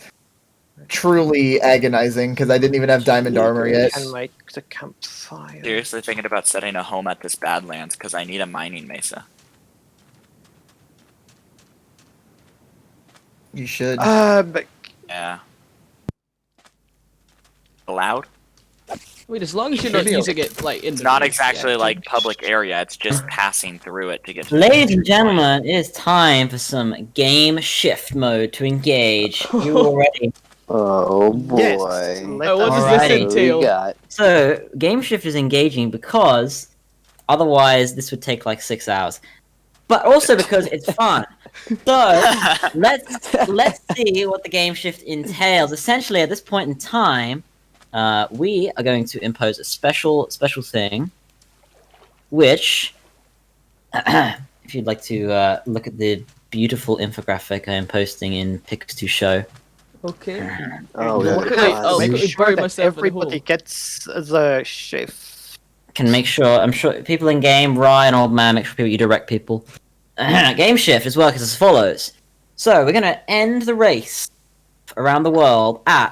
[SPEAKER 10] truly agonizing because I didn't even have diamond armor yet.
[SPEAKER 1] And make the campfire.
[SPEAKER 6] Seriously thinking about setting a home at this Badlands because I need a mining mesa.
[SPEAKER 10] You should.
[SPEAKER 1] But
[SPEAKER 6] Yeah. Allowed?
[SPEAKER 9] Wait, as long as you're not using it like in
[SPEAKER 6] It's
[SPEAKER 9] the
[SPEAKER 6] not
[SPEAKER 9] base,
[SPEAKER 6] exactly
[SPEAKER 9] yeah.
[SPEAKER 6] like public area, it's just passing through it to get to
[SPEAKER 5] Ladies and gentlemen, it is time for some game shift mode to engage. You all ready?
[SPEAKER 8] Oh boy.
[SPEAKER 1] Yes,
[SPEAKER 9] what does
[SPEAKER 5] Alrighty.
[SPEAKER 9] this entail?
[SPEAKER 8] We got
[SPEAKER 5] So, game shift is engaging because otherwise this would take like 6 hours. But also because it's fun. So, let's see what the game shift entails. Essentially, at this point in time, we are going to impose a special thing, which, if you'd like to look at the beautiful infographic I am posting in Pics to Show.
[SPEAKER 9] Okay.
[SPEAKER 8] Oh,
[SPEAKER 1] Look
[SPEAKER 8] yeah.
[SPEAKER 1] at
[SPEAKER 9] I'll
[SPEAKER 1] make
[SPEAKER 9] bury
[SPEAKER 1] sure that
[SPEAKER 9] myself in a
[SPEAKER 1] everybody
[SPEAKER 9] hole.
[SPEAKER 1] gets the shift.
[SPEAKER 5] Can make sure, I'm sure people in game, Ryan, old man, make sure you direct people. Game shift is working as follows. So, we're going to end the race around the world at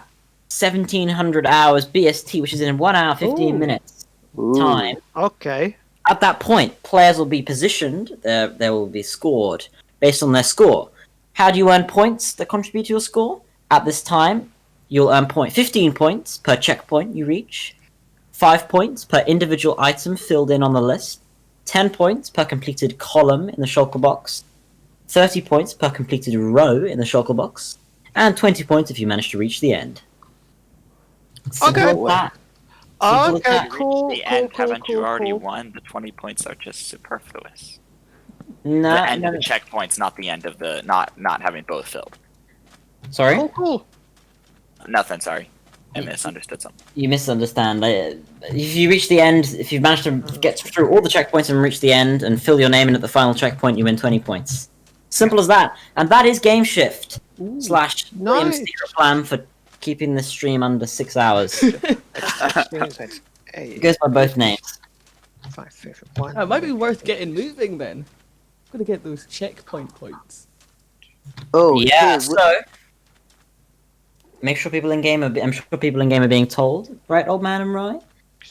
[SPEAKER 5] 1700 hours BST, which is in 1 hour 15
[SPEAKER 1] Ooh.
[SPEAKER 5] minutes
[SPEAKER 8] Ooh.
[SPEAKER 5] time.
[SPEAKER 1] Okay.
[SPEAKER 5] At that point, players will be positioned, they will be scored based on their score. How do you earn points that contribute to your score? At this time, you'll earn 15 points per checkpoint you reach, 5 points per individual item filled in on the list, 10 points per completed column in the shulker box, 30 points per completed row in the shulker box, and 20 points if you manage to reach the end. Simple
[SPEAKER 1] Okay.
[SPEAKER 5] as that. Simple as
[SPEAKER 1] Okay,
[SPEAKER 5] that.
[SPEAKER 1] cool,
[SPEAKER 6] the
[SPEAKER 1] cool,
[SPEAKER 6] end,
[SPEAKER 1] cool,
[SPEAKER 6] haven't you
[SPEAKER 1] cool,
[SPEAKER 6] already
[SPEAKER 1] cool.
[SPEAKER 6] won? The 20 points are just superfluous.
[SPEAKER 5] No,
[SPEAKER 6] The end
[SPEAKER 5] no,
[SPEAKER 6] of the checkpoint's not the end of the not having both filled.
[SPEAKER 5] sorry?
[SPEAKER 1] Cool, cool.
[SPEAKER 6] Nothing, sorry. I misunderstood something.
[SPEAKER 5] You misunderstand. If you reach the end, if you've managed to get through all the checkpoints and reach the end and fill your name in at the final checkpoint, you win 20 points. Simple as that. And that is Game Shift / William's
[SPEAKER 1] nice.
[SPEAKER 5] secret plan for keeping this stream under 6 hours.
[SPEAKER 1] That's
[SPEAKER 5] It goes by both names.
[SPEAKER 1] 5, 5, 1.
[SPEAKER 9] Oh, it might be worth getting moving then. I'm gonna get those checkpoint points.
[SPEAKER 8] Oh,
[SPEAKER 5] Yeah,
[SPEAKER 8] hey,
[SPEAKER 5] so make sure people in game I'm sure people in game are being told, right, old man and Roy?
[SPEAKER 9] I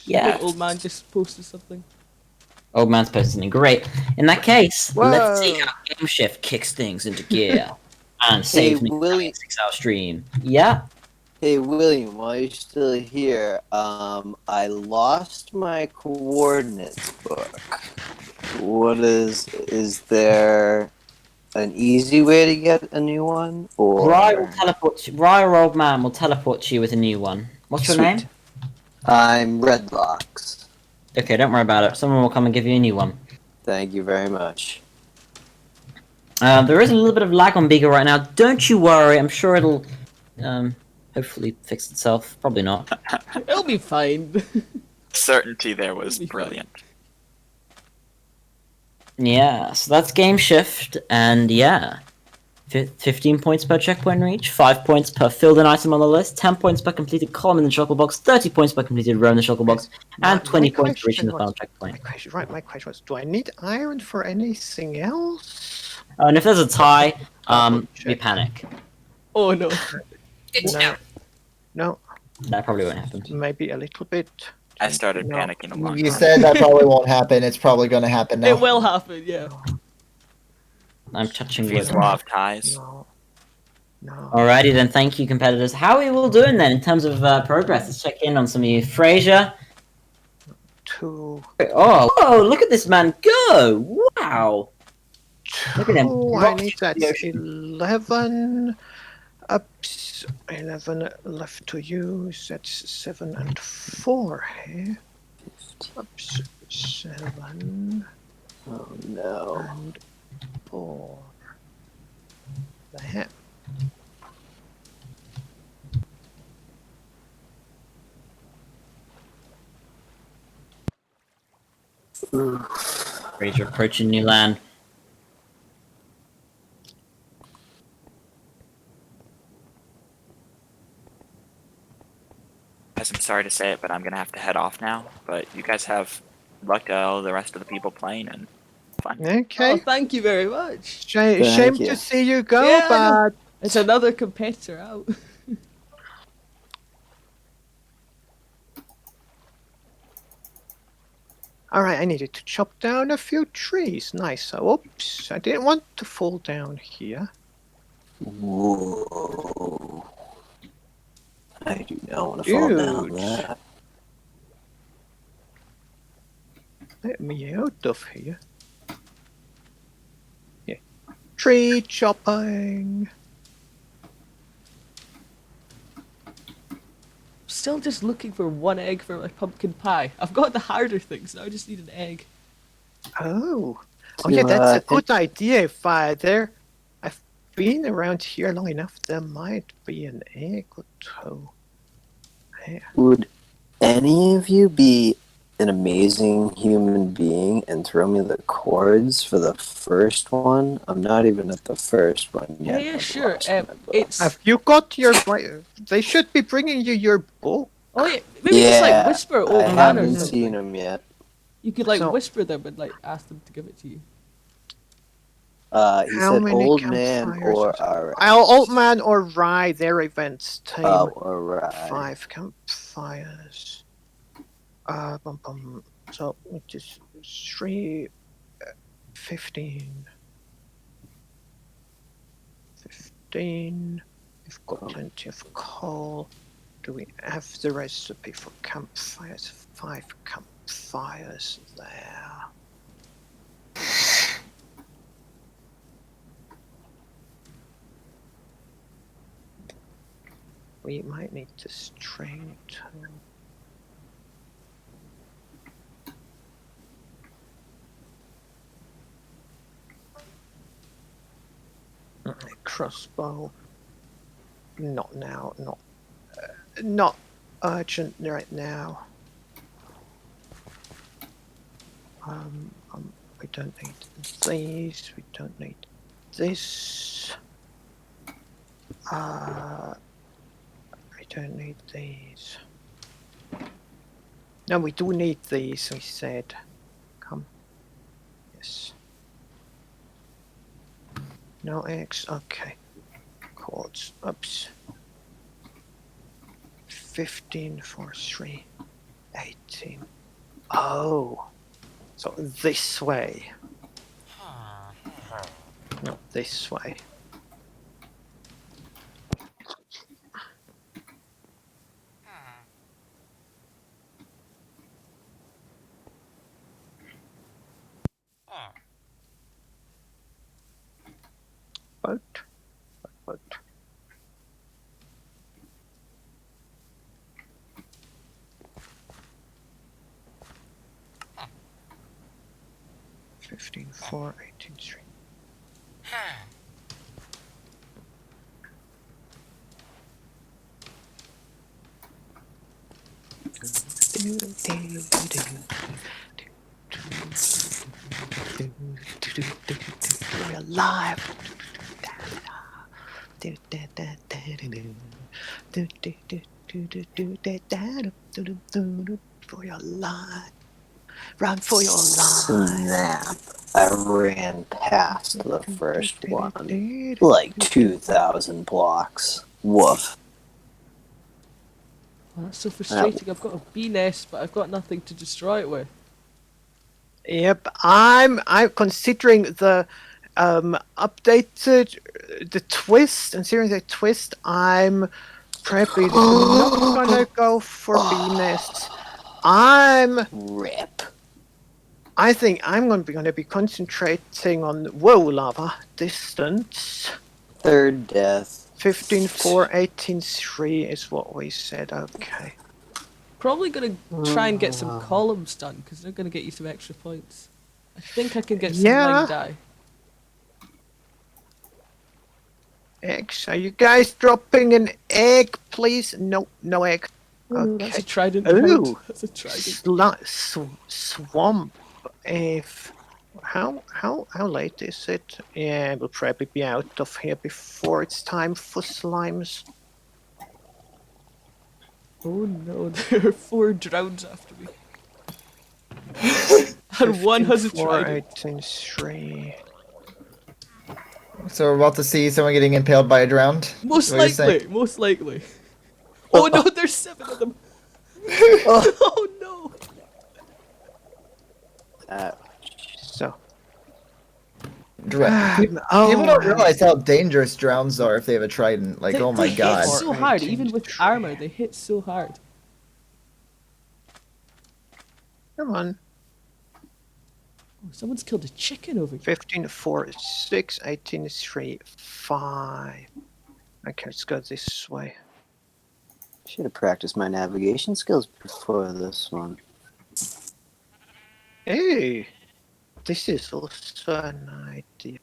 [SPEAKER 5] Yeah.
[SPEAKER 9] think old man just posted something.
[SPEAKER 5] Old man's posted something great. In that case, let's see
[SPEAKER 1] Whoa.
[SPEAKER 5] how Game Shift kicks things into gear and
[SPEAKER 8] Hey,
[SPEAKER 5] saves me from having
[SPEAKER 8] William.
[SPEAKER 5] a 6-hour stream. Yeah.
[SPEAKER 8] Hey, William, while you're still here, I lost my coordinates book. Is there an easy way to get a new one? Or
[SPEAKER 5] Rye Old Man will teleport you with a new one. What's your
[SPEAKER 8] Sweet.
[SPEAKER 5] name?
[SPEAKER 8] I'm Redlocks.
[SPEAKER 5] Okay, don't worry about it. Someone will come and give you a new one.
[SPEAKER 8] Thank you very much.
[SPEAKER 5] There is a little bit of lag on Beagle right now. Don't you worry. I'm sure it'll hopefully fix itself. Probably not.
[SPEAKER 9] It'll be fine.
[SPEAKER 6] Certainty there was brilliant.
[SPEAKER 5] Yeah, so that's Game Shift, and yeah. 15 points per checkpoint reach, 5 points per filled an item on the list, 10 points per completed column in the shulker box, 30 points per completed row in the shulker box, and 20 points for reaching the final checkpoint.
[SPEAKER 1] My question was, do I need iron for anything else?
[SPEAKER 5] And if there's a tie, we panic.
[SPEAKER 9] Oh no.
[SPEAKER 4] Good to know.
[SPEAKER 1] No.
[SPEAKER 5] That probably won't happen.
[SPEAKER 1] Maybe a little bit.
[SPEAKER 6] I started panicking a long
[SPEAKER 10] You
[SPEAKER 6] time.
[SPEAKER 10] said that probably won't happen. It's probably going to happen now.
[SPEAKER 9] It will happen, yeah.
[SPEAKER 5] I'm touching wood.
[SPEAKER 6] These law of ties.
[SPEAKER 1] No.
[SPEAKER 5] Alrighty then, thank you competitors. How are we all doing then in terms of progress? Let's check in on some of you. Fraser.
[SPEAKER 1] 2.
[SPEAKER 5] Oh, whoa, look at this man go! Wow! Look at him.
[SPEAKER 1] I need that 11. Ups, 11 left to use. That's 7 and 4 here. Ups, 7.
[SPEAKER 8] Oh no.
[SPEAKER 1] And 4. There.
[SPEAKER 5] Fraser approaching new land.
[SPEAKER 6] Guys, I'm sorry to say it, but I'm gonna have to head off now. But you guys have luck to all the rest of the people playing and fun.
[SPEAKER 1] Okay.
[SPEAKER 9] Oh, thank you very much.
[SPEAKER 1] Shame to see you go,
[SPEAKER 9] Yeah, I know.
[SPEAKER 1] but
[SPEAKER 9] It's another competitor out.
[SPEAKER 1] alright, I needed to chop down a few trees. Nice. So, oops, I didn't want to fall down here.
[SPEAKER 8] Whoa. I do not want to fall down that.
[SPEAKER 1] Let me out of here. Yeah. Tree chopping.
[SPEAKER 9] Still just looking for one egg for my pumpkin pie. I've got the harder things, now I just need an egg.
[SPEAKER 1] Oh. Oh yeah, that's a good idea. If I've been around here long enough, there might be an egg or two. Yeah.
[SPEAKER 8] Would any of you be an amazing human being and throw me the chords for the first one? I'm not even at the first one yet.
[SPEAKER 9] Yeah, sure. It's.
[SPEAKER 1] Have you got your? They should be bringing you your book.
[SPEAKER 9] Oh yeah, maybe just like whisper old
[SPEAKER 8] I
[SPEAKER 9] man or
[SPEAKER 8] haven't
[SPEAKER 9] something.
[SPEAKER 8] seen them yet.
[SPEAKER 9] You could like
[SPEAKER 1] So-
[SPEAKER 9] whisper them and like ask them to give it to you.
[SPEAKER 8] He
[SPEAKER 1] How
[SPEAKER 8] said
[SPEAKER 1] many
[SPEAKER 8] old man
[SPEAKER 1] campfires
[SPEAKER 8] or
[SPEAKER 1] is it?
[SPEAKER 8] our
[SPEAKER 1] Old man or Rye, their events team.
[SPEAKER 8] Oh, alright.
[SPEAKER 1] 5 campfires. So which is 3, 15. 15. We've got plenty of coal. Do we have the recipe for campfires? 5 campfires there. We might need to strain too. Crossbow. Not now. Not urgent right now. We don't need these. We don't need this. We don't need these. No, we do need these. We said. Come. Yes. No eggs. Okay. Chords. Oops. 15 for 3. 18. Oh. So this way. No, this way. Boat. Boat. Fifteen, 4, 18, 3. We're alive. For your life. Run for your life.
[SPEAKER 8] Snap. I ran past the first one. Like 2,000 blocks. Woof.
[SPEAKER 9] Oh, that's so frustrating. I've got a bee nest, but I've got nothing to destroy it with.
[SPEAKER 1] Yep, I'm considering the updated the twist and seeing the twist. I'm probably not gonna go for bee nests.
[SPEAKER 8] Rip.
[SPEAKER 1] I think I'm gonna be concentrating on lava distance.
[SPEAKER 8] Third death.
[SPEAKER 1] 15, 4, 18, 3 is what we said. Okay.
[SPEAKER 9] Probably gonna try and get some columns done because they're gonna get you some extra points. I think I can get some lime dye.
[SPEAKER 1] Eggs. Are you guys dropping an egg, please? No, no egg.
[SPEAKER 9] Oh, that's a trident.
[SPEAKER 1] Ooh,
[SPEAKER 9] that's a trident.
[SPEAKER 1] Swamp. If how late is it? Yeah, we'll probably be out of here before it's time for slimes.
[SPEAKER 9] Oh no, there are 4 drowns after me. And one has a
[SPEAKER 1] 4,
[SPEAKER 9] trident.
[SPEAKER 1] 18, 3.
[SPEAKER 10] So we're about to see someone getting impaled by a drowned?
[SPEAKER 9] Most
[SPEAKER 10] What you're saying?
[SPEAKER 9] likely, most likely. Oh no, there's 7 of them. Oh no.
[SPEAKER 1] So.
[SPEAKER 10] People don't realize how dangerous drowns are if they have a trident. Like, oh my
[SPEAKER 9] They
[SPEAKER 10] god.
[SPEAKER 9] hit so hard, even with armor, they hit so hard.
[SPEAKER 1] Come on.
[SPEAKER 9] Oh, someone's killed a chicken over here.
[SPEAKER 1] 15, 4, 6, 18, 3, 5. Okay, let's go this way.
[SPEAKER 8] Should have practiced my navigation skills before this one.
[SPEAKER 1] Hey, this is also an idea.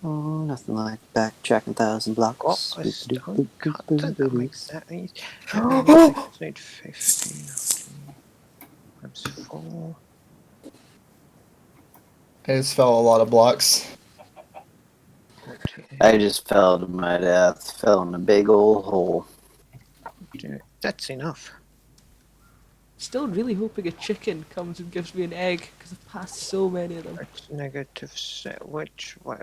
[SPEAKER 8] Oh, nothing like backtracking 1,000 blocks.
[SPEAKER 1] Oh, a stone cutter, that makes that easy. 15, times 4.
[SPEAKER 10] I just fell a lot of blocks.
[SPEAKER 8] I just fell to my death. Fell in a big old hole.
[SPEAKER 1] That's enough.
[SPEAKER 9] Still really hoping a chicken comes and gives me an egg, because I've passed so many of them.
[SPEAKER 1] It's negative set. Which way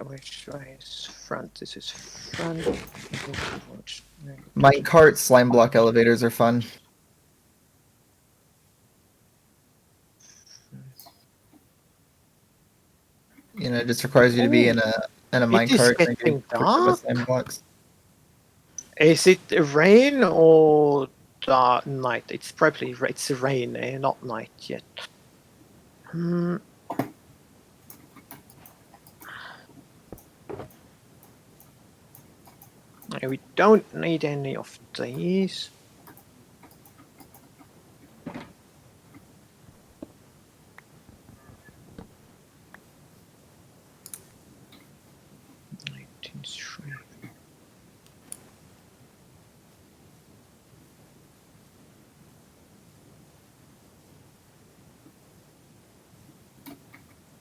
[SPEAKER 1] is front? This is front.
[SPEAKER 10] Minecart slime block elevators are fun. You know, it just requires you to be in a minecart and
[SPEAKER 1] getting
[SPEAKER 10] with slime blocks.
[SPEAKER 1] Is it rain or night? It's probably it's rain, not night yet. We don't need any of these.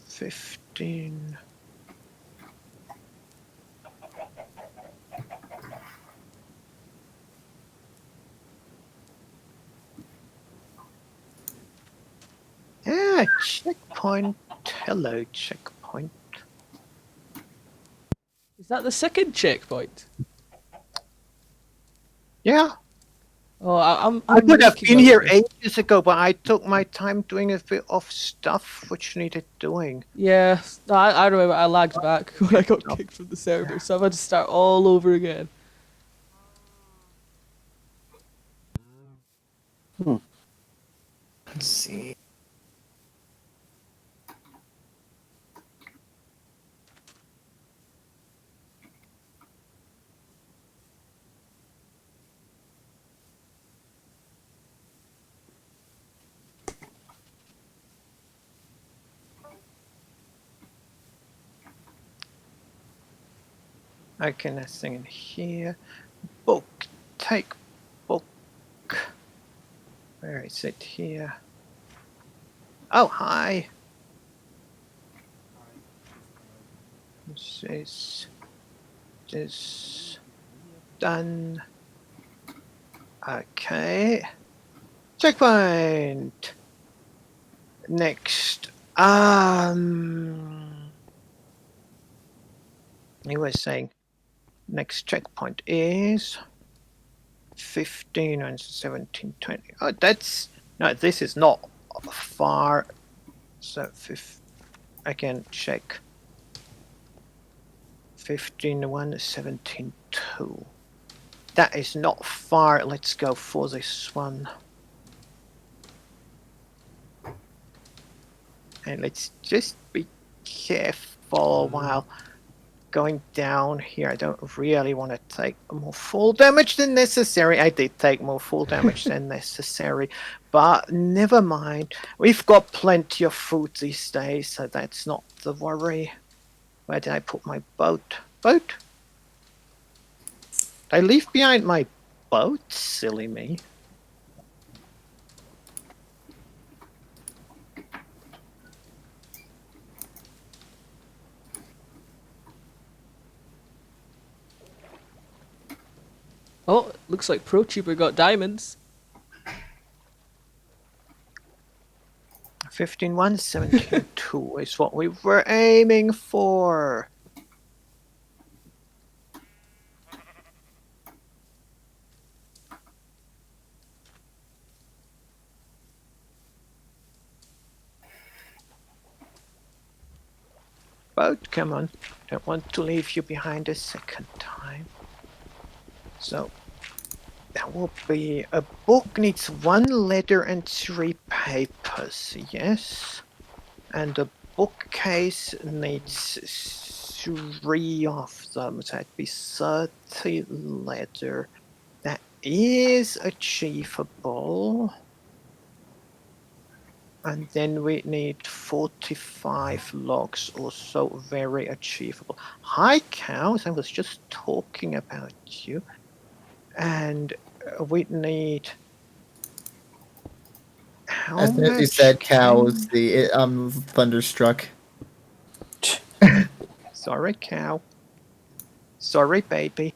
[SPEAKER 1] $15. Ah, checkpoint. Hello, checkpoint.
[SPEAKER 9] Is that the second checkpoint?
[SPEAKER 1] Yeah.
[SPEAKER 9] Oh,
[SPEAKER 1] I would have
[SPEAKER 9] making
[SPEAKER 1] been
[SPEAKER 9] my
[SPEAKER 1] here
[SPEAKER 9] way.
[SPEAKER 1] ages ago, but I took my time doing a bit of stuff which needed doing.
[SPEAKER 9] Yeah, no, I remember I lagged back when I got kicked from the server, so I've had to start all over again.
[SPEAKER 10] Let's see.
[SPEAKER 1] Okay, nothing in here. Book. Take book. Where is it here? Oh, hi. This done. Okay. Checkpoint. Next. He was saying next checkpoint is 15 and 17, 20. Oh, that's no. This is not far. So I can check. 15 1, 17 2. That is not far. Let's go for this one. And let's just be careful while going down here. I don't really want to take more full damage than necessary. I did take more full damage than necessary, but never mind. We've got plenty of food these days, so that's not the worry. Where did I put my boat? Boat? Did I leave behind my boat? Silly me.
[SPEAKER 9] Oh, looks like ProTuber got diamonds.
[SPEAKER 1] 15 1, 17 2 is what we were aiming for. Boat, come on. Don't want to leave you behind a second time. So that will be a book needs 1 letter and 3 papers, yes. And a bookcase needs 3 of them. So that'd be 30 letter. That is achievable. And then we need 45 logs, also very achievable. Hi cows, I was just talking about you. And we need how
[SPEAKER 10] As soon as you
[SPEAKER 1] much?
[SPEAKER 10] said cows, the thunderstruck.
[SPEAKER 1] Sorry, cow. Sorry, baby.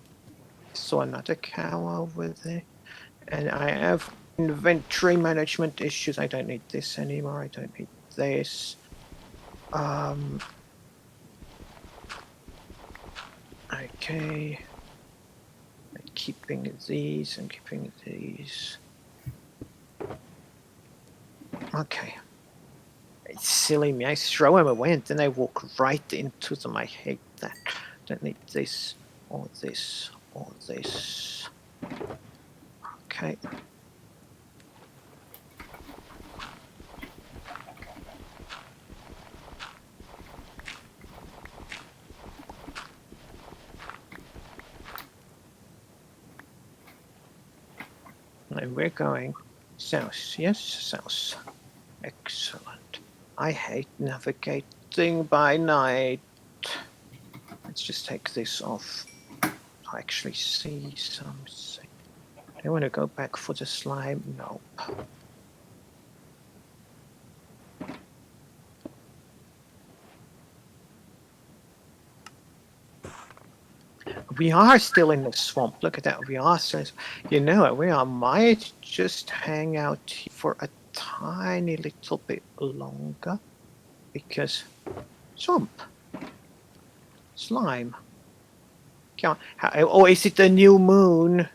[SPEAKER 1] Saw another cow over there. And I have inventory management issues. I don't need this anymore. I don't need this. Okay. Keeping these and keeping these. Okay. It's silly me. I throw them away and then I walk right into them. I hate that. Don't need this or this or this. Okay. And we're going south. Yes, south. Excellent. I hate navigating by night. Let's just take this off. I actually see something. Do I want to go back for the slime? Nope. We are still in the swamp. Look at that. We are still, you know it. We might just hang out for a tiny little bit longer because swamp, slime. Come on. Or is it a new moon?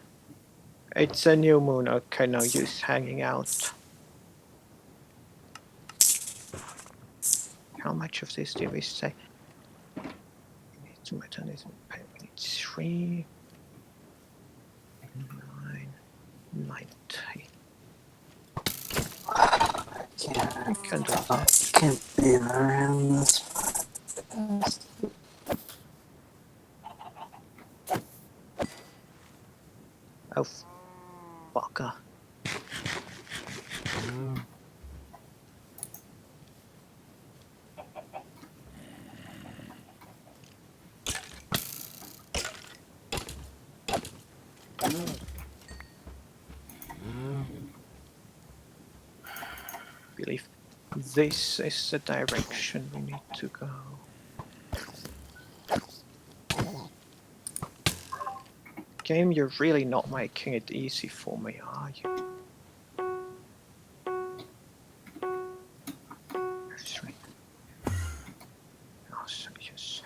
[SPEAKER 1] It's a new moon. Okay, no use hanging out. How much of this do we say? It's 3, 9, 90. I can do that.
[SPEAKER 8] Can't be around this fast.
[SPEAKER 1] Oh, fucker. Believe this is the direction we need to go. Game, you're really not making it easy for me, are you? Three. Oh, so yes.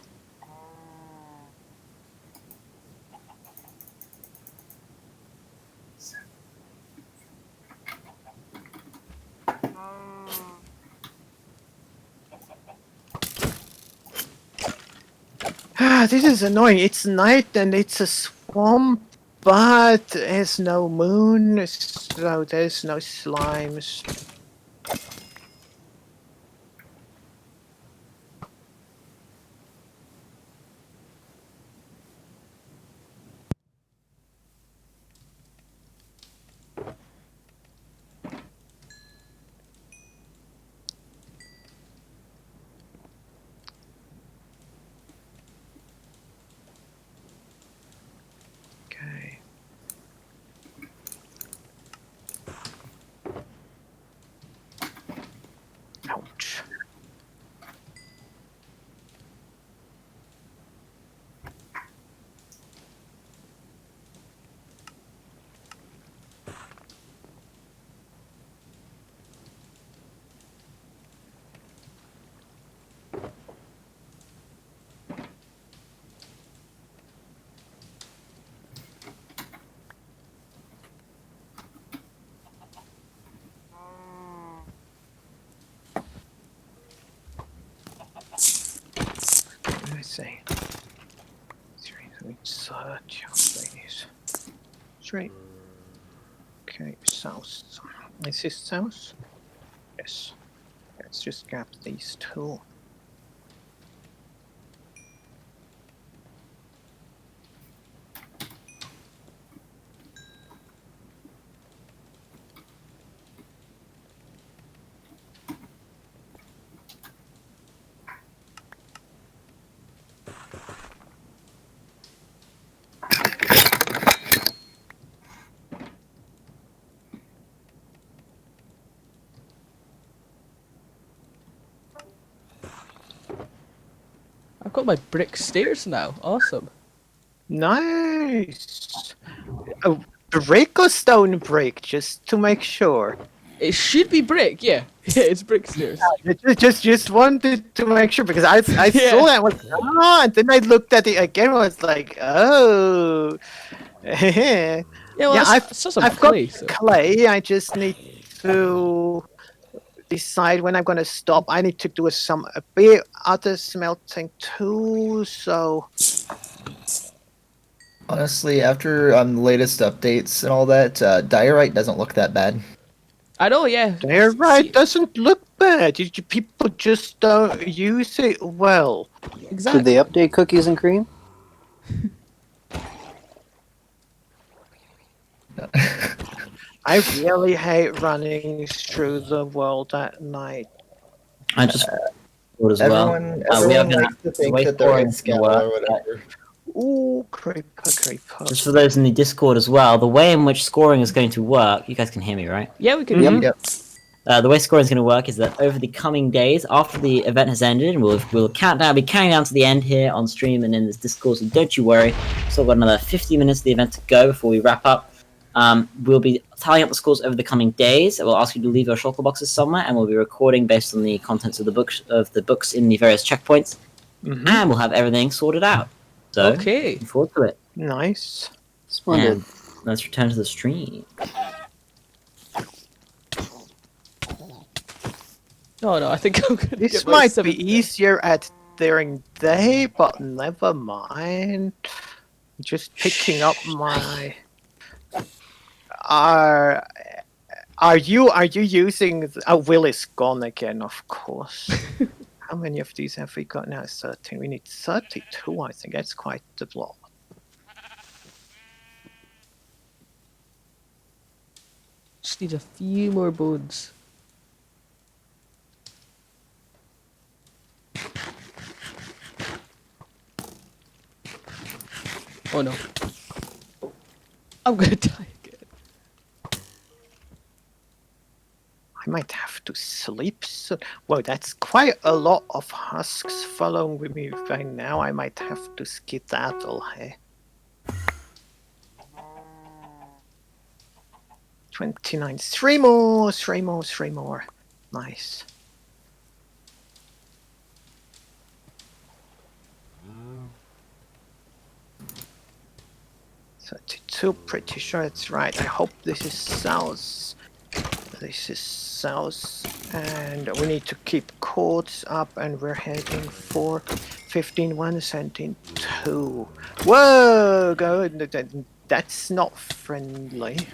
[SPEAKER 1] This is annoying. It's night and it's a swamp, but there's no moon, so there's no slimes. Okay. Ouch. Let me see. 3, search. Ladies. 3. Okay, south. Is this south? Yes. Let's just grab these two.
[SPEAKER 9] I've got my brick stairs now. Awesome.
[SPEAKER 1] Nice. A brick or stone brick, just to make sure.
[SPEAKER 9] It should be brick, yeah. Yeah, it's brick stairs.
[SPEAKER 1] Just wanted to make sure because I
[SPEAKER 9] Yeah.
[SPEAKER 1] saw that was and then I looked at it again. I was like, oh.
[SPEAKER 9] Yeah, well,
[SPEAKER 1] Yeah,
[SPEAKER 9] it's just some
[SPEAKER 1] I've
[SPEAKER 9] clay,
[SPEAKER 1] got
[SPEAKER 9] so.
[SPEAKER 1] clay. I just need to decide when I'm gonna stop. I need to do a bit other smelting too. So
[SPEAKER 10] Honestly, after the latest updates and all that, diorite doesn't look that bad.
[SPEAKER 9] I know, yeah.
[SPEAKER 1] diorite doesn't look bad. People just don't use it well.
[SPEAKER 8] Did they update cookies and cream?
[SPEAKER 1] I really hate running through the world at night.
[SPEAKER 5] I just as well.
[SPEAKER 10] Everyone likes to think that they're in Scala or whatever.
[SPEAKER 1] Ooh, creeper.
[SPEAKER 5] Just for those in the Discord as well, the way in which scoring is going to work, you guys can hear me, right?
[SPEAKER 9] Yeah, we can.
[SPEAKER 10] Yep.
[SPEAKER 5] The way scoring is going to work is that over the coming days, after the event has ended, and we'll be counting down to the end here on stream and in this Discord, so don't you worry. Still got another 50 minutes of the event to go before we wrap up. We'll be tallying up the scores over the coming days. We'll ask you to leave your shulker boxes somewhere, and we'll be recording based on the contents of the books in the various checkpoints, and we'll have everything sorted out. So,
[SPEAKER 9] Okay.
[SPEAKER 5] looking forward to it.
[SPEAKER 1] Nice.
[SPEAKER 8] Splendid.
[SPEAKER 5] And let's return to the stream.
[SPEAKER 9] Oh no, I think I'm gonna
[SPEAKER 1] This
[SPEAKER 9] get my
[SPEAKER 1] might
[SPEAKER 9] seventh
[SPEAKER 1] be
[SPEAKER 9] death.
[SPEAKER 1] easier at during day, but never mind. Just picking up my. Are you using? Will is gone again, of course. How many of these have we got now? 13. We need 32. I think that's quite a lot.
[SPEAKER 9] Just need a few more bones. Oh no. I'm gonna die again.
[SPEAKER 1] I might have to sleep soon. Whoa, that's quite a lot of husks following with me right now. I might have to skedaddle, hey? 29. 3 more, 3 more, 3 more. Nice. So pretty sure it's right. I hope this is south. This is south, and we need to keep codes up, and we're heading for 15-1, 17-2. Whoa, good. That's not friendly.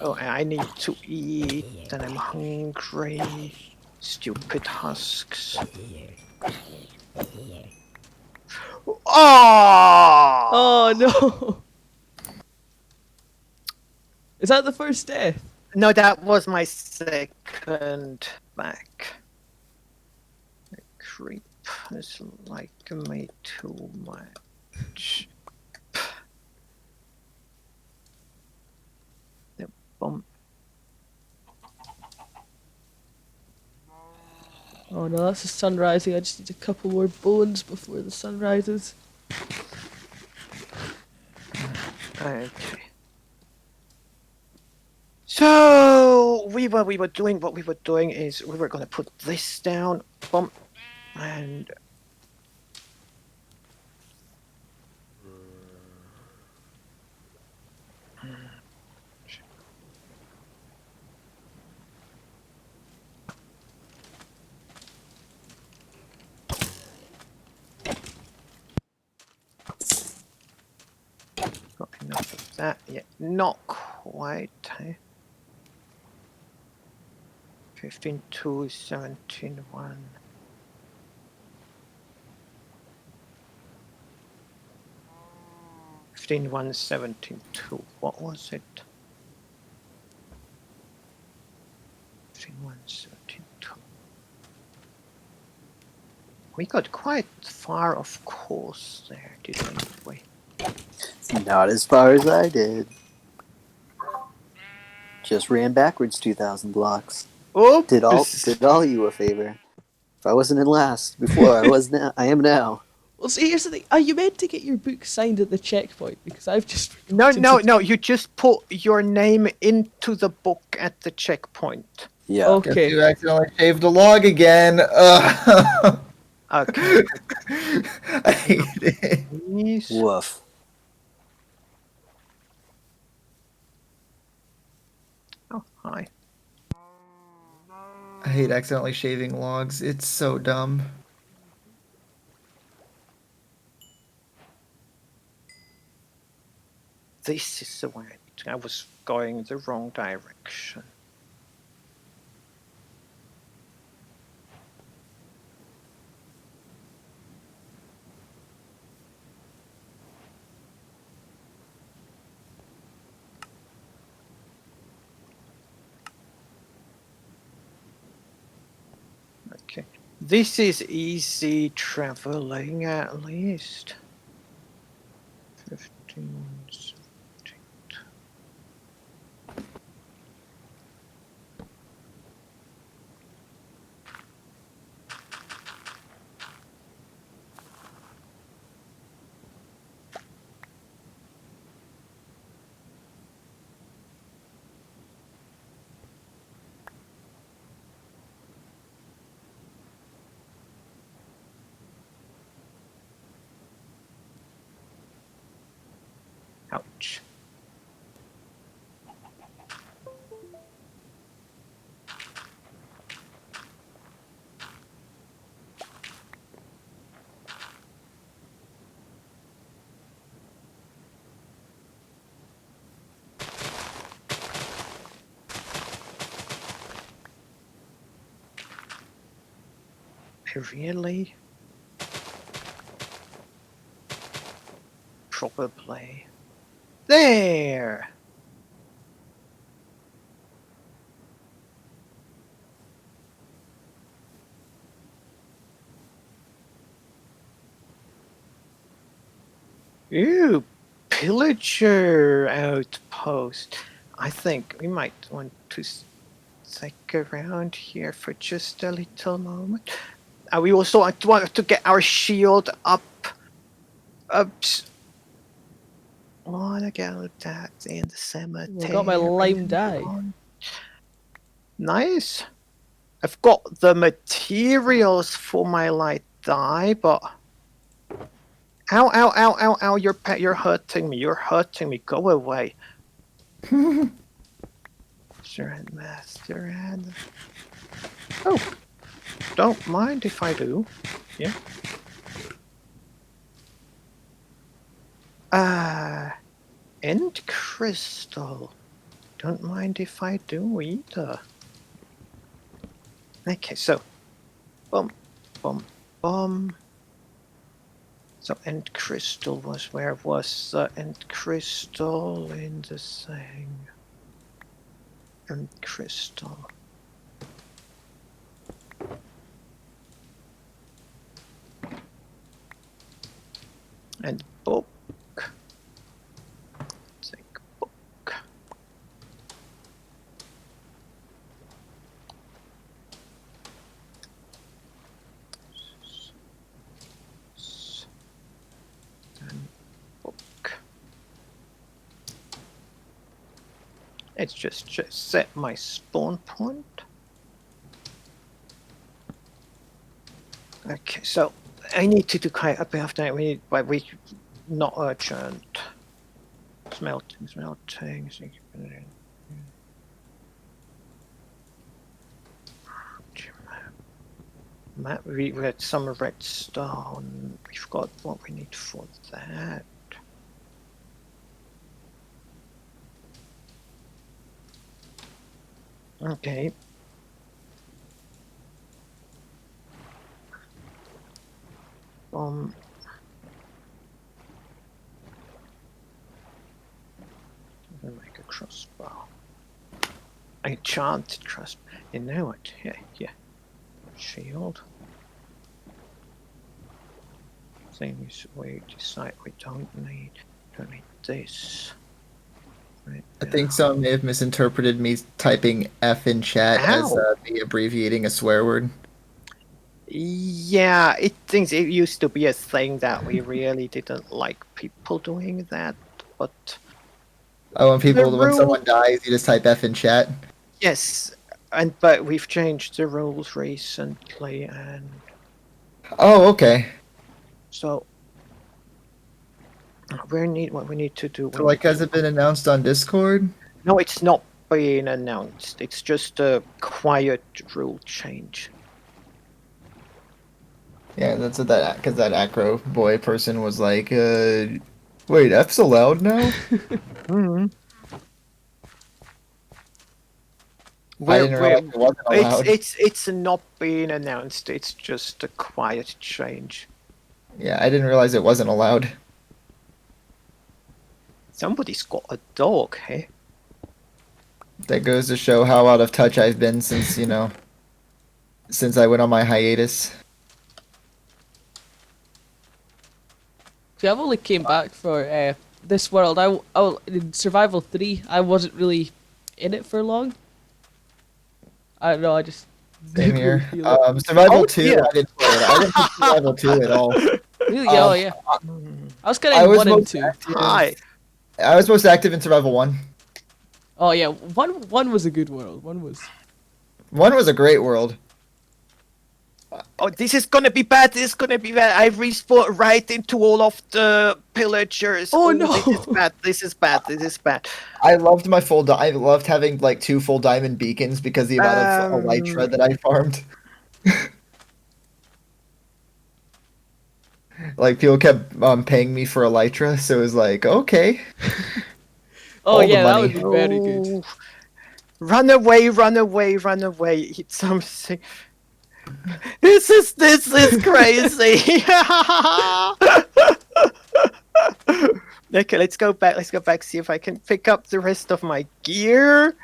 [SPEAKER 1] Oh, I need to eat, and I'm hungry. Stupid husks. Oh!
[SPEAKER 9] Oh no! Is that the first death?
[SPEAKER 1] No, that was my second back. The creep is like me too much. The bump.
[SPEAKER 9] Oh no, that's the sun rising. I just need a couple more bones before the sun rises.
[SPEAKER 1] Okay. So what we were doing is we were gonna put this down, bump, and got enough of that yet. Not quite, eh? 15-2, 17-1. Fifteen 1, 17-2. What was it? 15-1, 17-2. We got quite far off course there, didn't we?
[SPEAKER 8] Not as far as I did. Just ran backwards 2,000 blocks.
[SPEAKER 1] Oops.
[SPEAKER 8] Did all you a favor. If I wasn't in last before, I am now.
[SPEAKER 9] Well, see, here's the thing. Are you meant to get your book signed at the checkpoint? Because I've just
[SPEAKER 1] No. You just put your name into the book at the checkpoint.
[SPEAKER 8] Yeah.
[SPEAKER 9] Okay.
[SPEAKER 10] You accidentally shaved a log again.
[SPEAKER 1] Okay.
[SPEAKER 10] I hate it.
[SPEAKER 8] Woof.
[SPEAKER 1] Oh, hi.
[SPEAKER 10] I hate accidentally shaving logs. It's so dumb.
[SPEAKER 1] This is the way I was going the wrong direction. Okay. This is easy traveling at least. 15. Ouch. Really? Probably. There! Ooh, pillager outpost. I think we might want to stick around here for just a little moment. We also want to get our shield up. Wanna get that in the cemetery.
[SPEAKER 9] I got my lime dye.
[SPEAKER 1] Nice. I've got the materials for my light dye, but ow, ow, ow, ow, ow! You're hurting me. You're hurting me. Go away. Master and oh, don't mind if I do. Yeah. End crystal. Don't mind if I do either. Okay, so boom, boom, boom. So end crystal was where was the end crystal in the thing? End crystal. And book. Take book. And book. It's just set my spawn point. Okay, so I need to do quite a bit of that. We not urgent. Smelting. We had some redstone. We've got what we need for that. Okay. Make a crossbow. Enchanted crossbow. You know what? Yeah. Shield. Things we decide we don't need. Don't need this. Right.
[SPEAKER 10] I think someone may have misinterpreted me typing F in chat as me abbreviating a swear word.
[SPEAKER 1] Yeah, it used to be a thing that we really didn't like people doing that, but
[SPEAKER 10] oh, when someone dies, you just type F in chat.
[SPEAKER 1] Yes, but we've changed the rules recently, and
[SPEAKER 10] oh, okay.
[SPEAKER 1] So what we need to do.
[SPEAKER 10] So, like, has it been announced on Discord?
[SPEAKER 1] No, it's not being announced. It's just a quiet rule change.
[SPEAKER 10] Yeah, that's what because that acro boy person was like, wait, F's allowed now?
[SPEAKER 1] Mm-hmm.
[SPEAKER 10] I didn't realize it wasn't allowed.
[SPEAKER 1] It's not being announced. It's just a quiet change.
[SPEAKER 10] Yeah, I didn't realize it wasn't allowed.
[SPEAKER 1] Somebody's got a dog, hey?
[SPEAKER 10] That goes to show how out of touch I've been since, since I went on my hiatus.
[SPEAKER 9] See, I've only came back for this world. I in Survival 3, I wasn't really in it for long. I don't know, I just...
[SPEAKER 10] Same here. Survival 2, yeah. I didn't play it. I didn't play Survival 2 at all.
[SPEAKER 9] Really? Oh, yeah. I was kind of in 1 and 2.
[SPEAKER 10] Hi. I was most active in Survival 1.
[SPEAKER 9] Oh, yeah. One was a good world. One was
[SPEAKER 10] a great world.
[SPEAKER 1] Oh, this is gonna be bad. This is gonna be bad. I respawned right into all of the pillagers.
[SPEAKER 9] Oh, no.
[SPEAKER 1] This is bad. This is bad. This is bad.
[SPEAKER 10] I loved my I loved having like 2 full diamond beacons because the amount of elytra that I farmed. Like people kept paying me for elytra, so it was like, okay.
[SPEAKER 9] Oh
[SPEAKER 10] All the
[SPEAKER 9] yeah, that
[SPEAKER 10] money.
[SPEAKER 9] would be very good.
[SPEAKER 1] Oh. Run away! Run away! Run away! Hit something. This is crazy. Okay, let's go back. Let's go back. See if I can pick up the rest of my gear.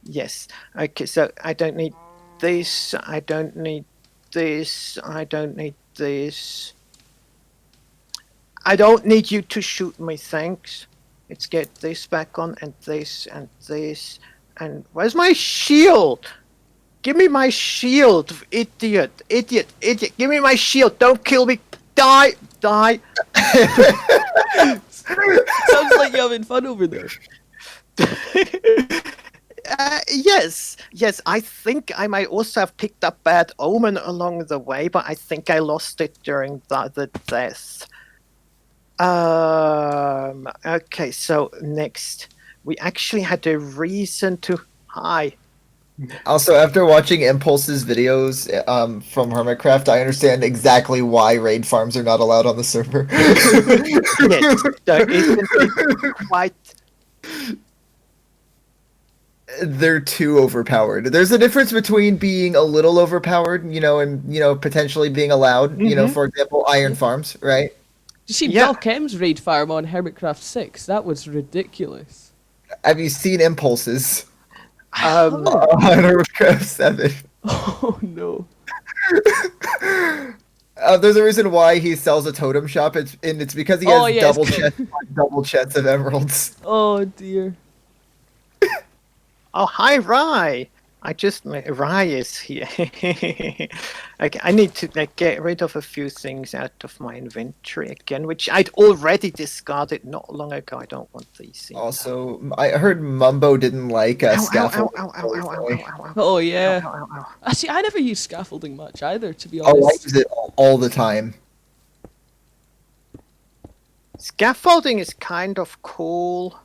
[SPEAKER 1] Yes. Okay, so I don't need this. I don't need this. I don't need this. I don't need you to shoot me, thanks. Let's get this back on, and this, and this, and where's my shield? Give me my shield, idiot, idiot, idiot. Give me my shield, don't kill me. Die, die.
[SPEAKER 9] Sounds like you're having fun over there.
[SPEAKER 1] Yes, yes, I think I might also have picked up Bad Omen along the way, but I think I lost it during the death. Okay, so next, we actually had a reason to... Hi.
[SPEAKER 10] Also, after watching Impulse's videos from Hermitcraft, I understand exactly why raid farms are not allowed on the server.
[SPEAKER 1] Yes, so it's quite...
[SPEAKER 10] They're too overpowered. There's a difference between being a little overpowered, and, potentially being allowed, for example, iron farms, right?
[SPEAKER 9] You see Doc M's raid farm on Hermitcraft 6? That was ridiculous.
[SPEAKER 10] Have you seen Impulses?
[SPEAKER 1] On
[SPEAKER 10] Hermitcraft 7.
[SPEAKER 9] Oh no.
[SPEAKER 10] There's a reason why he sells a totem shop, it's because he has double chests of emeralds.
[SPEAKER 9] Oh dear.
[SPEAKER 1] Oh, hi, Rye. Rye is here. Okay, I need to get rid of a few things out of my inventory again, which I'd already discarded not long ago. I don't want these things.
[SPEAKER 10] Also, I heard Mumbo didn't like scaffolding.
[SPEAKER 9] Oh yeah.
[SPEAKER 1] Ow, ow, ow.
[SPEAKER 9] See, I never use scaffolding much either, to be
[SPEAKER 10] Oh, I
[SPEAKER 9] honest.
[SPEAKER 10] use it all the time.
[SPEAKER 1] Scaffolding is kind of cool.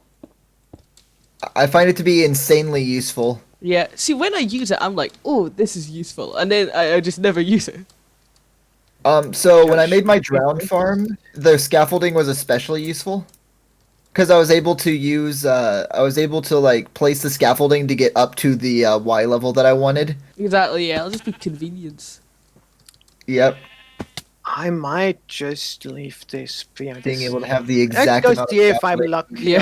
[SPEAKER 10] I find it to be insanely useful.
[SPEAKER 9] Yeah, see, when I use it, I'm like, oh, this is useful, and then I just never use it.
[SPEAKER 10] So when I made my drown farm, the scaffolding was especially useful. Because I was able to place the scaffolding to get up to the Y level that I wanted.
[SPEAKER 9] Exactly, yeah, it'll just be convenience.
[SPEAKER 10] Yep.
[SPEAKER 1] I might just leave this behind.
[SPEAKER 10] Being able to have the exact
[SPEAKER 1] Let's
[SPEAKER 10] amount
[SPEAKER 1] go see
[SPEAKER 10] of
[SPEAKER 1] if I'm
[SPEAKER 10] scaffolding.
[SPEAKER 1] lucky.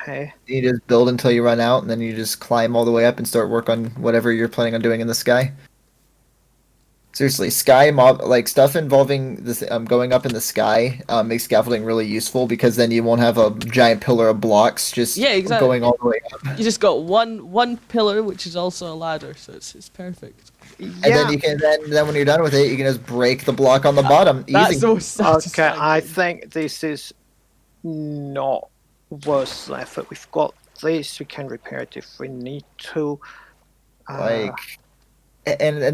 [SPEAKER 1] Hey.
[SPEAKER 10] You just build until you run out, and then you just climb all the way up and start work on whatever you're planning on doing in the sky. Seriously, sky mob stuff involving this going up in the sky makes scaffolding really useful because then you won't have a giant pillar of blocks just going all the way up.
[SPEAKER 9] You just got one pillar, which is also a ladder, so it's perfect.
[SPEAKER 10] And then you can then when you're done with it, you can just break the block on the bottom.
[SPEAKER 9] That's
[SPEAKER 10] Easy.
[SPEAKER 9] so satisfying.
[SPEAKER 1] Okay, I think this is not worth the effort. We've got this. We can repair it if we need to.
[SPEAKER 10] And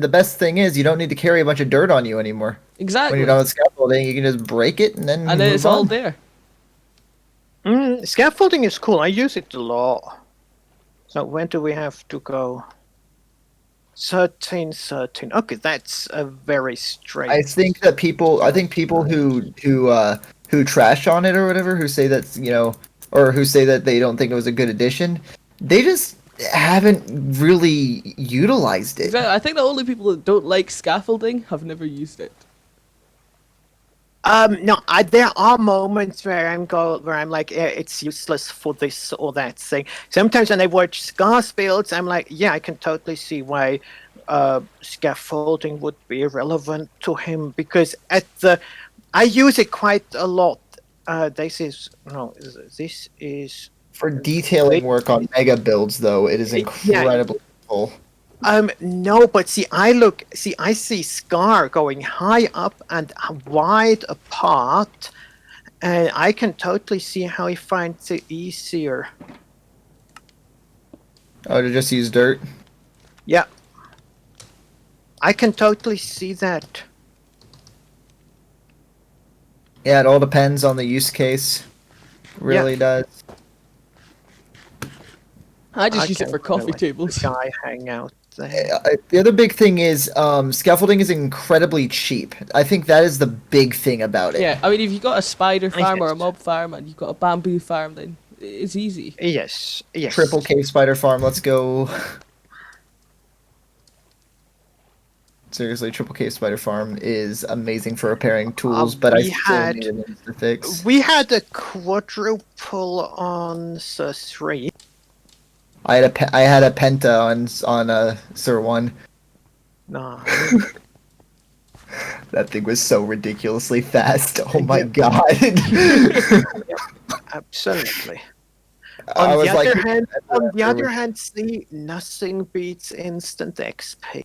[SPEAKER 10] the best thing is you don't need to carry a bunch of dirt on you anymore.
[SPEAKER 9] Exactly.
[SPEAKER 10] When you're done with scaffolding, you can just break it and then
[SPEAKER 9] it's all there.
[SPEAKER 1] Scaffolding is cool. I use it a lot. So when do we have to go? 13. Okay, that's a very straight.
[SPEAKER 10] I think people who trash on it or whatever, who say that's or who say that they don't think it was a good addition, they just haven't really utilized it.
[SPEAKER 9] Exactly. I think the only people that don't like scaffolding have never used it.
[SPEAKER 1] No, there are moments where I'm like, it's useless for this or that thing. Sometimes when I watch Scar's builds, I'm like, yeah, I can totally see why scaffolding would be relevant to him because I use it quite a lot. This is
[SPEAKER 10] for detailing work on mega builds, though. It is incredibly useful.
[SPEAKER 1] No, but I see Scar going high up and wide apart, and I can totally see how he finds it easier.
[SPEAKER 10] Oh, to just use dirt?
[SPEAKER 1] Yeah. I can totally see that.
[SPEAKER 10] Yeah, it all depends on the use case. Really does.
[SPEAKER 9] I just use it
[SPEAKER 1] can
[SPEAKER 9] for
[SPEAKER 1] kinda
[SPEAKER 9] coffee
[SPEAKER 1] let
[SPEAKER 9] tables.
[SPEAKER 1] the guy hang out there.
[SPEAKER 10] The other big thing is scaffolding is incredibly cheap. I think that is the big thing about it.
[SPEAKER 9] Yeah, I mean, if you've got a spider farm or a
[SPEAKER 1] Yes.
[SPEAKER 9] mob farm and you've got a bamboo farm, then it's easy.
[SPEAKER 1] Yes. Yes.
[SPEAKER 10] Triple cave spider farm, let's go. Seriously, triple cave spider farm is amazing for repairing tools, but I
[SPEAKER 1] we
[SPEAKER 10] still
[SPEAKER 1] had-
[SPEAKER 10] need an Instafix.
[SPEAKER 1] We had a quadruple on Sir 3.
[SPEAKER 10] I had a penta on Sir 1.
[SPEAKER 1] No.
[SPEAKER 10] That thing was so ridiculously fast. Oh my god.
[SPEAKER 1] Absolutely.
[SPEAKER 10] I
[SPEAKER 1] On
[SPEAKER 10] was
[SPEAKER 1] the
[SPEAKER 10] like,
[SPEAKER 1] other hand, see, nothing beats instant XP.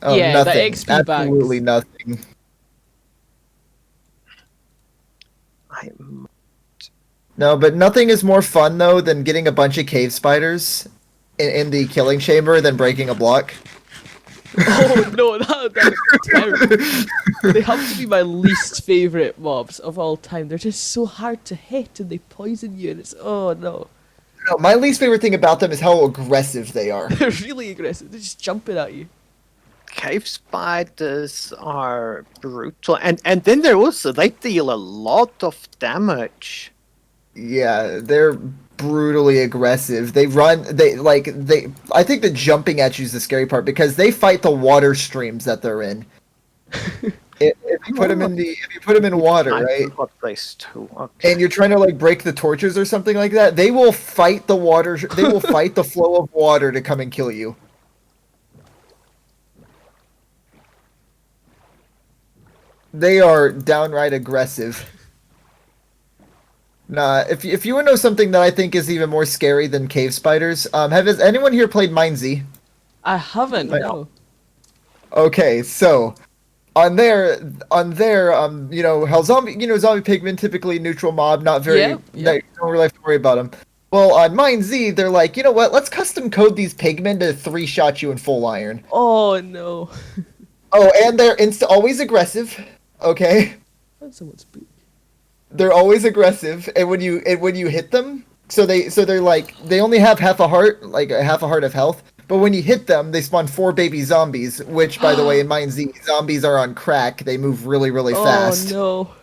[SPEAKER 10] oh,
[SPEAKER 9] Yeah, the
[SPEAKER 10] nothing.
[SPEAKER 9] XP bags.
[SPEAKER 10] Absolutely nothing. No, but nothing is more fun though than getting a bunch of cave spiders in the killing chamber than breaking a block.
[SPEAKER 9] Oh no, that's terrible. They have to be my least favorite mobs of all time. They're just so hard to hit and they poison you and it's oh no.
[SPEAKER 10] No, my least favorite thing about them is how aggressive they are.
[SPEAKER 9] They're really aggressive. They're just jumping at you.
[SPEAKER 1] Cave spiders are brutal, and then they're also, they deal a lot of damage.
[SPEAKER 10] Yeah, they're brutally aggressive. They run. I think the jumping at you is the scary part because they fight the water streams that they're in. If you put them in water, right?
[SPEAKER 1] Place too. Okay.
[SPEAKER 10] And you're trying to like break the torches or something like that, they will fight the water. They will fight the flow of water to come and kill you. They are downright aggressive. Nah, if you want to know something that I think is even more scary than cave spiders, has anyone here played Mindsy?
[SPEAKER 9] I haven't. No.
[SPEAKER 10] Okay, so on there, you know how zombie pigmen typically neutral mob, not very,
[SPEAKER 9] Yeah.
[SPEAKER 10] don't really have to worry about them. Well, on Mindsy, they're like, you know what? Let's custom code these pigmen to 3-shot you in full iron.
[SPEAKER 9] Oh no.
[SPEAKER 10] Oh, and they're always aggressive. Okay.
[SPEAKER 9] That's someone's spook.
[SPEAKER 10] They're always aggressive, and when you hit them, they're like they only have half a heart, like half a heart of health. But when you hit them, they spawn 4 baby zombies. Which, by the way, in Mindsy, zombies are on crack. They move really, really fast.
[SPEAKER 9] Oh no.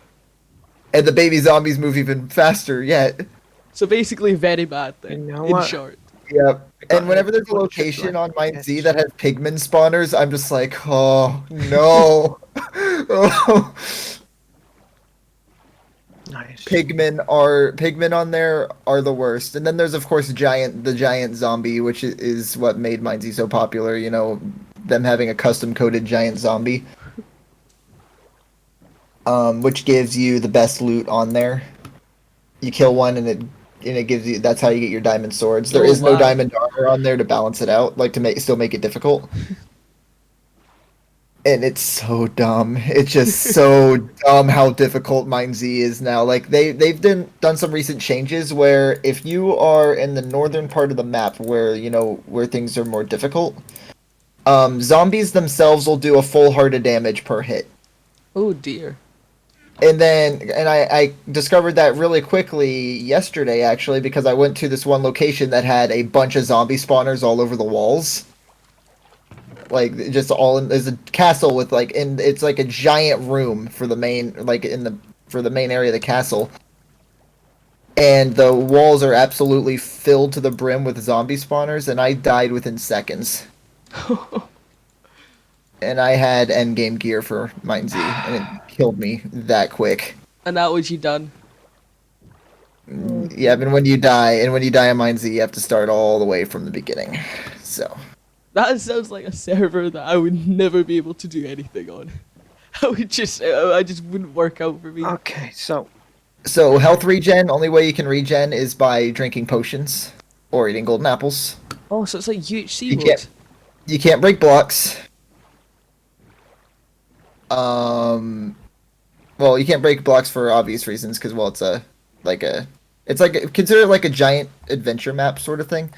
[SPEAKER 10] And the baby zombies move even faster yet.
[SPEAKER 9] So basically, very bad thing.
[SPEAKER 1] You know
[SPEAKER 9] in
[SPEAKER 1] what?
[SPEAKER 9] short.
[SPEAKER 10] Yep. And whenever there's a location on Mindsy that has pigmen spawners, I'm just like, oh no. Oh.
[SPEAKER 1] Nice.
[SPEAKER 10] Pigmen on there are the worst. And then there's of course the giant zombie, which is what made Mindsy so popular, you know, them having a custom coded giant zombie. Which gives you the best loot on there. You kill one and it gives you, that's how you get your diamond swords. There is no diamond armor on there to balance it out, like to still make it difficult. And it's so dumb. It's just so dumb how difficult Mindsy is now. Like they've done some recent changes where if you are in the northern part of the map where where things are more difficult, zombies themselves will do a full heart of damage per hit.
[SPEAKER 9] Oh dear.
[SPEAKER 10] And I discovered that really quickly yesterday actually because I went to this one location that had a bunch of zombie spawners all over the walls. Like just there's a castle with it's like a giant room for the main for the main area of the castle. And the walls are absolutely filled to the brim with zombie spawners and I died within seconds. And I had endgame gear for Mindsy and it killed me that quick.
[SPEAKER 9] And that was you done.
[SPEAKER 10] Yeah, but when you die on Mindsy, you have to start all the way from the beginning. So
[SPEAKER 9] That sounds like a server that I would never be able to do anything on. I just wouldn't work out for me.
[SPEAKER 1] Okay, so
[SPEAKER 10] health regen, only way you can regen is by drinking potions or eating golden apples.
[SPEAKER 9] Oh, so it's like UHC mode.
[SPEAKER 10] You can't break blocks. Well, you can't break blocks for obvious reasons because consider it like a giant adventure map sort of thing.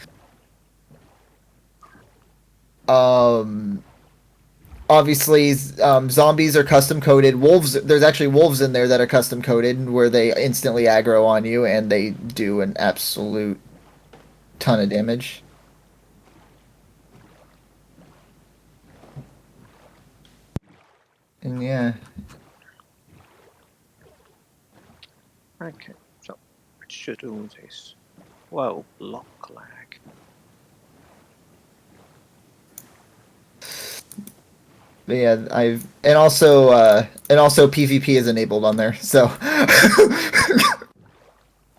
[SPEAKER 10] Obviously, zombies are custom coded. Wolves, there's actually wolves in there that are custom coded, where they instantly aggro on you, and they do an absolute ton of damage. And yeah.
[SPEAKER 1] Okay, so what should do this? Whoa, block lag.
[SPEAKER 10] But yeah, and also PvP is enabled on there, so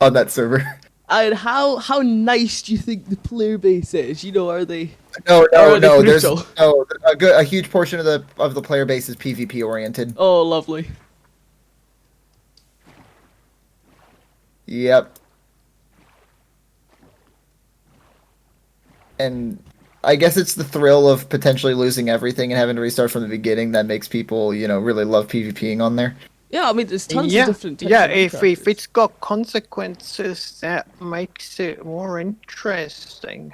[SPEAKER 10] on that server.
[SPEAKER 9] And how nice do you think the player base is? You know, are they?
[SPEAKER 10] No,
[SPEAKER 9] are they
[SPEAKER 10] there's
[SPEAKER 9] brutal?
[SPEAKER 10] a huge portion of the player base is PvP oriented.
[SPEAKER 9] Oh, lovely.
[SPEAKER 10] Yep. And I guess it's the thrill of potentially losing everything and having to restart from the beginning that makes people, really love PvPing on there.
[SPEAKER 9] Yeah, I mean, there's tons of different types of
[SPEAKER 1] if it's got consequences, that makes it more interesting.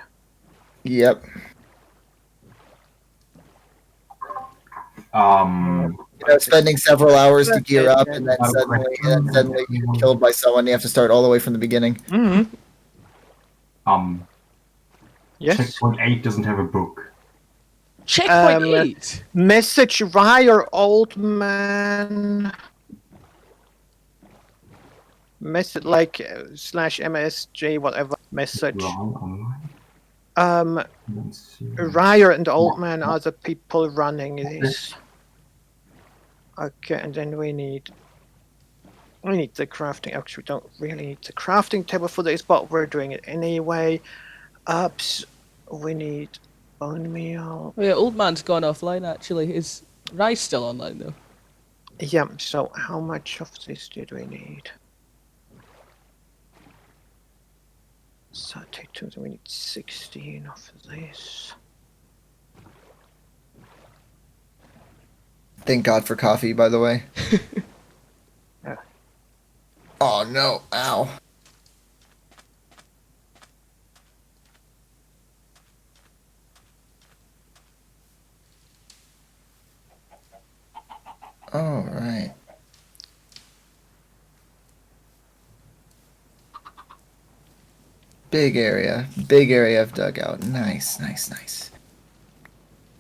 [SPEAKER 10] Yep. Spending several hours to gear up and then suddenly you get killed by someone, you have to start all the way from the beginning.
[SPEAKER 1] Yes.
[SPEAKER 12] Checkpoint 8 doesn't have a book.
[SPEAKER 9] Checkpoint 8?
[SPEAKER 1] Message Ryer, old man. Message like /MSJ, whatever message. Ryer and old man are the people running this. Okay, and then we need the crafting. Actually, we don't really need the crafting table for this, but we're doing it anyway. We need bone meal.
[SPEAKER 9] Oh yeah, old man's gone offline actually. Is Rye's still online though?
[SPEAKER 1] Yeah, so how much of this did we need? 32, so we need 16 of this.
[SPEAKER 10] Thank God for coffee, by the way.
[SPEAKER 1] Yeah.
[SPEAKER 10] Oh no, ow. All right. Big area of dugout. Nice.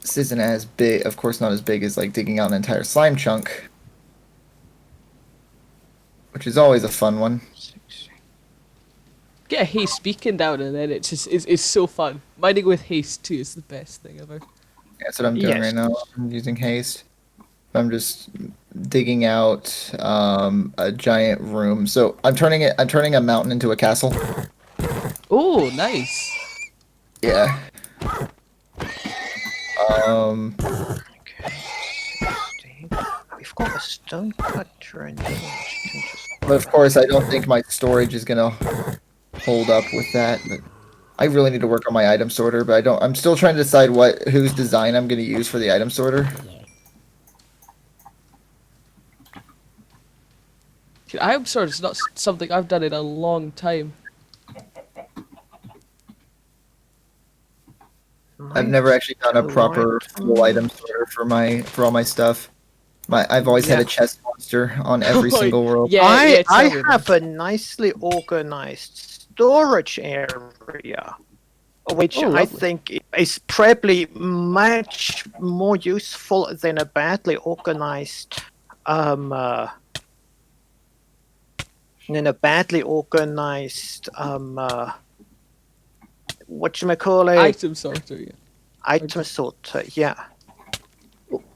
[SPEAKER 10] This isn't as big, of course not as big as like digging out an entire slime chunk, which is always a fun one.
[SPEAKER 9] Get a haste beacon down and then it's so fun. Mining with haste too is the best thing ever.
[SPEAKER 10] That's what I'm doing right now. I'm using haste. I'm just digging out a giant room. So I'm turning a mountain into a castle.
[SPEAKER 9] Oh, nice.
[SPEAKER 10] Yeah.
[SPEAKER 1] We've got a stone cutter in here.
[SPEAKER 10] But of course, I don't think my storage is gonna hold up with that. But I really need to work on my item sorter. But I'm still trying to decide whose design I'm gonna use for the item sorter.
[SPEAKER 9] Item sorter is not something I've done in a long time.
[SPEAKER 10] I've never actually done a proper full item sorter for all my stuff. I've always had a chest monster on every single world.
[SPEAKER 1] I have a nicely organized storage area, which I think is probably much more useful than a badly organized whatchamacallit?
[SPEAKER 9] Item sorter, yeah.
[SPEAKER 1] Item sorter, yeah.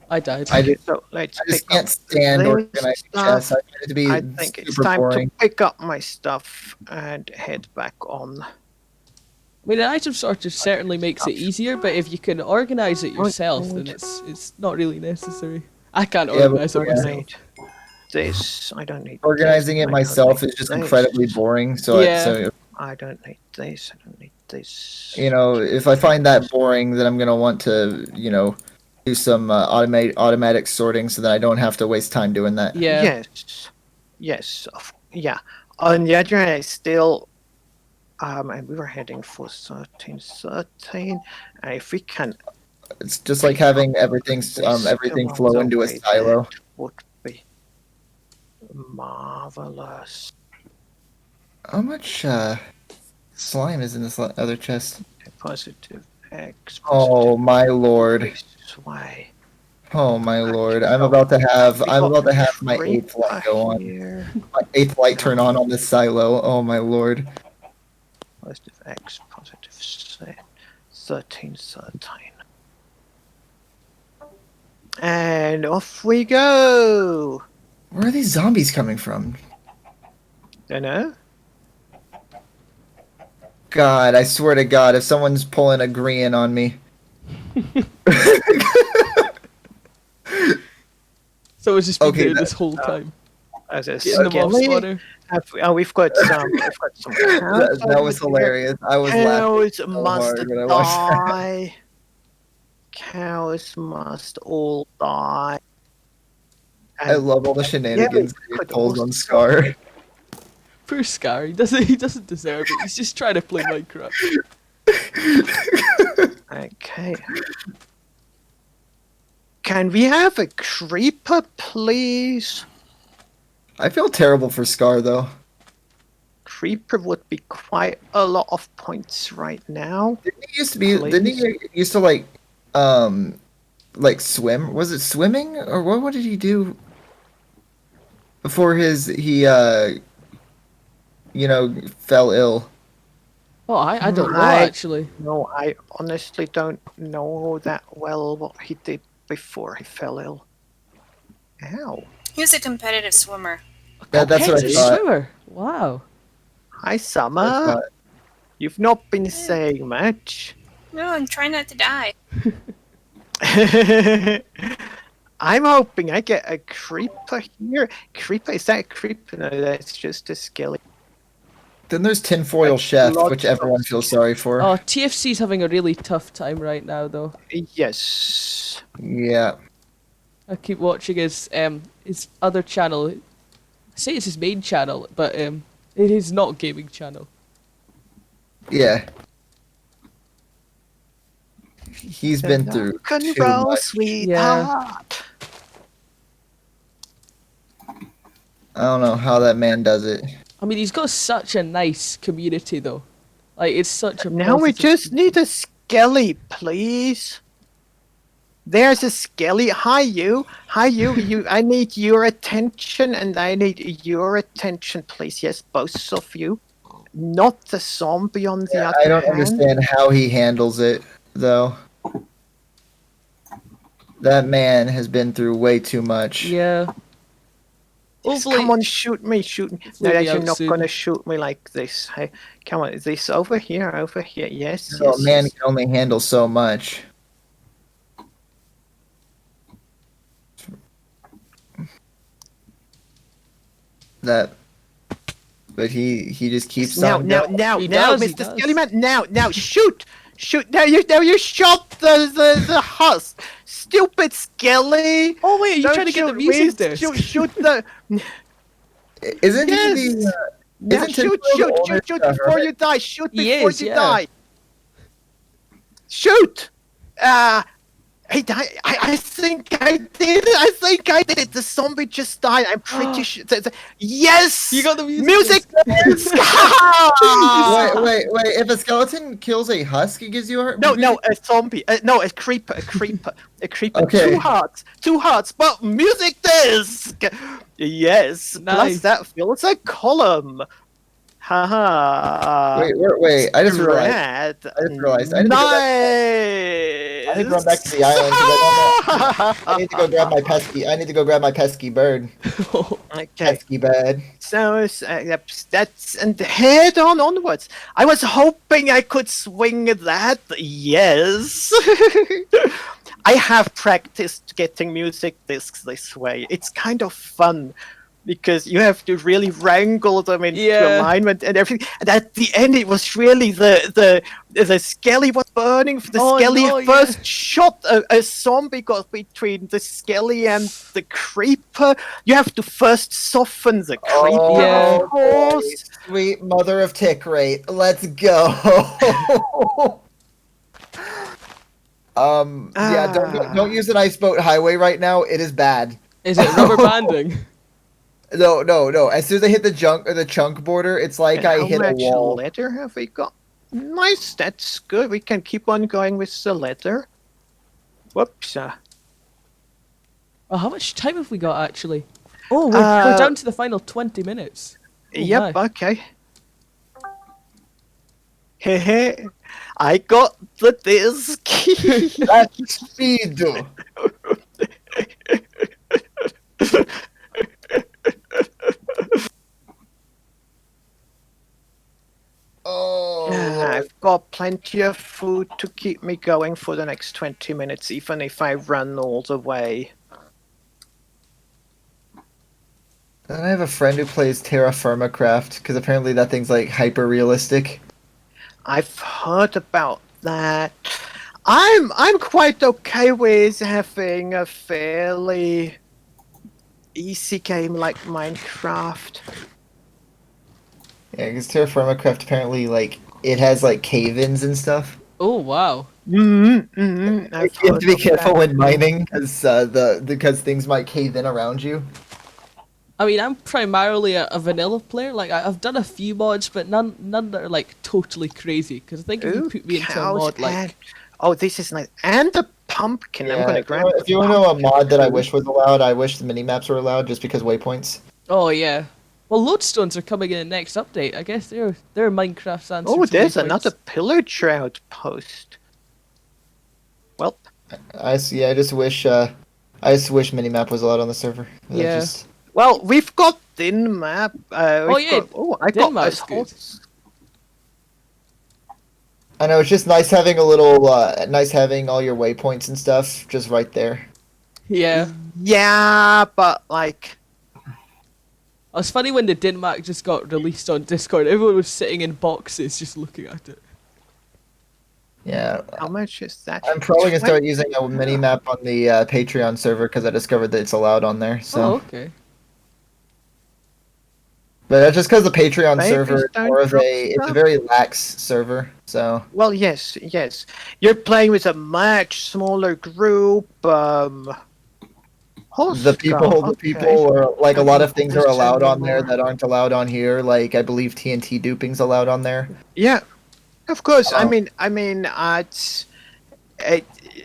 [SPEAKER 9] I died.
[SPEAKER 10] I just
[SPEAKER 1] pick
[SPEAKER 10] can't stand organizing chests. I find it to be
[SPEAKER 1] I think it's
[SPEAKER 10] super
[SPEAKER 1] time
[SPEAKER 10] boring.
[SPEAKER 1] to pick up my stuff and head back on.
[SPEAKER 9] I mean, an item sorter certainly makes it easier, but if you can organize it yourself, then it's not really necessary. I can't organize it myself.
[SPEAKER 1] This, I don't need
[SPEAKER 10] Organizing it myself is just incredibly boring. So
[SPEAKER 1] I don't need this. I don't need this.
[SPEAKER 10] If I find that boring, then I'm gonna want to, do some automatic sorting so that I don't have to waste time doing that.
[SPEAKER 9] Yeah.
[SPEAKER 1] Yes. Yeah. On the other hand, still, and we were heading for 13. And if we can
[SPEAKER 10] It's just like having everything flow into a silo.
[SPEAKER 1] Would be marvelous.
[SPEAKER 10] How much slime is in this other chest?
[SPEAKER 1] Positive X.
[SPEAKER 10] Oh my lord!
[SPEAKER 1] This way.
[SPEAKER 10] Oh my lord! I'm about to have my 8th light go on. My 8th light turn on this silo. Oh my lord!
[SPEAKER 1] Positive X. Positive 13. And off we go.
[SPEAKER 10] Where are these zombies coming from?
[SPEAKER 1] Dunno.
[SPEAKER 10] God, I swear to God, if someone's pulling a green on me.
[SPEAKER 9] So it's just been there this whole time.
[SPEAKER 1] As a
[SPEAKER 9] Getting them off
[SPEAKER 1] skelly. We've got some.
[SPEAKER 10] That was hilarious. I was laughing so
[SPEAKER 1] must
[SPEAKER 10] hard when I watched that.
[SPEAKER 1] die. Cows must all die.
[SPEAKER 10] I love all the shenanigans he pulls on Scar.
[SPEAKER 9] Poor Scar, he doesn't deserve it. He's just trying to play Minecraft.
[SPEAKER 1] Okay. Can we have a creeper, please?
[SPEAKER 10] I feel terrible for Scar though.
[SPEAKER 1] Creeper would be quite a lot of points right now.
[SPEAKER 10] Didn't he used to like swim? Was it swimming or what did he do before fell ill?
[SPEAKER 9] Oh, I don't know actually.
[SPEAKER 1] No, I honestly don't know that well what he did before he fell ill. Ow.
[SPEAKER 4] He was a competitive swimmer.
[SPEAKER 10] That's what I thought.
[SPEAKER 9] Swimmer. Wow.
[SPEAKER 1] Hi, Summer. You've not been saying much.
[SPEAKER 4] No, I'm trying not to die.
[SPEAKER 1] I'm hoping I get a creeper here. Creeper? Is that a creeper? No, that's just a skelly.
[SPEAKER 10] Then there's Tinfoil Chef, which everyone feels sorry for.
[SPEAKER 9] Oh, TFC's having a really tough time right now, though.
[SPEAKER 1] Yes.
[SPEAKER 10] Yeah.
[SPEAKER 9] I keep watching his other channel. I say it's his main channel, but it is not gaming channel.
[SPEAKER 10] Yeah. He's been through too much.
[SPEAKER 1] Sweetheart.
[SPEAKER 10] I don't know how that man does it.
[SPEAKER 9] I mean, he's got such a nice community, though. Like, it's such a.
[SPEAKER 1] Now we just need a skelly, please. There's a skelly. Hi, you. Hi, you. I need your attention, and I need your attention, please. Yes, both of you. Not the zombie on the other hand.
[SPEAKER 10] I don't understand how he handles it, though. That man has been through way too much.
[SPEAKER 9] Yeah.
[SPEAKER 1] Yes, come on, shoot me. No, you're not
[SPEAKER 9] soon.
[SPEAKER 1] gonna shoot me like this. Hey, come on, is this over here? Yes.
[SPEAKER 10] Oh, man can only handle so much. But he just keeps on
[SPEAKER 1] now,
[SPEAKER 10] going.
[SPEAKER 1] Mr. Skellyman, now, shoot! Now you shot the husk, stupid Skelly!
[SPEAKER 9] Oh wait, are you trying to get the music there?
[SPEAKER 1] Shoot the.
[SPEAKER 10] Isn't
[SPEAKER 1] yes.
[SPEAKER 10] he the?
[SPEAKER 1] Now shoot before you die! Shoot before you die! Shoot! He died. I think I did it. The zombie just died. I'm pretty sure. Yes!
[SPEAKER 9] You got the music.
[SPEAKER 10] Wait. If a skeleton kills a husk, it gives you a...
[SPEAKER 1] No, a zombie. No, a creeper. Okay. Two hearts, but music disc! Yes.
[SPEAKER 9] Nice.
[SPEAKER 1] Plus that fills a column. Haha.
[SPEAKER 10] Wait. I just realized. I need to run back to the island. I need to go grab my pesky bird.
[SPEAKER 1] Okay.
[SPEAKER 10] Pesky bird.
[SPEAKER 1] So that's and head onwards. I was hoping I could swing that. Yes. I have practiced getting music discs this way. It's kind of fun. Because you have to really wrangle them into alignment and everything. And at the end, it was really the skelly was burning. The skelly first shot a zombie got between the skelly and the creeper. You have to first soften the creeper, of course.
[SPEAKER 10] Sweet mother of tick rate. Let's go. Yeah, don't use an ice boat highway right now. It is bad.
[SPEAKER 9] Is it rubber banding?
[SPEAKER 10] No. As soon as I hit the chunk border, it's like
[SPEAKER 1] And
[SPEAKER 10] I
[SPEAKER 1] how
[SPEAKER 10] hit a
[SPEAKER 1] much
[SPEAKER 10] wall.
[SPEAKER 1] leather have we got? Nice, that's good. We can keep on going with the leather. Whoops.
[SPEAKER 9] Oh, how much time have we got actually? Oh, we're down to the final 20 minutes. Oh,
[SPEAKER 1] Yep,
[SPEAKER 9] my.
[SPEAKER 1] okay. Hehe, I got the disc.
[SPEAKER 10] That's speed. Oh,
[SPEAKER 1] I've got plenty of food to keep me going for the next 20 minutes, even if I run all the way.
[SPEAKER 10] And I have a friend who plays Hermitcraft because apparently that thing's like hyper realistic.
[SPEAKER 1] I've heard about that. I'm quite okay with having a fairly easy game like Minecraft.
[SPEAKER 10] Yeah, because Hermitcraft apparently like it has like cave-ins and stuff.
[SPEAKER 9] Oh wow.
[SPEAKER 1] You
[SPEAKER 10] You have to be careful when mining because things might cave in around you.
[SPEAKER 9] I mean, I'm primarily a vanilla player. Like, I've done a few mods, but none that are like totally crazy. Because I think if you put me into a mod like,
[SPEAKER 1] oh, this is nice, and the pumpkin. I'm gonna grab.
[SPEAKER 10] If you want to know a mod that I wish was allowed, I wish the mini-maps were allowed just because waypoints.
[SPEAKER 9] oh yeah, well, lodestones are coming in the next update. I guess they're Minecraft's answer.
[SPEAKER 1] Oh,
[SPEAKER 9] to
[SPEAKER 1] there's
[SPEAKER 9] waypoints.
[SPEAKER 1] another pillager outpost. Well,
[SPEAKER 10] I just wish mini-map was allowed on the server.
[SPEAKER 9] Yeah.
[SPEAKER 1] Well, we've got thin map.
[SPEAKER 9] Oh,
[SPEAKER 1] we've
[SPEAKER 9] yeah,
[SPEAKER 1] got, I got
[SPEAKER 9] Denmark's
[SPEAKER 1] this whole.
[SPEAKER 9] good.
[SPEAKER 10] I know it's just nice having nice having all your waypoints and stuff just right there.
[SPEAKER 9] Yeah.
[SPEAKER 1] Yeah, but like.
[SPEAKER 9] It's funny when the Denmark just got released on Discord. Everyone was sitting in boxes just looking at it.
[SPEAKER 10] Yeah.
[SPEAKER 1] How much is that?
[SPEAKER 10] I'm probably gonna start using a mini-map on the Patreon server because I discovered that it's allowed on there. So.
[SPEAKER 9] Oh, okay.
[SPEAKER 10] But that's just because the Patreon
[SPEAKER 1] Babies
[SPEAKER 10] server is
[SPEAKER 1] don't
[SPEAKER 10] more of
[SPEAKER 1] drop
[SPEAKER 10] it's a
[SPEAKER 1] stuff.
[SPEAKER 10] very lax server, so.
[SPEAKER 1] Well, yes. You're playing with a much smaller group.
[SPEAKER 10] The
[SPEAKER 1] Husk,
[SPEAKER 10] people
[SPEAKER 1] okay.
[SPEAKER 10] are like a lot of things are
[SPEAKER 1] There's
[SPEAKER 10] allowed on there
[SPEAKER 1] anymore.
[SPEAKER 10] that aren't allowed on here. Like I believe TNT duping's allowed on there.
[SPEAKER 1] Yeah, of course.
[SPEAKER 10] Oh.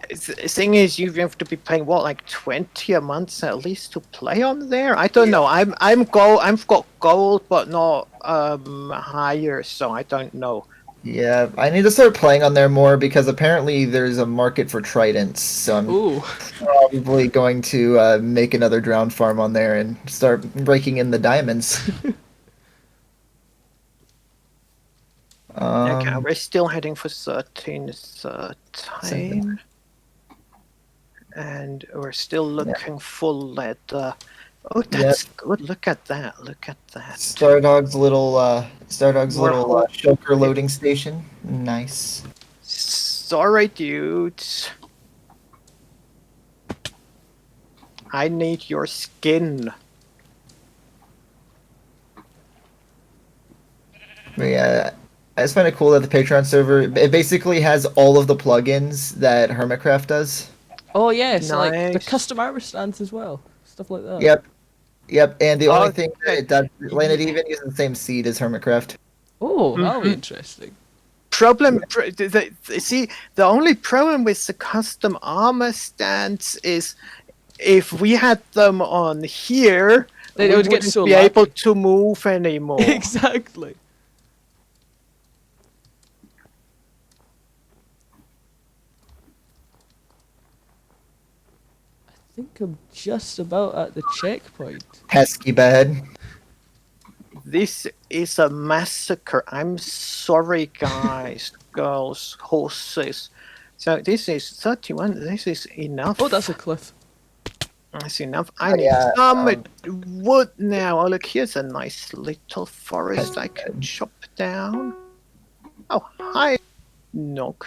[SPEAKER 1] The thing is, you have to be paying what, like 20 a month at least to play on there. I don't know. I've got gold, but not higher, so I don't know.
[SPEAKER 10] Yeah, I need to start playing on there more because apparently there's a market for tridents. So I'm probably going to make another drowned farm on there and start breaking in the diamonds.
[SPEAKER 1] Okay, we're still heading for 13th time. And we're still looking for leather. Oh, that's good. Look at that.
[SPEAKER 10] Stardog's little shulker loading station. Nice.
[SPEAKER 1] Sorry, dudes. I need your skin.
[SPEAKER 10] But yeah, I just find it cool that the Patreon server it basically has all of the plugins that Hermitcraft does.
[SPEAKER 9] Oh yeah, so like the
[SPEAKER 1] Nice.
[SPEAKER 9] custom armor stands as well, stuff like that.
[SPEAKER 10] Yep. And the only thing that it does, when it even uses the same seed as Hermitcraft.
[SPEAKER 9] Oh, that'll be interesting.
[SPEAKER 1] See, the only problem with the custom armor stands is if we had them on here,
[SPEAKER 9] Then
[SPEAKER 1] we
[SPEAKER 9] it would get
[SPEAKER 1] wouldn't
[SPEAKER 9] so
[SPEAKER 1] be
[SPEAKER 9] laggy.
[SPEAKER 1] able to move anymore.
[SPEAKER 9] Exactly. I think I'm just about at the checkpoint.
[SPEAKER 10] Pesky bad.
[SPEAKER 1] This is a massacre. I'm sorry, guys, girls, horses. So this is 31. This is enough.
[SPEAKER 9] Oh, that's a cliff.
[SPEAKER 1] That's enough. I need some wood now. Oh, look, here's a nice little forest I can chop down. Oh, hi, Nog.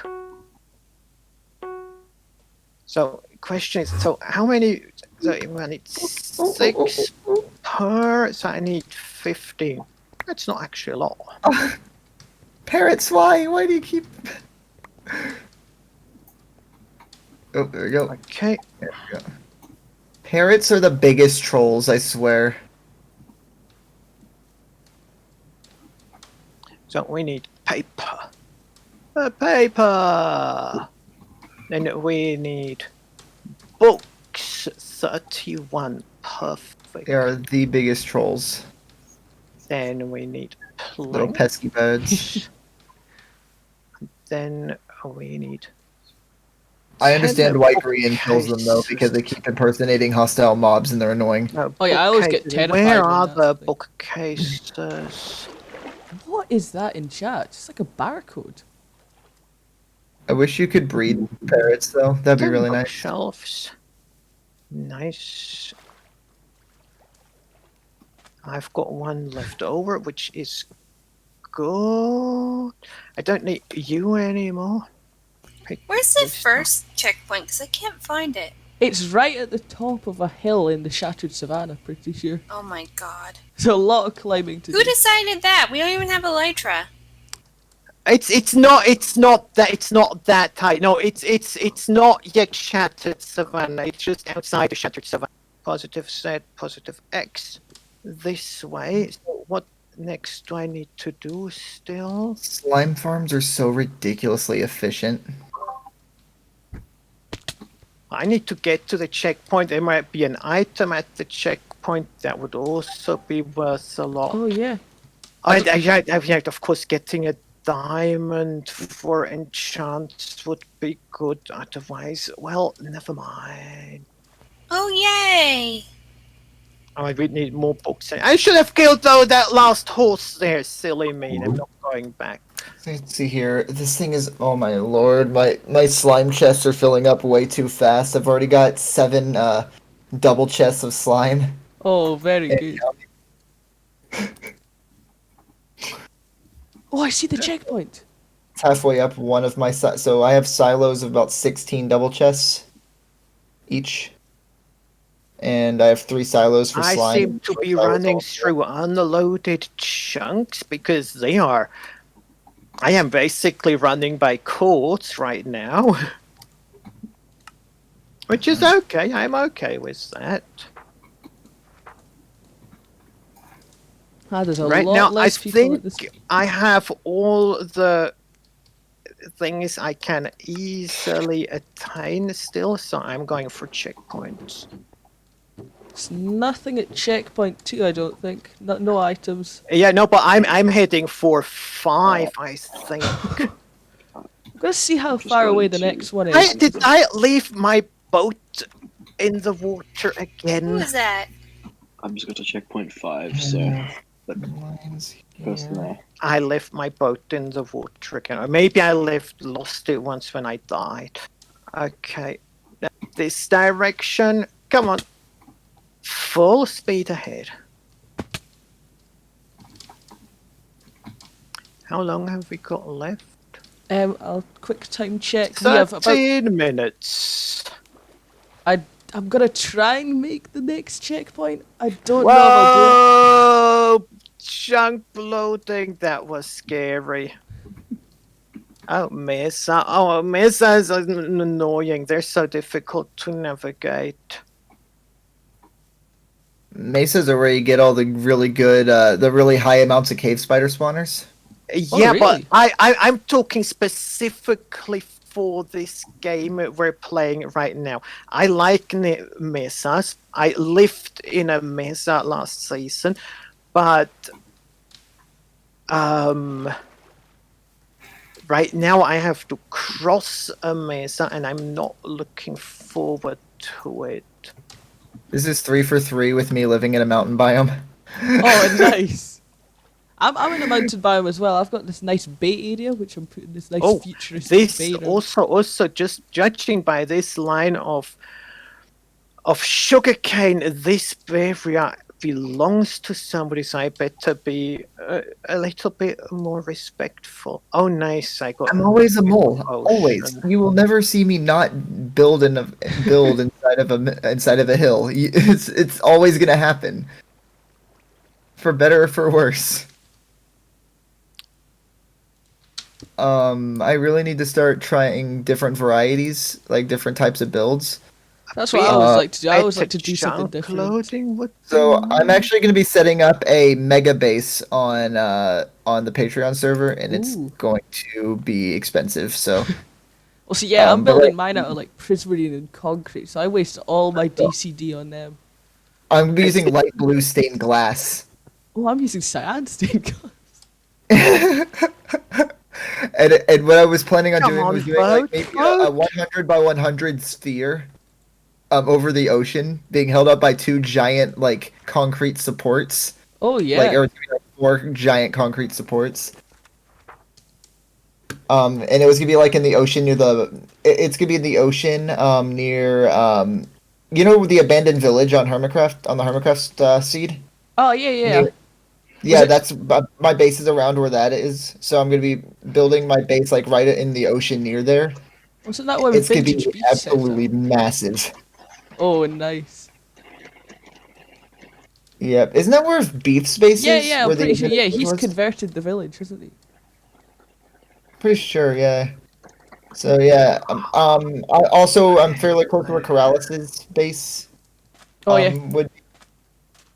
[SPEAKER 1] So, question is, so how many? So I need 6 per. So I need 15. That's not actually a lot.
[SPEAKER 10] Parrots, why do you keep? Oh, there we go.
[SPEAKER 1] Okay.
[SPEAKER 10] There we go. Parrots are the biggest trolls, I swear.
[SPEAKER 1] So we need paper. Paper! Then we need books. 31. Perfect.
[SPEAKER 10] They are the biggest trolls.
[SPEAKER 1] Then we need
[SPEAKER 10] Little
[SPEAKER 1] planks.
[SPEAKER 10] pesky birds.
[SPEAKER 1] Then we need...
[SPEAKER 10] I understand why Brian
[SPEAKER 1] Okay.
[SPEAKER 10] kills them though, because they keep impersonating hostile mobs and they're annoying.
[SPEAKER 9] Oh yeah, I always get
[SPEAKER 1] bookcases.
[SPEAKER 9] terrified.
[SPEAKER 1] Where
[SPEAKER 9] when
[SPEAKER 1] are
[SPEAKER 9] that's
[SPEAKER 1] the
[SPEAKER 9] thing.
[SPEAKER 1] bookcases?
[SPEAKER 9] What is that in chat? It's like a barcode.
[SPEAKER 10] I wish you could breed parrots though. That'd be really nice.
[SPEAKER 1] Bookshelves. Nice. I've got one left over, which is good. I don't need you anymore.
[SPEAKER 4] Where's the first checkpoint? Because I can't find it.
[SPEAKER 9] It's right at the top of a hill in the Shattered Savannah, pretty sure.
[SPEAKER 4] Oh my god.
[SPEAKER 9] There's a lot of climbing to
[SPEAKER 4] Who
[SPEAKER 9] do.
[SPEAKER 4] decided that? We don't even have Elytra.
[SPEAKER 1] It's not that tight. No, it's not yet Shattered Savannah. It's just outside the Shattered Savannah. Positive Z, positive X. This way. So what next do I need to do still?
[SPEAKER 10] Slime farms are so ridiculously efficient.
[SPEAKER 1] I need to get to the checkpoint. There might be an item at the checkpoint that would also be worth a lot.
[SPEAKER 9] Oh yeah.
[SPEAKER 1] Of course, getting a diamond for enchants would be good. Otherwise, well, never mind.
[SPEAKER 4] Oh yay!
[SPEAKER 1] I mean, we need more books. I should have killed that last horse there. Silly me. I'm not going back.
[SPEAKER 10] Let's see here. This thing is, oh my lord, my slime chests are filling up way too fast. I've already got 7 double chests of slime.
[SPEAKER 9] Oh, very good. Oh, I see the checkpoint.
[SPEAKER 10] It's halfway up one of my so I have silos of about 16 double chests each. And I have 3 silos for slime.
[SPEAKER 1] I seem to be running through unloaded chunks because I am basically running by quartz right now. Which is okay. I'm okay with that.
[SPEAKER 9] There's a
[SPEAKER 1] Right
[SPEAKER 9] lot
[SPEAKER 1] now, I
[SPEAKER 9] less people at this.
[SPEAKER 1] think I have all the things I can easily attain still, so I'm going for checkpoints.
[SPEAKER 9] There's nothing at checkpoint 2, I don't think. No items.
[SPEAKER 1] Yeah, no, but I'm heading for 5, I think.
[SPEAKER 9] Let's see how far away the next one is.
[SPEAKER 1] Did I leave my boat in the water again?
[SPEAKER 4] Who is that?
[SPEAKER 7] I'm just going to checkpoint 5, so. But goes there.
[SPEAKER 1] I left my boat in the water again. Or maybe I lost it once when I died. Okay. This direction. Come on. Full speed ahead. How long have we got left?
[SPEAKER 9] I'll quick time check. We have about
[SPEAKER 1] 13 minutes.
[SPEAKER 9] I'm gonna try and make the next checkpoint. I don't know if I'll do it.
[SPEAKER 1] Whoa! Chunk bloating. That was scary. Oh, Mesa. Oh, Mesa is annoying. They're so difficult to navigate.
[SPEAKER 10] Mesas are where you get all the really good, the really high amounts of cave spider spawners.
[SPEAKER 1] Yeah,
[SPEAKER 9] really?
[SPEAKER 1] but I'm talking specifically for this game we're playing right now. I like mesas. I lived in a mesa last season, but right now I have to cross a mesa, and I'm not looking forward to it.
[SPEAKER 10] This is 3 for 3 with me living in a mountain biome.
[SPEAKER 9] Oh, nice. I'm in a mountain biome as well. I've got this nice bay area, which I'm putting this nice futuristic
[SPEAKER 1] This
[SPEAKER 9] bay around.
[SPEAKER 1] also just judging by this line of sugarcane, this area belongs to somebody, so I better be a little bit more respectful. Oh, nice! I'm
[SPEAKER 10] always a mole. Always. You will never see me not build inside of a hill. It's always gonna happen. For better or for worse. I really need to start trying different varieties, like different types of builds.
[SPEAKER 9] That's what I always like to do. I always like to do something different.
[SPEAKER 1] Loading.
[SPEAKER 10] So I'm actually going to be setting up a mega base on the Patreon server, and it's going to be expensive. So,
[SPEAKER 9] well, see, yeah, I'm
[SPEAKER 10] but
[SPEAKER 9] building mine out of like prismarine and concrete, so I waste all my DCD on them.
[SPEAKER 10] I'm gonna be using light blue stained glass.
[SPEAKER 9] Oh, I'm using cyan stained glass.
[SPEAKER 10] and what I was planning on doing was doing like
[SPEAKER 1] boat,
[SPEAKER 10] maybe a 100 by 100 sphere over the ocean, being held up by two giant like concrete supports.
[SPEAKER 9] Oh yeah.
[SPEAKER 10] Like, or 4 giant concrete supports. And it was gonna be like in the ocean near the. It's gonna be in the ocean near you know the abandoned village on Hermitcraft on the Hermitcraft seed.
[SPEAKER 9] Oh yeah.
[SPEAKER 10] Yeah, that's my base is around where that is. So I'm gonna be building my base like right in the ocean near there.
[SPEAKER 9] Wasn't that where
[SPEAKER 10] It's gonna
[SPEAKER 9] Vintage
[SPEAKER 10] be
[SPEAKER 9] Beef
[SPEAKER 10] absolutely massive.
[SPEAKER 9] Oh, nice.
[SPEAKER 10] Yeah, isn't that where Beef Space is?
[SPEAKER 9] Yeah, I'm
[SPEAKER 10] where
[SPEAKER 9] pretty sure.
[SPEAKER 10] the-
[SPEAKER 9] Yeah, he's converted the village, hasn't he?
[SPEAKER 10] Pretty sure, yeah. So yeah, I'm fairly close to where Corrales' base.
[SPEAKER 9] Oh yeah.
[SPEAKER 10] Would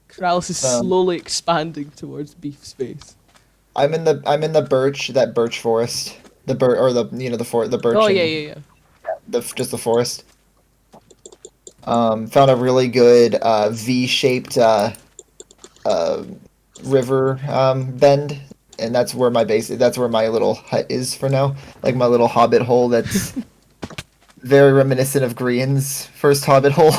[SPEAKER 9] Corrales is slowly expanding towards Beef Space.
[SPEAKER 10] I'm in the birch forest, the birch the birch.
[SPEAKER 9] Oh
[SPEAKER 10] and-
[SPEAKER 9] yeah.
[SPEAKER 10] just the forest. Found a really good V-shaped river bend, and that's where my base. That's where my little hut is for now. Like my little hobbit hole. That's very reminiscent of Grian's first hobbit hole.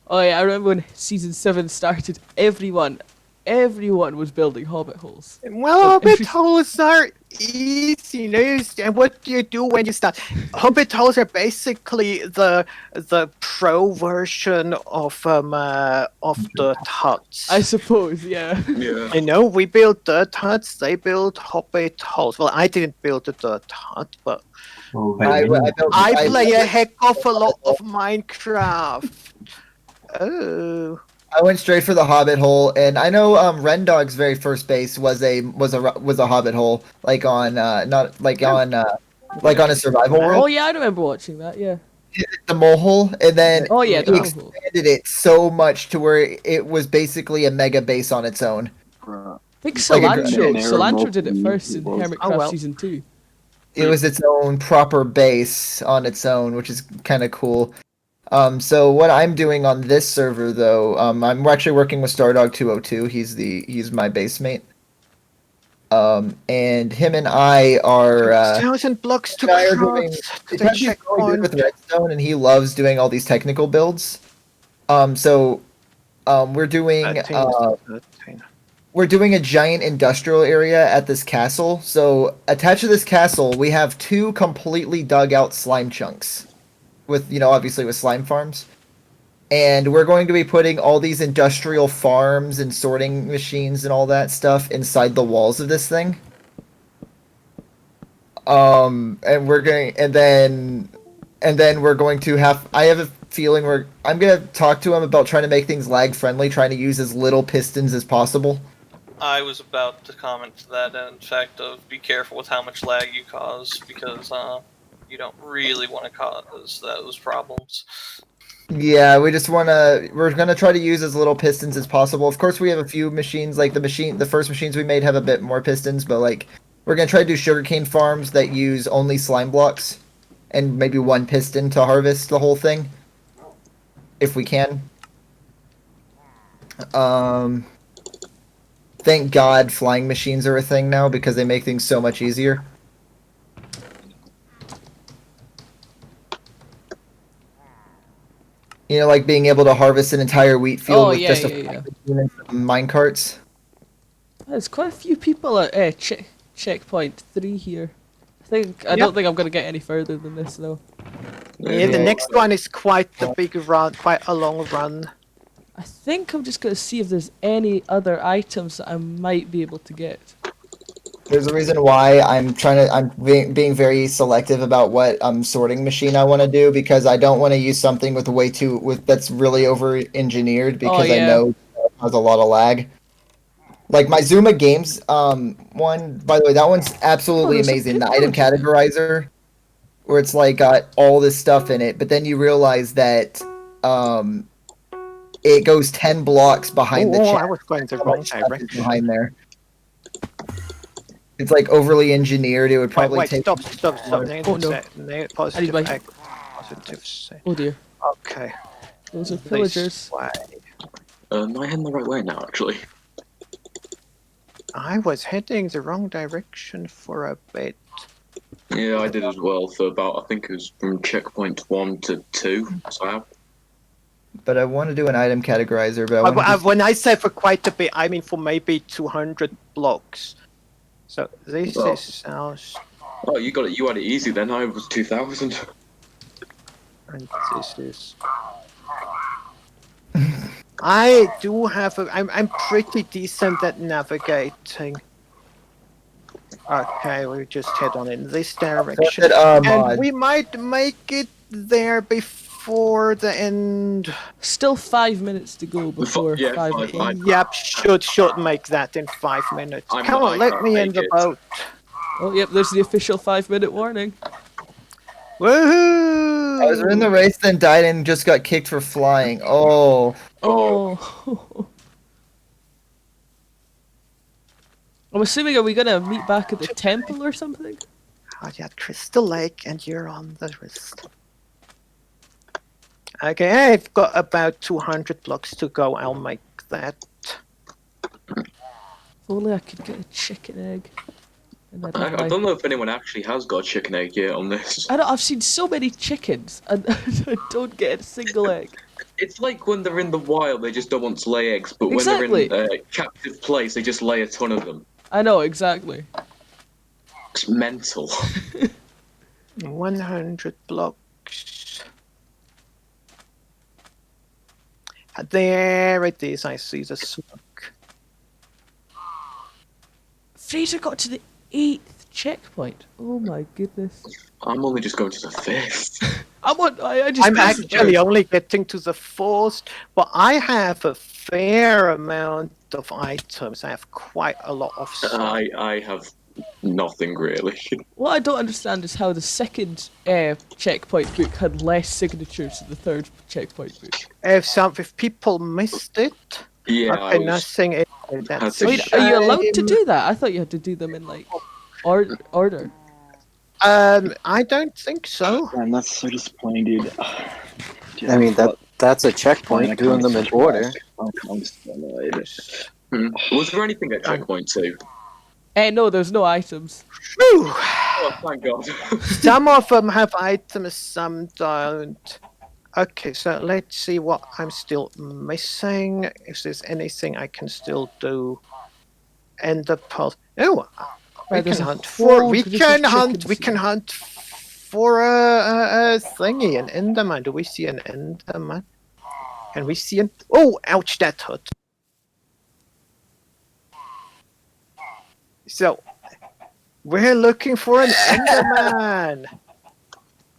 [SPEAKER 9] Oh yeah, I remember when season 7 started. Everyone was building hobbit holes.
[SPEAKER 1] Well, hobbit holes are easy news. And what do you do when you start? Hobbit holes are basically the pro version of dirt huts.
[SPEAKER 9] I suppose, yeah.
[SPEAKER 11] Yeah.
[SPEAKER 1] You know, we build dirt huts. They build hobbit holes. Well, I didn't build a dirt hut, but I play a heck of a lot of Minecraft. Oh.
[SPEAKER 10] I went straight for the hobbit hole, and I know Rendog's very first base was a hobbit hole, like on not like on like on a survival world.
[SPEAKER 9] Oh yeah, I remember watching that. Yeah.
[SPEAKER 10] The mole hole, and then
[SPEAKER 9] Oh yeah, the
[SPEAKER 10] he
[SPEAKER 9] mole hole.
[SPEAKER 10] expanded it so much to where it was basically a mega base on its own.
[SPEAKER 9] I think
[SPEAKER 10] Like a
[SPEAKER 9] Cilantro did it first in Hermitcraft
[SPEAKER 1] Oh, well.
[SPEAKER 9] season 2.
[SPEAKER 10] It was its own proper base on its own, which is kind of cool. So what I'm doing on this server, though, I'm actually working with Stardog202. He's my base mate. And him and I are
[SPEAKER 1] 1,000 blocks to
[SPEAKER 10] I are
[SPEAKER 1] cross
[SPEAKER 10] doing.
[SPEAKER 1] to
[SPEAKER 10] He's
[SPEAKER 1] the
[SPEAKER 10] actually really good with
[SPEAKER 1] checkpoint.
[SPEAKER 10] redstone, and he loves doing all these technical builds. So we're doing
[SPEAKER 1] 13.
[SPEAKER 10] we're doing a giant industrial area at this castle. So attached to this castle, we have 2 completely dug out slime chunks. With obviously with slime farms, and we're going to be putting all these industrial farms and sorting machines and all that stuff inside the walls of this thing. And we're going, and then we're going to have. I have a feeling I'm gonna talk to him about trying to make things lag friendly, trying to use as little pistons as possible.
[SPEAKER 14] I was about to comment to that, in fact, of be careful with how much lag you cause, because you don't really want to cause those problems.
[SPEAKER 10] Yeah, we're gonna try to use as little pistons as possible. Of course, we have a few machines, like the first machines we made have a bit more pistons, but like we're gonna try to do sugarcane farms that use only slime blocks, and maybe 1 piston to harvest the whole thing, if we can. Thank God flying machines are a thing now because they make things so much easier. Like being able to harvest an entire wheat field with just a mine carts.
[SPEAKER 9] There's quite a few people at checkpoint 3 here. I don't think I'm gonna get any further than this though.
[SPEAKER 1] Yeah, the next one is quite the big run, quite a long run.
[SPEAKER 9] I think I'm just gonna see if there's any other items that I might be able to get.
[SPEAKER 10] There's a reason why I'm being very selective about what sorting machine I want to do, because I don't want to use something that's really over engineered, because I know it has a lot of lag. Like my Zuma Games one, by the way, that one's absolutely
[SPEAKER 9] there's a
[SPEAKER 10] amazing. The
[SPEAKER 9] picture.
[SPEAKER 10] item categorizer, where it's like got all this stuff in it, but then you realize that it goes 10 blocks behind the
[SPEAKER 1] I
[SPEAKER 10] chest.
[SPEAKER 1] was going the
[SPEAKER 10] How
[SPEAKER 1] wrong
[SPEAKER 10] much stuff is
[SPEAKER 1] direction.
[SPEAKER 10] behind there. It's like overly engineered. It would probably
[SPEAKER 1] Wait,
[SPEAKER 10] take.
[SPEAKER 1] stop.
[SPEAKER 9] Oh, no.
[SPEAKER 1] Positive,
[SPEAKER 9] my-
[SPEAKER 1] positive set.
[SPEAKER 9] Oh dear.
[SPEAKER 1] Okay.
[SPEAKER 9] Those are
[SPEAKER 1] This
[SPEAKER 9] pillagers.
[SPEAKER 1] way.
[SPEAKER 11] Am I heading the right way now, actually?
[SPEAKER 1] I was heading the wrong direction for a bit.
[SPEAKER 11] Yeah, I did as well for about, I think it was from checkpoint 1 to 2. So
[SPEAKER 10] But I want to do an item categorizer. But
[SPEAKER 1] When I say for quite a bit, I mean for maybe 200 blocks. So this
[SPEAKER 11] Oh.
[SPEAKER 1] is ours,
[SPEAKER 11] oh, you got it. You had it easy then. I was 2,000.
[SPEAKER 1] and this is. I do have a. I'm pretty decent at navigating. Okay, we just head on in this direction, and
[SPEAKER 10] mod.
[SPEAKER 1] we might make it there before the end.
[SPEAKER 9] Still 5 minutes to go before
[SPEAKER 11] Yeah,
[SPEAKER 9] 5
[SPEAKER 11] five.
[SPEAKER 9] minutes.
[SPEAKER 1] Yep, should make that in 5 minutes.
[SPEAKER 11] I'm
[SPEAKER 1] Come
[SPEAKER 11] not-
[SPEAKER 1] on,
[SPEAKER 11] I
[SPEAKER 1] let
[SPEAKER 11] can't
[SPEAKER 1] me in
[SPEAKER 11] make
[SPEAKER 1] the
[SPEAKER 11] it.
[SPEAKER 1] boat.
[SPEAKER 9] Oh, yep, there's the official 5-minute warning.
[SPEAKER 1] Woohoo!
[SPEAKER 10] I was in the race, then died and just got kicked for flying. Oh.
[SPEAKER 9] Oh. I'm assuming, are we gonna meet back at the temple or something?
[SPEAKER 1] Oh, yeah, Crystal Lake, and you're on the wrist. Okay, I've got about 200 blocks to go. I'll make that.
[SPEAKER 9] If only I could get a chicken egg. And I'd
[SPEAKER 11] I
[SPEAKER 9] have my-
[SPEAKER 11] don't know if anyone actually has got a chicken egg yet on this.
[SPEAKER 9] I know, I've seen so many chickens, and I don't get a single egg.
[SPEAKER 11] It's like when they're in the wild, they just don't want to lay eggs, but when
[SPEAKER 9] Exactly.
[SPEAKER 11] they're in a captive place, they just lay a ton of them.
[SPEAKER 9] I know, exactly.
[SPEAKER 11] It's mental.
[SPEAKER 1] 100 blocks. There it is. I see the smoke.
[SPEAKER 9] Fraser got to the 8th checkpoint. Oh my goodness.
[SPEAKER 11] I'm only just going to the 5th.
[SPEAKER 1] I'm actually only getting to the 4th, but I have a fair amount of items. I have quite a lot of stuff.
[SPEAKER 11] I have nothing really.
[SPEAKER 9] What I don't understand is how the second checkpoint book had less signatures than the third checkpoint book.
[SPEAKER 1] If people missed it,
[SPEAKER 11] Yeah,
[SPEAKER 1] okay, nothing. That's
[SPEAKER 9] Wait, are you allowed to do that? I thought you had to do them in like order.
[SPEAKER 1] I don't think so.
[SPEAKER 7] Man, that's so disappointing, dude.
[SPEAKER 8] I mean, that's a checkpoint, doing them in order.
[SPEAKER 7] I'm so annoyed.
[SPEAKER 11] Was there anything at checkpoint 2?
[SPEAKER 9] No, there's no items.
[SPEAKER 1] Whew.
[SPEAKER 11] Oh, thank God.
[SPEAKER 1] Some of them have items, some don't. Okay, so let's see what I'm still missing. If there's anything I can still do. Ender pulse. Oh, we
[SPEAKER 9] Right, there's
[SPEAKER 1] can
[SPEAKER 9] a
[SPEAKER 1] hunt for.
[SPEAKER 9] whole
[SPEAKER 1] We
[SPEAKER 9] tradition
[SPEAKER 1] can
[SPEAKER 9] of
[SPEAKER 1] hunt.
[SPEAKER 9] chickens
[SPEAKER 1] We can hunt for a thingy, an Enderman. Do we see an Enderman? Can we see an? Oh, ouch! That hurt. So, we're looking for an Enderman.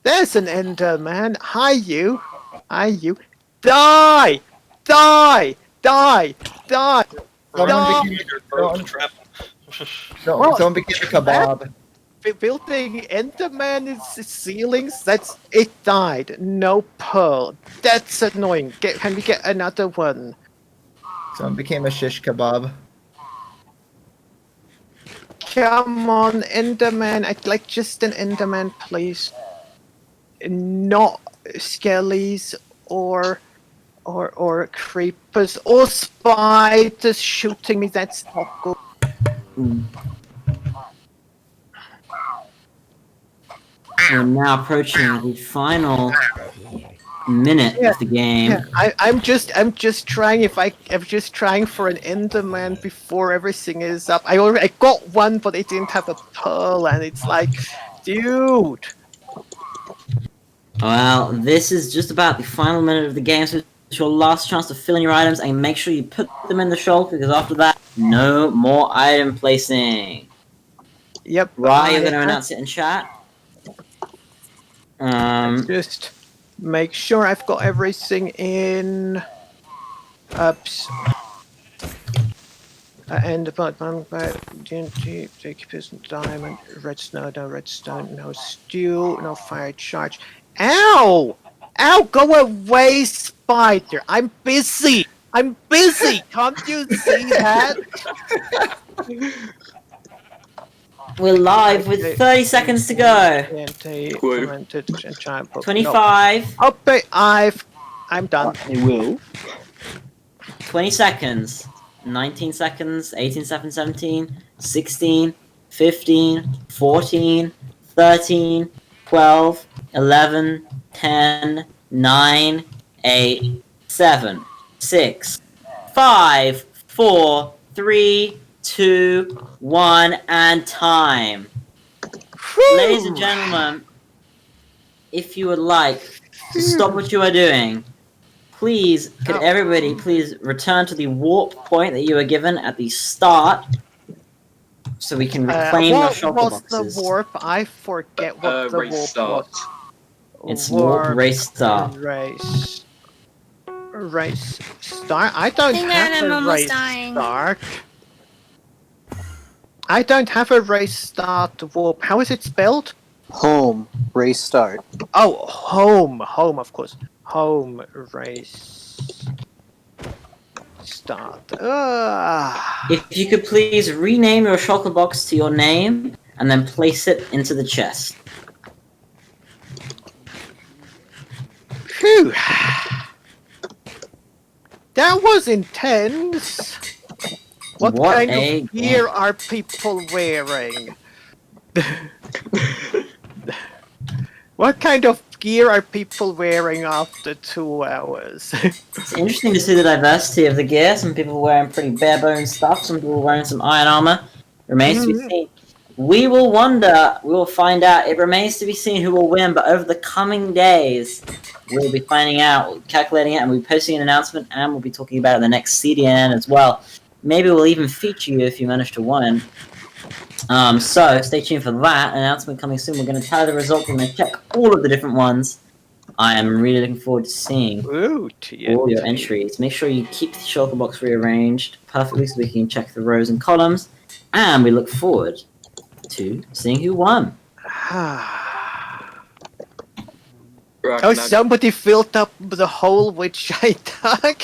[SPEAKER 1] There's an Enderman. Hi, you. Hi, you. Die! Die! Die! Die! Die!
[SPEAKER 10] Don't become a kebab.
[SPEAKER 1] Building Enderman ceilings. That's it. Died. No pearl. That's annoying. Can we get another one?
[SPEAKER 10] Someone became a shish kebab.
[SPEAKER 1] Come on, Enderman. I'd like just an Enderman, please. Not skellies or creepers or spiders shooting me. That's not good.
[SPEAKER 5] We're now approaching the final minute of the game.
[SPEAKER 1] Yeah, I'm just trying. I'm just trying for an Enderman before everything is up. I got one, but it didn't have a pearl, and it's like, dude.
[SPEAKER 5] Well, this is just about the final minute of the game, so it's your last chance to fill in your items, and make sure you put them in the shulker, because after that, no more item placing.
[SPEAKER 1] Yep.
[SPEAKER 5] Right, you're going to announce it in chat.
[SPEAKER 1] Just make sure I've got everything in. And about TNT, diamond, red snow, no redstone, no steel, no fire charge. Ow! Ow! Go away, spider! I'm busy! I'm busy! Can't you see that?
[SPEAKER 5] We're live with 30 seconds to go.
[SPEAKER 1] TNT, fermented, giant book.
[SPEAKER 5] 25.
[SPEAKER 1] No. Okay, I'm done.
[SPEAKER 7] It will.
[SPEAKER 5] 20 seconds. 19 seconds, 18 seconds, 17, 16, 15, 14, 13, 12, 11, 10, 9, 8, 7, 6, 5, 4, 3, 2, 1, and time.
[SPEAKER 1] Whew.
[SPEAKER 5] Ladies and gentlemen, if you would like to stop what you are doing, please, could everybody please return to the warp point that you were given at the start, so we can reclaim your shulker boxes.
[SPEAKER 1] What was the warp? I forget what the
[SPEAKER 15] race
[SPEAKER 1] warp
[SPEAKER 15] start.
[SPEAKER 1] was.
[SPEAKER 5] It's warp race start.
[SPEAKER 1] Race start. I don't
[SPEAKER 4] Hang on,
[SPEAKER 1] have
[SPEAKER 4] I'm
[SPEAKER 1] a
[SPEAKER 4] almost
[SPEAKER 1] race
[SPEAKER 4] dying.
[SPEAKER 1] start. I don't have a race start warp. How is it spelled?
[SPEAKER 8] Home. Race start.
[SPEAKER 1] Oh, home, of course. Home race start.
[SPEAKER 5] If you could please rename your shulker box to your name and then place it into the chest.
[SPEAKER 1] Phew. That was intense. What kind of gear are people wearing? What kind of gear are people wearing after 2 hours?
[SPEAKER 5] It's interesting to see the diversity of the gear. Some people wearing pretty bare bones stuff, some people wearing some iron armor. Remains to be seen. We will wonder, we will find out. It remains to be seen who will win, but over the coming days, we'll be finding out, calculating it, and we'll be posting an announcement, and we'll be talking about it in the next CDN as well. Maybe we'll even feature you if you manage to win. So stay tuned for that. An announcement coming soon. We're going to tally the results. We're going to check all of the different ones. I am really looking forward to seeing all your entries. Make sure you keep the shulker box rearranged perfectly so we can check the rows and columns. And we look forward to seeing who won.
[SPEAKER 15] Right,
[SPEAKER 1] oh, somebody filled up the hole which I dug.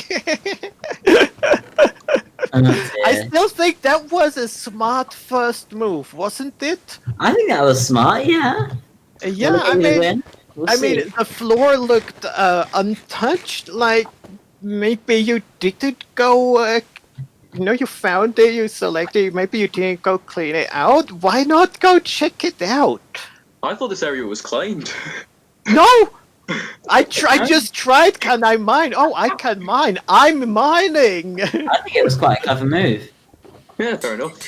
[SPEAKER 1] I still think that was a smart first move, wasn't it?
[SPEAKER 5] I think that was smart, yeah.
[SPEAKER 1] Yeah, I mean, the floor looked untouched. Like maybe you didn't go. You found it, you selected it. Maybe you didn't go clean it out. Why not go check it out?
[SPEAKER 15] I thought this area was claimed.
[SPEAKER 1] No. I just tried. Can I mine? Oh, I can mine. I'm mining.
[SPEAKER 5] I think it was quite a clever move.
[SPEAKER 15] Yeah, fair enough.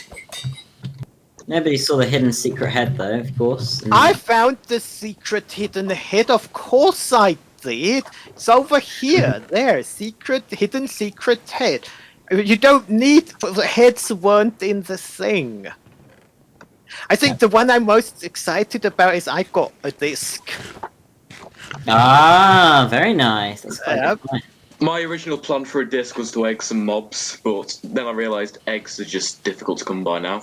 [SPEAKER 5] Nobody saw the hidden secret head, though, of course.
[SPEAKER 1] I found the secret hidden head. Of course I did. It's over here. There. Hidden secret head. You don't need... Heads weren't in the thing. I think the one I'm most excited about is I got a disc.
[SPEAKER 5] Ah, very nice. That's quite good point.
[SPEAKER 15] My original plan for a disc was to egg some mobs, but then I realised eggs are just difficult to come by now.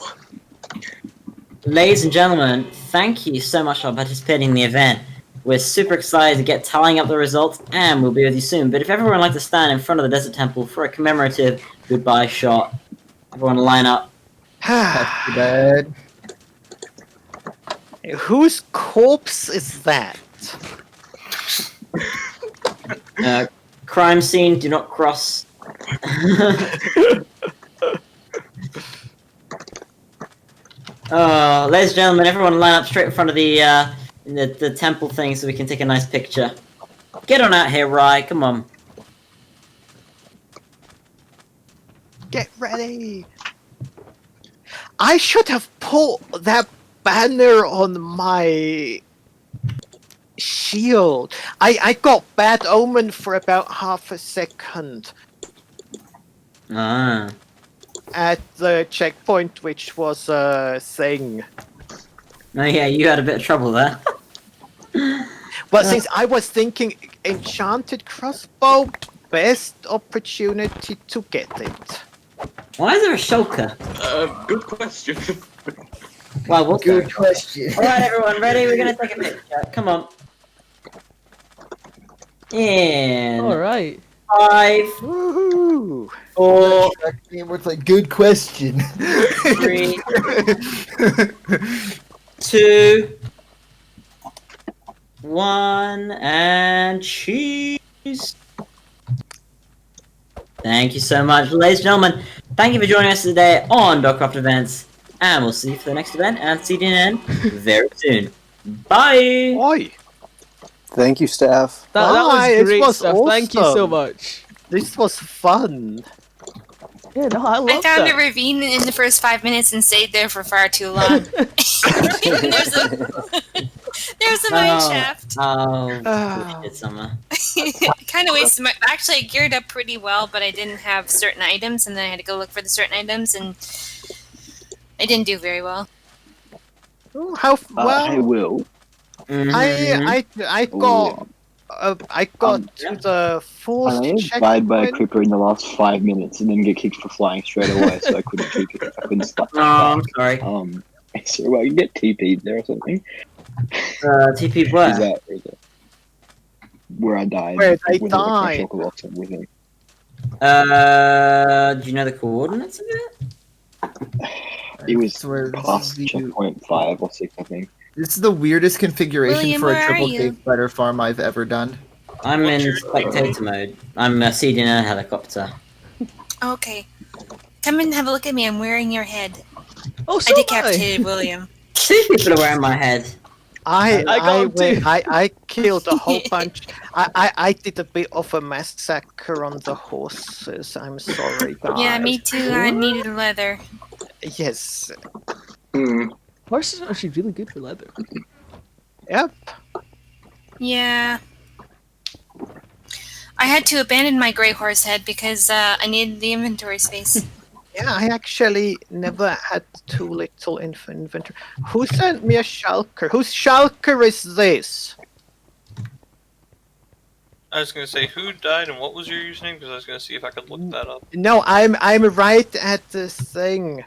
[SPEAKER 5] Ladies and gentlemen, thank you so much for participating in the event. We're super excited to get tallying up the results, and we'll be with you soon. But if everyone would like to stand in front of the Desert Temple for a commemorative goodbye shot, everyone line up.
[SPEAKER 10] That's too bad.
[SPEAKER 1] Whose corpse is that?
[SPEAKER 5] Crime scene, do not cross. Oh, ladies and gentlemen, everyone line up straight in front of the temple thing so we can take a nice picture. Get on out here, Rye, come on.
[SPEAKER 1] Get ready. I should have put that banner on my shield. I got bad omen for about half a second.
[SPEAKER 5] Ah.
[SPEAKER 1] At the checkpoint, which was a thing.
[SPEAKER 5] Oh yeah, you had a bit of trouble there.
[SPEAKER 1] Well, since I was thinking enchanted crossbow, best opportunity to get it.
[SPEAKER 5] Why is there a shulker?
[SPEAKER 15] Good question.
[SPEAKER 5] Why, what's
[SPEAKER 10] Good
[SPEAKER 5] that?
[SPEAKER 10] question.
[SPEAKER 5] Alright, everyone, ready? We're gonna take a picture. Come on. In
[SPEAKER 9] Alright.
[SPEAKER 5] 5,
[SPEAKER 1] Woohoo!
[SPEAKER 5] 4,
[SPEAKER 10] It's like good question.
[SPEAKER 5] 3, 2, 1, and cheese. Thank you so much, ladies and gentlemen. Thank you for joining us today on Dogcraft Events, and we'll see you for the next event and CDN very soon. Bye.
[SPEAKER 1] Oi!
[SPEAKER 8] Thank you, staff.
[SPEAKER 9] That
[SPEAKER 1] Bye,
[SPEAKER 9] was
[SPEAKER 1] it
[SPEAKER 9] great
[SPEAKER 1] was
[SPEAKER 9] stuff. Thank you so
[SPEAKER 1] awesome.
[SPEAKER 9] much.
[SPEAKER 1] This was fun.
[SPEAKER 9] Yeah, no, I love
[SPEAKER 4] I found
[SPEAKER 9] that.
[SPEAKER 4] a ravine in the first 5 minutes and stayed there for far too long. there's a mine shaft.
[SPEAKER 5] Oh, shit, Summer.
[SPEAKER 4] I kind of wasted my. Actually, I geared up pretty well, but I didn't have certain items, and then I had to go look for the certain items, and I didn't do very well.
[SPEAKER 1] Oh, how well?
[SPEAKER 7] I will.
[SPEAKER 1] I got I got to the fourth
[SPEAKER 7] I got fired by a
[SPEAKER 1] checkpoint.
[SPEAKER 7] creeper in the last 5 minutes and then get kicked for flying straight away, so I couldn't keep it. I couldn't stop.
[SPEAKER 5] Oh, I'm sorry.
[SPEAKER 7] So well, you get TP'd there or something.
[SPEAKER 5] TP where?
[SPEAKER 7] Is that where I died?
[SPEAKER 1] Where they
[SPEAKER 7] with
[SPEAKER 1] died.
[SPEAKER 7] electrical box and everything.
[SPEAKER 5] Do you know the coordinates of it?
[SPEAKER 7] It was
[SPEAKER 10] swear this
[SPEAKER 7] past
[SPEAKER 10] is the-
[SPEAKER 7] checkpoint 5 or 6, I think.
[SPEAKER 10] This is the weirdest configuration
[SPEAKER 4] William,
[SPEAKER 10] for a
[SPEAKER 4] where are
[SPEAKER 10] triple
[SPEAKER 4] you?
[SPEAKER 10] cave spider farm I've ever done.
[SPEAKER 5] I'm in spectator mode. I'm seeding a helicopter.
[SPEAKER 4] Okay, come and have a look at me. I'm wearing your head.
[SPEAKER 9] Oh, so
[SPEAKER 4] I
[SPEAKER 9] am
[SPEAKER 4] decapitated William.
[SPEAKER 5] 2 people are wearing my head.
[SPEAKER 1] I killed a whole bunch. I did a bit of a massacre on the horses. I'm sorry, guys.
[SPEAKER 4] Yeah, me too. I needed leather.
[SPEAKER 1] Yes.
[SPEAKER 9] Horses are actually really good for leather.
[SPEAKER 1] Yep.
[SPEAKER 4] Yeah. I had to abandon my gray horse head because I needed the inventory space.
[SPEAKER 1] Yeah, I actually never had too little inventory. Who sent me a shulker? Whose shulker is this?
[SPEAKER 14] I was gonna say who died and what was your username because I was gonna see if I could look that up.
[SPEAKER 1] No, I'm right at the thing.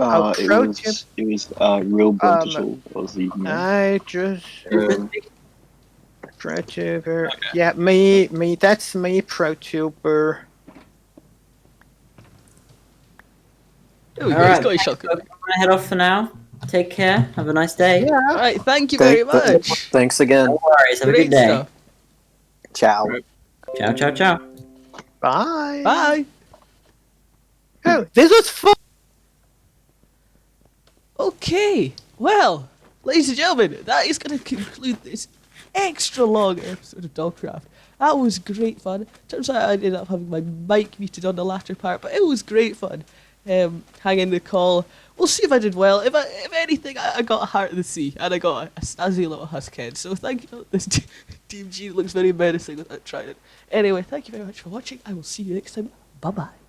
[SPEAKER 7] It was real Brutal was the name.
[SPEAKER 1] I just Protuber. Okay. Yeah, me. That's me, Protuber.
[SPEAKER 9] Alright, got
[SPEAKER 5] I'm gonna head off for now. Take care. Have a nice day.
[SPEAKER 1] Yeah.
[SPEAKER 9] Alright, thank you very much.
[SPEAKER 8] Thanks again.
[SPEAKER 5] No worries. Have a good day.
[SPEAKER 9] Stuff.
[SPEAKER 8] Ciao.
[SPEAKER 5] Ciao, ciao, ciao.
[SPEAKER 1] Bye.
[SPEAKER 9] Bye.
[SPEAKER 1] Oh, this was fun.
[SPEAKER 9] Okay, well, ladies and gentlemen, that is going to conclude this extra long episode of Dogcraft. That was great fun. Turns out I ended up having my mic muted on the latter part, but it was great fun. Hanging the call. We'll see if I did well. If anything, I got a Heart of the Sea, and I got a snazzy little Husk head. So thank you. This Team G looks very menacing without trying it. Anyway, thank you very much for watching. I will see you next time. Bye bye.